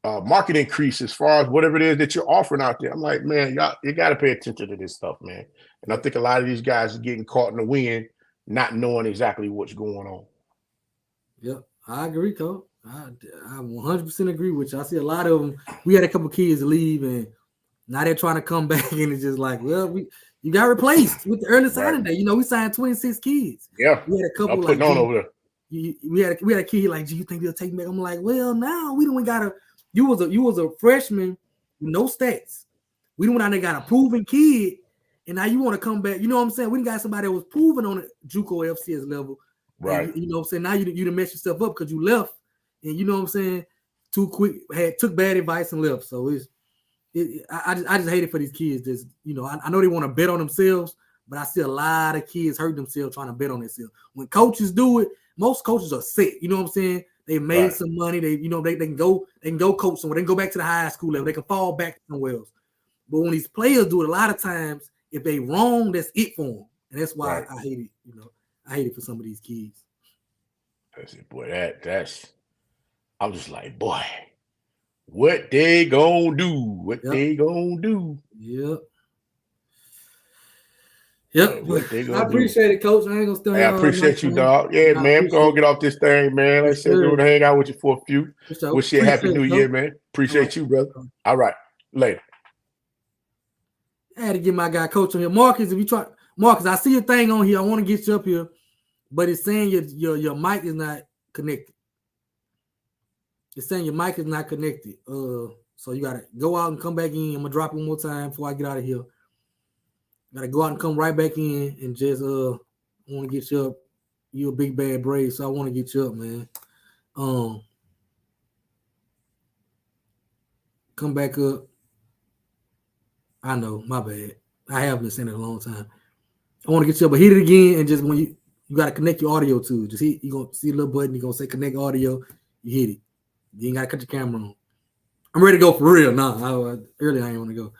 S6: market increase as far as whatever it is that you're offering out there. I'm like, man, y'all, you got to pay attention to this stuff, man. And I think a lot of these guys are getting caught in the wind, not knowing exactly what's going on.
S4: Yep, I agree, Cole. I 100% agree with you. I see a lot of them. We had a couple kids leave, and now they're trying to come back, and it's just like, well, you got replaced with the early signing day. We signed 26 kids.
S6: Yeah,
S4: we had a couple
S6: putting on over there.
S4: We had a kid like, do you think they'll take me back? I'm like, well, now we don't got a. You was a freshman with no stats. We don't got a proven kid, and now you want to come back. You know what I'm saying? We done got somebody that was proven on the JUCO FCS level.
S6: Right.
S4: And, you know what I'm saying? Now you done messed yourself up because you left. And you know what I'm saying? Too quick, took bad advice and left. So I just hate it for these kids. Just I know they want to bet on themselves, but I see a lot of kids hurt themselves trying to bet on themselves. When coaches do it, most coaches are set. You know what I'm saying? They made some money. They can go coach somewhere. They can go back to the high school level. They can fall back somewhere else. But when these players do it, a lot of times if they wrong, that's it for them, and that's why I hate it. I hate it for some of these kids.
S6: That's it, boy. That's. I'm just like, boy, what they gonna do? What they gonna do?
S4: Yep.
S6: What they gonna
S4: I appreciate it, Coach. I ain't gonna stay.
S6: I appreciate you, dog. Yeah, man. I'm gonna get off this thing, man. Like I said, we're gonna hang out with you for a few. Wish you a happy new year, man. Appreciate you, brother. All right. Later.
S4: I had to get my guy Coach on here. Marcus, I see your thing on here. I want to get you up here, but it's saying your mic is not connected. It's saying your mic is not connected. So you gotta go out and come back in. I'm gonna drop it one more time before I get out of here. Gotta go out and come right back in and just I want to get you up. You a big bad Brave, so I want to get you up, man. Come back up. I know, my bad. I have been saying it a long time. I want to get you up, but hit it again, and just when you gotta connect your audio to it. Just hit. You gonna see a little button. You gonna say connect audio. You hit it. You ain't gotta cut your camera on. I'm ready to go for real now. Earlier I ain't want to go.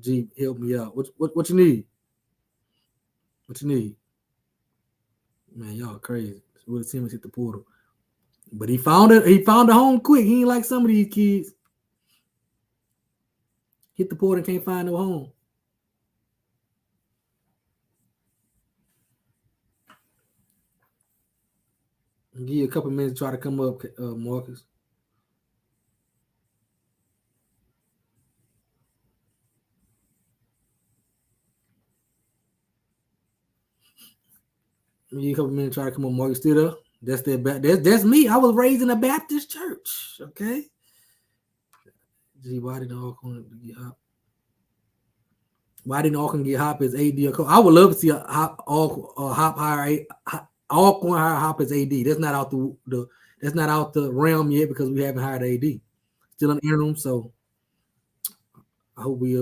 S4: G, help me out. What you need? What you need? Man, y'all crazy. Willie Simmons hit the portal, but he found it. He found a home quick. He ain't like some of these kids. Hit the portal and can't find no home. I'll give you a couple minutes to try to come up, Marcus. Give you a couple minutes to try to come up, Marcus. Still there? That's me. I was raised in a Baptist church. Okay. Gee, why didn't Alcorn get hop? Why didn't Alcorn get hop as AD? I would love to see a hop hire Alcorn hire hop as AD. That's not out that's not out the realm yet because we haven't hired AD. Still in the interim, so I hope we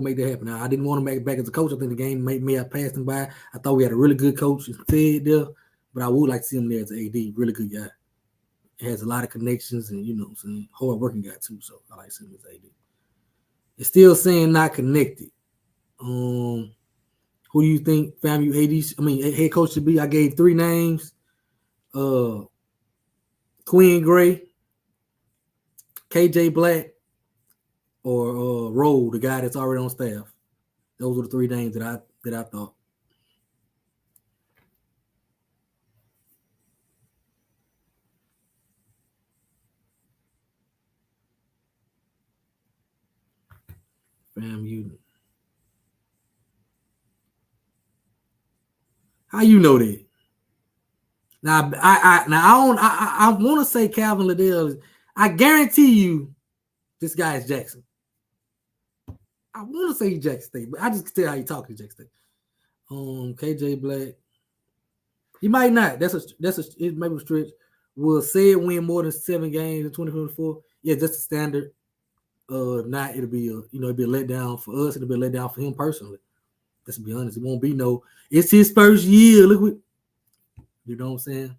S4: make that happen. Now, I didn't want to make it back as a coach. I think the game may have passed him by. I thought we had a really good coach instead there, but I would like to see him there as an AD. Really good guy. He has a lot of connections and hard working guy too. So I like to see him as AD. It's still saying not connected. Who do you think FAMU head coach should be? I gave 3 names. Quinn Gray, KJ Black, or Roll, the guy that's already on staff. Those were the 3 names that I thought. FAMU. How you know that? Now I want to say Calvin Liddell. I guarantee you, this guy is Jackson. I want to say he's Jackson State, but I just can tell how he talks to Jackson State. KJ Black. He might not. That's it may be a stretch. Will Said win more than 7 games in 2024? Yeah, that's the standard. Not it'll be it'll be a letdown for us. It'll be a letdown for him personally. Let's be honest. It won't be no. It's his first year. Look what you know what I'm saying.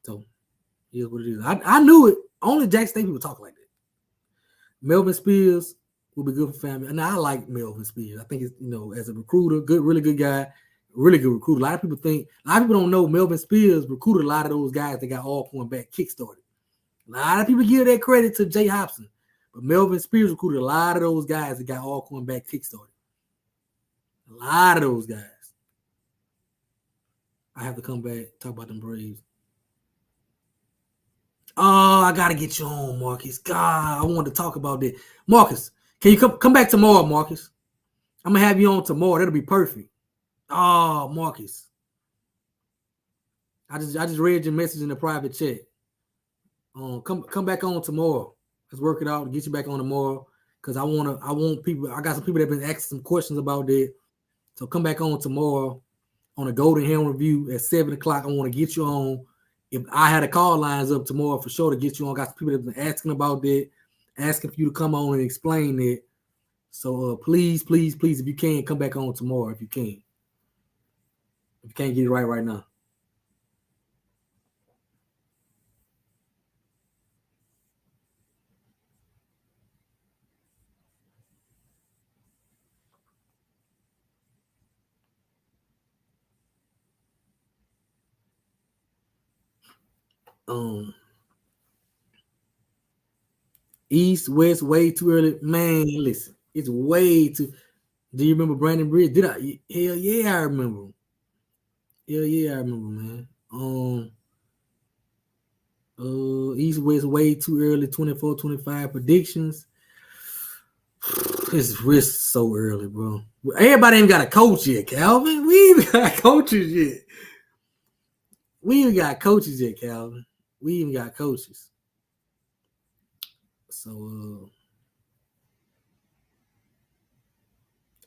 S4: So here's what it is. I knew it. Only Jackson State people talk like that. Melvin Spears will be good for family. And I like Melvin Spears. I think it's as a recruiter, really good guy, really good recruiter. A lot of people don't know Melvin Spears recruited a lot of those guys that got Alcorn back kickstarted. A lot of people give that credit to Jay Hobson, but Melvin Spears recruited a lot of those guys that got Alcorn back kickstarted. A lot of those guys. I have to come back talk about them Braves. Oh, I gotta get you on, Marcus. God, I wanted to talk about that. Marcus, can you come back tomorrow, Marcus? I'm gonna have you on tomorrow. That'll be perfect. Oh, Marcus. I just read your message in the private chat. Come back on tomorrow. Let's work it out and get you back on tomorrow. Because I want people. I got some people that have been asking some questions about that. So come back on tomorrow on a Golden Helm review at 7 o'clock. I want to get you on. If I had a call lines up tomorrow for sure to get you on, got some people that have been asking about that, asking for you to come on and explain that. So please, if you can, come back on tomorrow if you can. If you can't get it right now. East, West, way too early. Man, listen, it's way too. Do you remember Brandon Bridge? Did I? Hell yeah, I remember. Hell yeah, I remember, man. East, West, way too early. 24, 25 predictions. It's so early, bro. Everybody ain't got a coach yet, Calvin. We even got coaches yet. Calvin. We even got coaches. So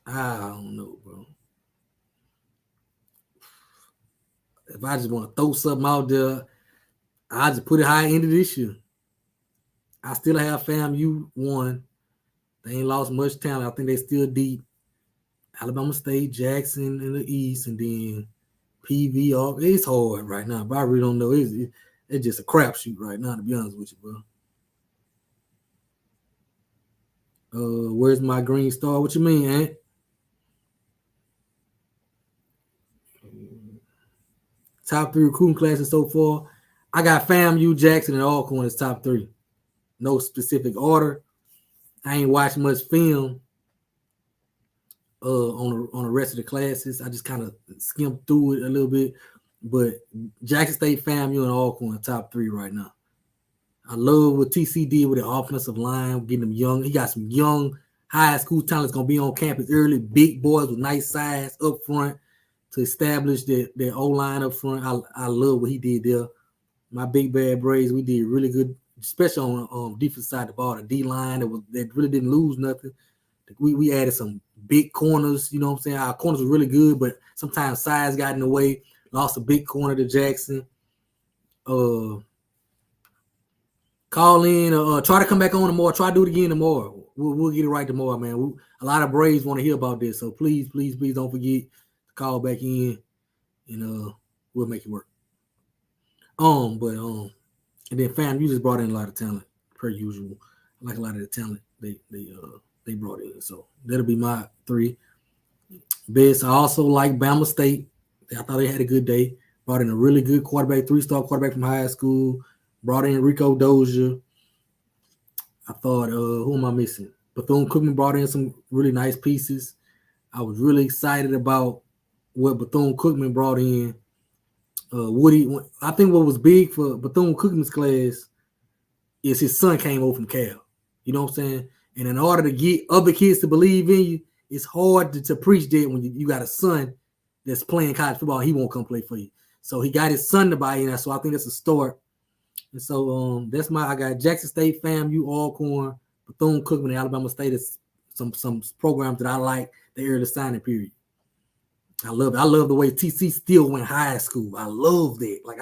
S4: I don't know, bro. If I just want to throw something out there, I just put it high end of this year. I still have FAMU 1. They ain't lost much talent. I think they still deep. Alabama State, Jackson in the East, and then PV off. It's hard right now, but I really don't know. It's just a crapshoot right now, to be honest with you, bro. Where's my green star? What you mean, Ant? Top 3 recruiting classes so far. I got FAMU, Jackson, and Alcorn as top 3. No specific order. I ain't watched much film on the rest of the classes. I just kind of skimmed through it a little bit. But Jackson State, FAMU, and Alcorn top 3 right now. I love what TC did with the offensive line, getting them young. He got some young high school talent that's going to be on campus early, big boys with nice size up front to establish their O-line up front. I love what he did there. My big bad Braves, we did really good, especially on defense side of the ball. The D-line that really didn't lose nothing. We added some big corners, you know what I'm saying? Our corners were really good, but sometimes size got in the way. Lost a big corner to Jackson. Call in, try to come back on tomorrow. Try to do it again tomorrow. We'll get it right tomorrow, man. A lot of Braves want to hear about this, so please don't forget to call back in, and we'll make it work. And then FAMU just brought in a lot of talent per usual. I like a lot of the talent they brought in, so that'll be my 3 best. I also like Bama State. I thought they had a good day. Brought in a really good quarterback, 3-star quarterback from high school. Brought in Rico Dozier. I thought, who am I missing? Bethune-Cookman brought in some really nice pieces. I was really excited about what Bethune-Cookman brought in. Woody, I think what was big for Bethune-Cookman's class is his son came over from Cal. You know what I'm saying? And in order to get other kids to believe in you, it's hard to preach that when you got a son that's playing college football, he won't come play for you. So he got his son to buy in. So I think that's a start. And so I got Jackson State, FAMU, Alcorn, Bethune-Cookman, and Alabama State is some programs that I like the early signing period. I love the way TC still went high school. I love that. Like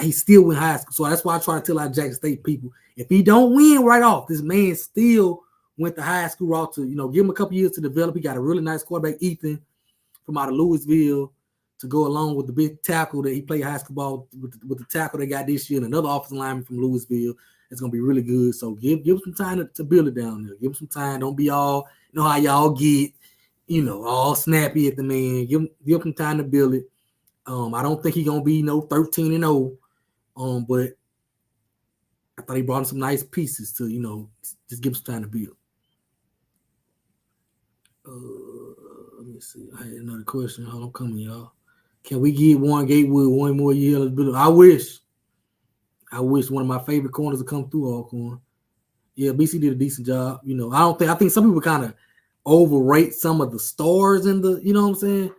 S4: he still went high school. So that's why I try to tell our Jackson State people, if he don't win right off, this man still went the high school route to, give him a couple years to develop. He got a really nice quarterback, Ethan, from out of Louisville, to go along with the big tackle that he played high school ball with the tackle they got this year, and another offensive lineman from Louisville. It's gonna be really good. So give him some time to build it down there. Give him some time. Don't be all, how y'all get, all snappy at the man. Give him some time to build it. I don't think he's gonna be 13-0. But I thought he brought him some nice pieces to, just give him some time to build. Let me see. I had another question. Hold on, I'm coming, y'all. Can we give Warren Gatewood one more year? I wish one of my favorite corners to come through Alcorn. Yeah, BC did a decent job. I think some people kind of overrate some of the stars in the, you know what I'm saying?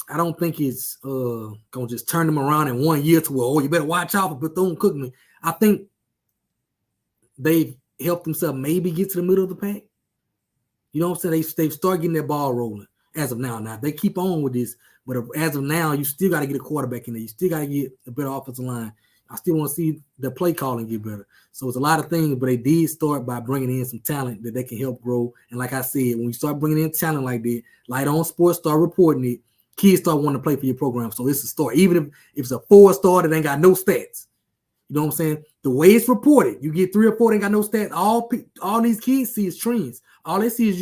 S4: I don't think it's gonna just turn them around in 1 year to where, you better watch out for Bethune-Cookman. I think they've helped themselves maybe get to the middle of the pack. You know what I'm saying? They've started getting their ball rolling as of now. Now, they keep on with this, but as of now, you still got to get a quarterback in there. You still got to get a better offensive line. I still want to see the play calling get better. So it's a lot of things, but they did start by bringing in some talent that they can help grow. And like I said, when you start bringing in talent like that, Light On Sports start reporting it, kids start wanting to play for your program. So it's a story. Even if it's a 4-star that ain't got no stats. You know what I'm saying? The way it's reported, you get 3 or 4 that ain't got no stats. All these kids see is trends. All they see is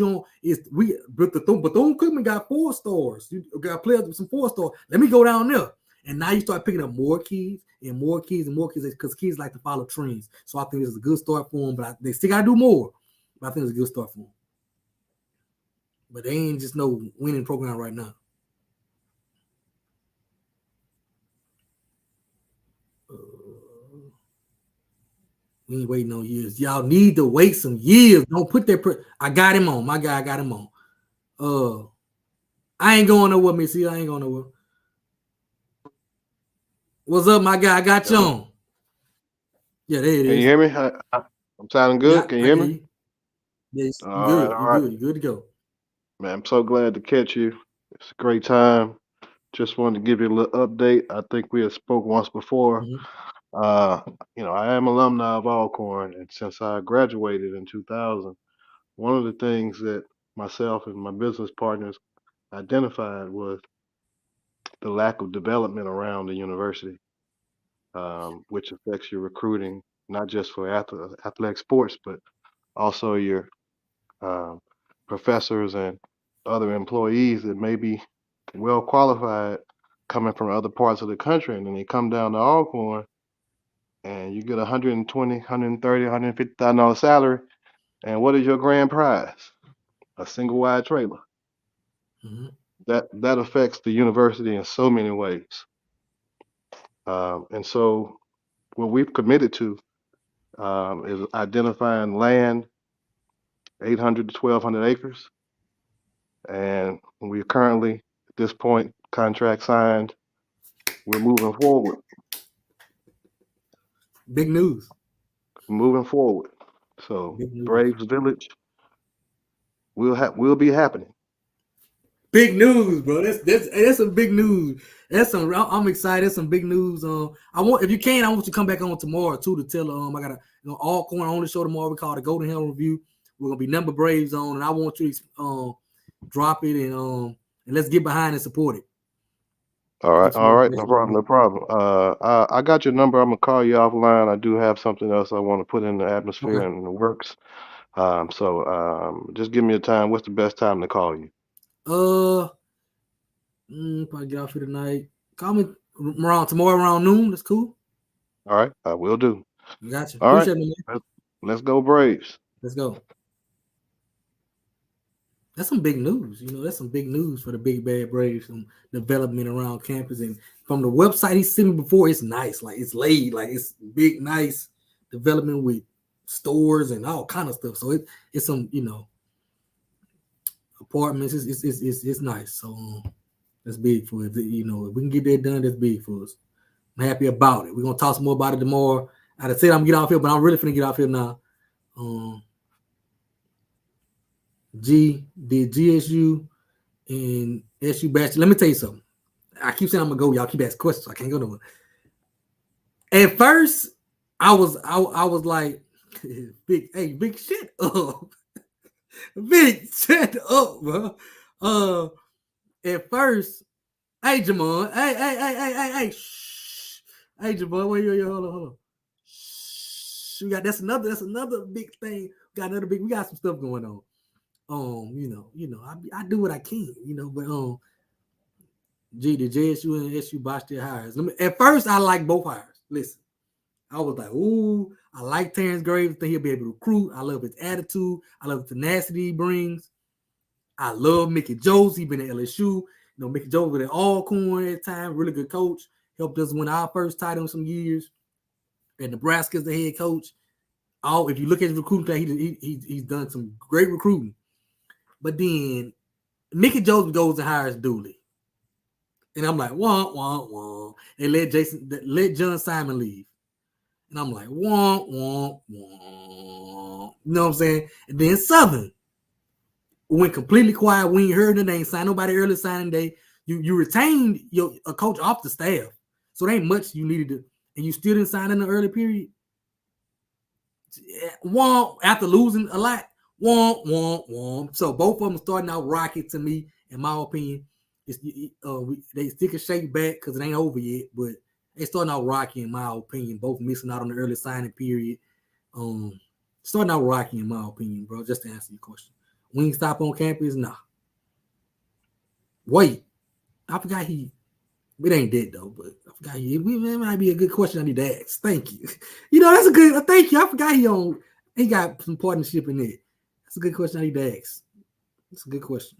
S4: Bethune-Cookman got 4 stars. You got players with some 4 stars. Let me go down there. And now you start picking up more kids and more kids and more kids because kids like to follow trends. So I think this is a good start for them, but they still got to do more. But I think it's a good start for them. But they ain't just no winning program right now. We ain't waiting no years. Y'all need to wait some years. Don't put that. I got him on. My guy, I got him on. I ain't going nowhere, Missy. I ain't going nowhere. What's up, my guy? I got you on. Yeah, there it is.
S7: Can you hear me? I'm sounding good. Can you hear me?
S4: Yes, you're good. You're good. You're good to go.
S7: Man, I'm so glad to catch you. It's a great time. Just wanted to give you a little update. I think we had spoke once before.
S4: Mm-hmm.
S7: I am alumni of Alcorn, and since I graduated in 2000, one of the things that myself and my business partners identified was the lack of development around the university, which affects your recruiting, not just for athletic sports, but also your professors and other employees that may be well qualified coming from other parts of the country, and then they come down to Alcorn and you get $120, $130, $150,000 salary, and what is your grand prize? A single wide trailer.
S4: Mm-hmm.
S7: That affects the university in so many ways. And so what we've committed to is identifying land, 800 to 1,200 acres. And we're currently, at this point, contract signed. We're moving forward.
S4: Big news.
S7: Moving forward. So Braves Village will be happening.
S4: Big news, bro. That's some big news. I'm excited. That's some big news. If you can, I want you to come back on tomorrow too to tell. I got Alcorn only show tomorrow. We call it the Golden Hill Review. We're gonna be number Braves on, and I want you to drop it and let's get behind and support it.
S7: All right, no problem. I got your number. I'm gonna call you offline. I do have something else I want to put in the atmosphere and in the works. So just give me a time. What's the best time to call you?
S4: Probably get off here tonight. Call me tomorrow around noon. That's cool.
S7: All right, I will do.
S4: Gotcha.
S7: All
S4: Appreciate
S7: right,
S4: it, man.
S7: Let's go Braves.
S4: Let's go. That's some big news. That's some big news for the Big Bad Braves. Some development around campus, and from the website he sent me before, it's nice. Like it's laid. Like it's big, nice development with stores and all kind of stuff. So it's some apartments. It's nice. So that's big for it. If we can get that done, that's big for us. I'm happy about it. We're gonna talk some more about it tomorrow. I said I'm gonna get off here, but I'm really finna get off here now. Did GSU and SU Bachelor. Let me tell you something. I keep saying I'm gonna go. Y'all keep asking questions. So I can't go nowhere. At first, I was like, big shit up. Big shit up, bro. At first, hey Jamon, hey, shh. Hey Jamon, wait, hold on. Shh. That's another big thing. We got some stuff going on. I do what I can, but the JSU and SU botched their hires. At first, I like both hires. Listen, I was like, ooh, I like Terrence Graves. I think he'll be able to recruit. I love his attitude. I love the tenacity he brings. I love Mickey Jones. He's been at LSU. Mickey Jones was at Alcorn at the time. Really good coach. Helped us win our first title in some years. And Nebraska's the head coach. If you look at his recruiting, he's done some great recruiting. But then Mickey Jones goes and hires Dooley. And I'm like, wah. And let John Simon leave. And I'm like, wah. You know what I'm saying? And then Southern went completely quiet. We ain't heard the name. Signed nobody early signing day. You retained a coach off the staff. So there ain't much you needed to, and you still didn't sign in the early period. After losing a lot. So both of them starting out rocky to me, in my opinion. They stick a shake back because it ain't over yet, but they starting out rocky in my opinion. Both missing out on the early signing period. Starting out rocky in my opinion, bro. Just to answer your question, Wingstop on campus, nah. Wait, I forgot it ain't dead though, but I forgot it might be a good question I need to ask. Thank you. That's a good. Thank you. I forgot he got some partnership in it. That's a good question I need to ask. That's a good question.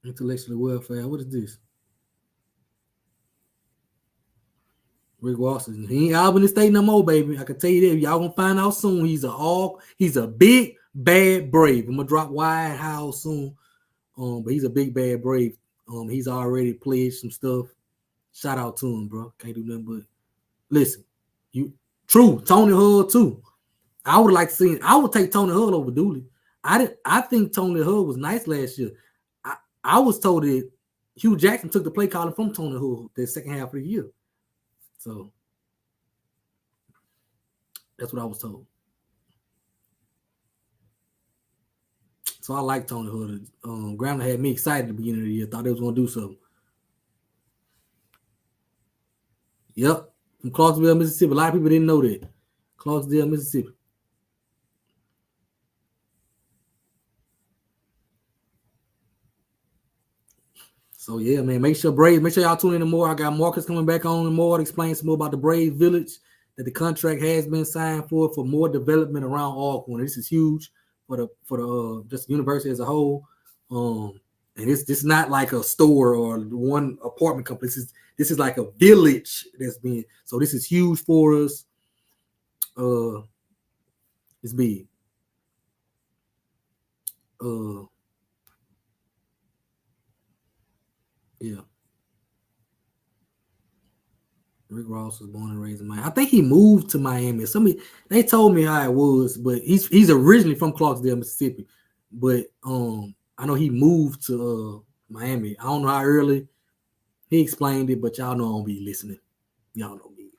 S4: Intellectual welfare. What is this? Rick Watson. He ain't Albany State no more, baby. I can tell you that. Y'all gonna find out soon. He's a big bad Brave. I'm gonna drop wide house soon. But he's a big bad Brave. He's already pledged some stuff. Shout out to him, bro. Can't do nothing but listen. Tony Hull too. I would like to see. I would take Tony Hull over Dooley. I think Tony Hull was nice last year. I was told that Hugh Jackson took the play calling from Tony Hull the second half of the year. So that's what I was told. So I like Tony Hull. Grambling had me excited at the beginning of the year. Thought they was going to do something. Yep. From Clarksville, Mississippi. A lot of people didn't know that. Clarksville, Mississippi. So yeah, man, make sure y'all tune in more. I got Marcus coming back on and more to explain some more about the Braves Village that the contract has been signed for more development around Alcorn. This is huge for the just the university as a whole. And this is not like a store or one apartment complex. This is like a village that's been. So this is huge for us. It's big. Yeah. Rick Ross was born and raised in Miami. I think he moved to Miami. They told me how it was, but he's originally from Clarksville, Mississippi. But I know he moved to Miami. I don't know how early he explained it, but y'all know I don't be listening. Y'all know me.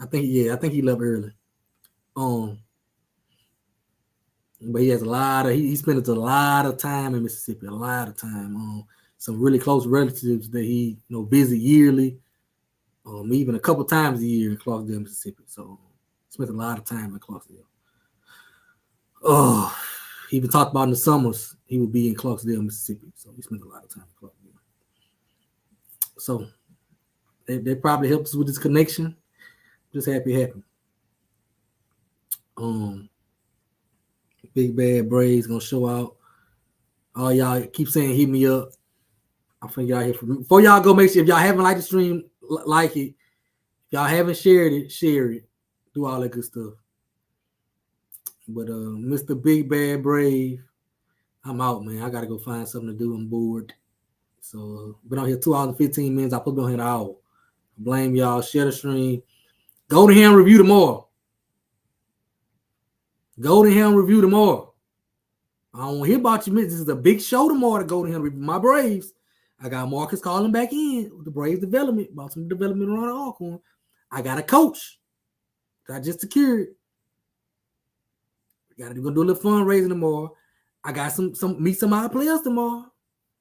S4: I think he left early. But he has he spent a lot of time in Mississippi, a lot of time. Some really close relatives that he visit yearly, even a couple times a year in Clarksville, Mississippi. So spent a lot of time in Clarksville. He even talked about in the summers he would be in Clarksville, Mississippi. So he spent a lot of time in Clarksville. So they probably helped us with this connection. Just happy it happened. Big Bad Braves gonna show out. All y'all keep saying hit me up. I'll figure out here before y'all go. Make sure if y'all haven't liked the stream, like it. If y'all haven't shared it, share it. Do all that good stuff. But Mr. Big Bad Brave, I'm out, man. I gotta go find something to do. I'm bored. So been on here 2 hours and 15 minutes. I put on here an hour. Blame y'all. Share the stream. Go to him. Review tomorrow. Go to him. Review tomorrow. I don't want to hear about you. This is a big show tomorrow to go to him. Review my Braves. I got Marcus calling back in with the Braves development, bought some development around Alcorn. I got a coach that I just secured. We're gonna do a little fundraising tomorrow. I got some meet some of our players tomorrow.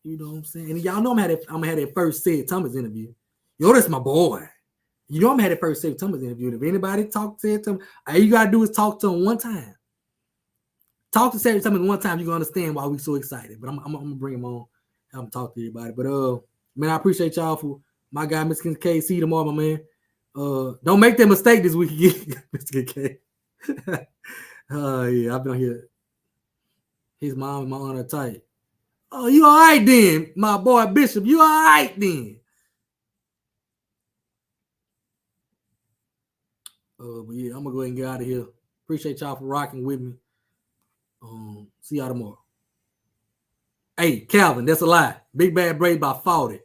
S4: You know what I'm saying? And y'all know I'm gonna have that first Sid Thomas interview. Yo, that's my boy. You know I'm gonna have that first Sid Thomas interview. And if anybody talk to Sid Thomas, all you gotta do is talk to him one time. Talk to Sid Thomas one time, you're gonna understand why we're so excited. But I'm gonna bring him on. I'm talk to everybody. But man, I appreciate y'all for my guy, Mr. K. See you tomorrow, my man. Don't make that mistake this week again, Mr. K. Yeah, I've been here. His mom and my aunt are tight. Oh, you all right then, my boy Bishop. You all right then. But yeah, I'm gonna go ahead and get out of here. Appreciate y'all for rocking with me. See y'all tomorrow. Hey, Calvin, that's a lie. Big Bad Braid by 40.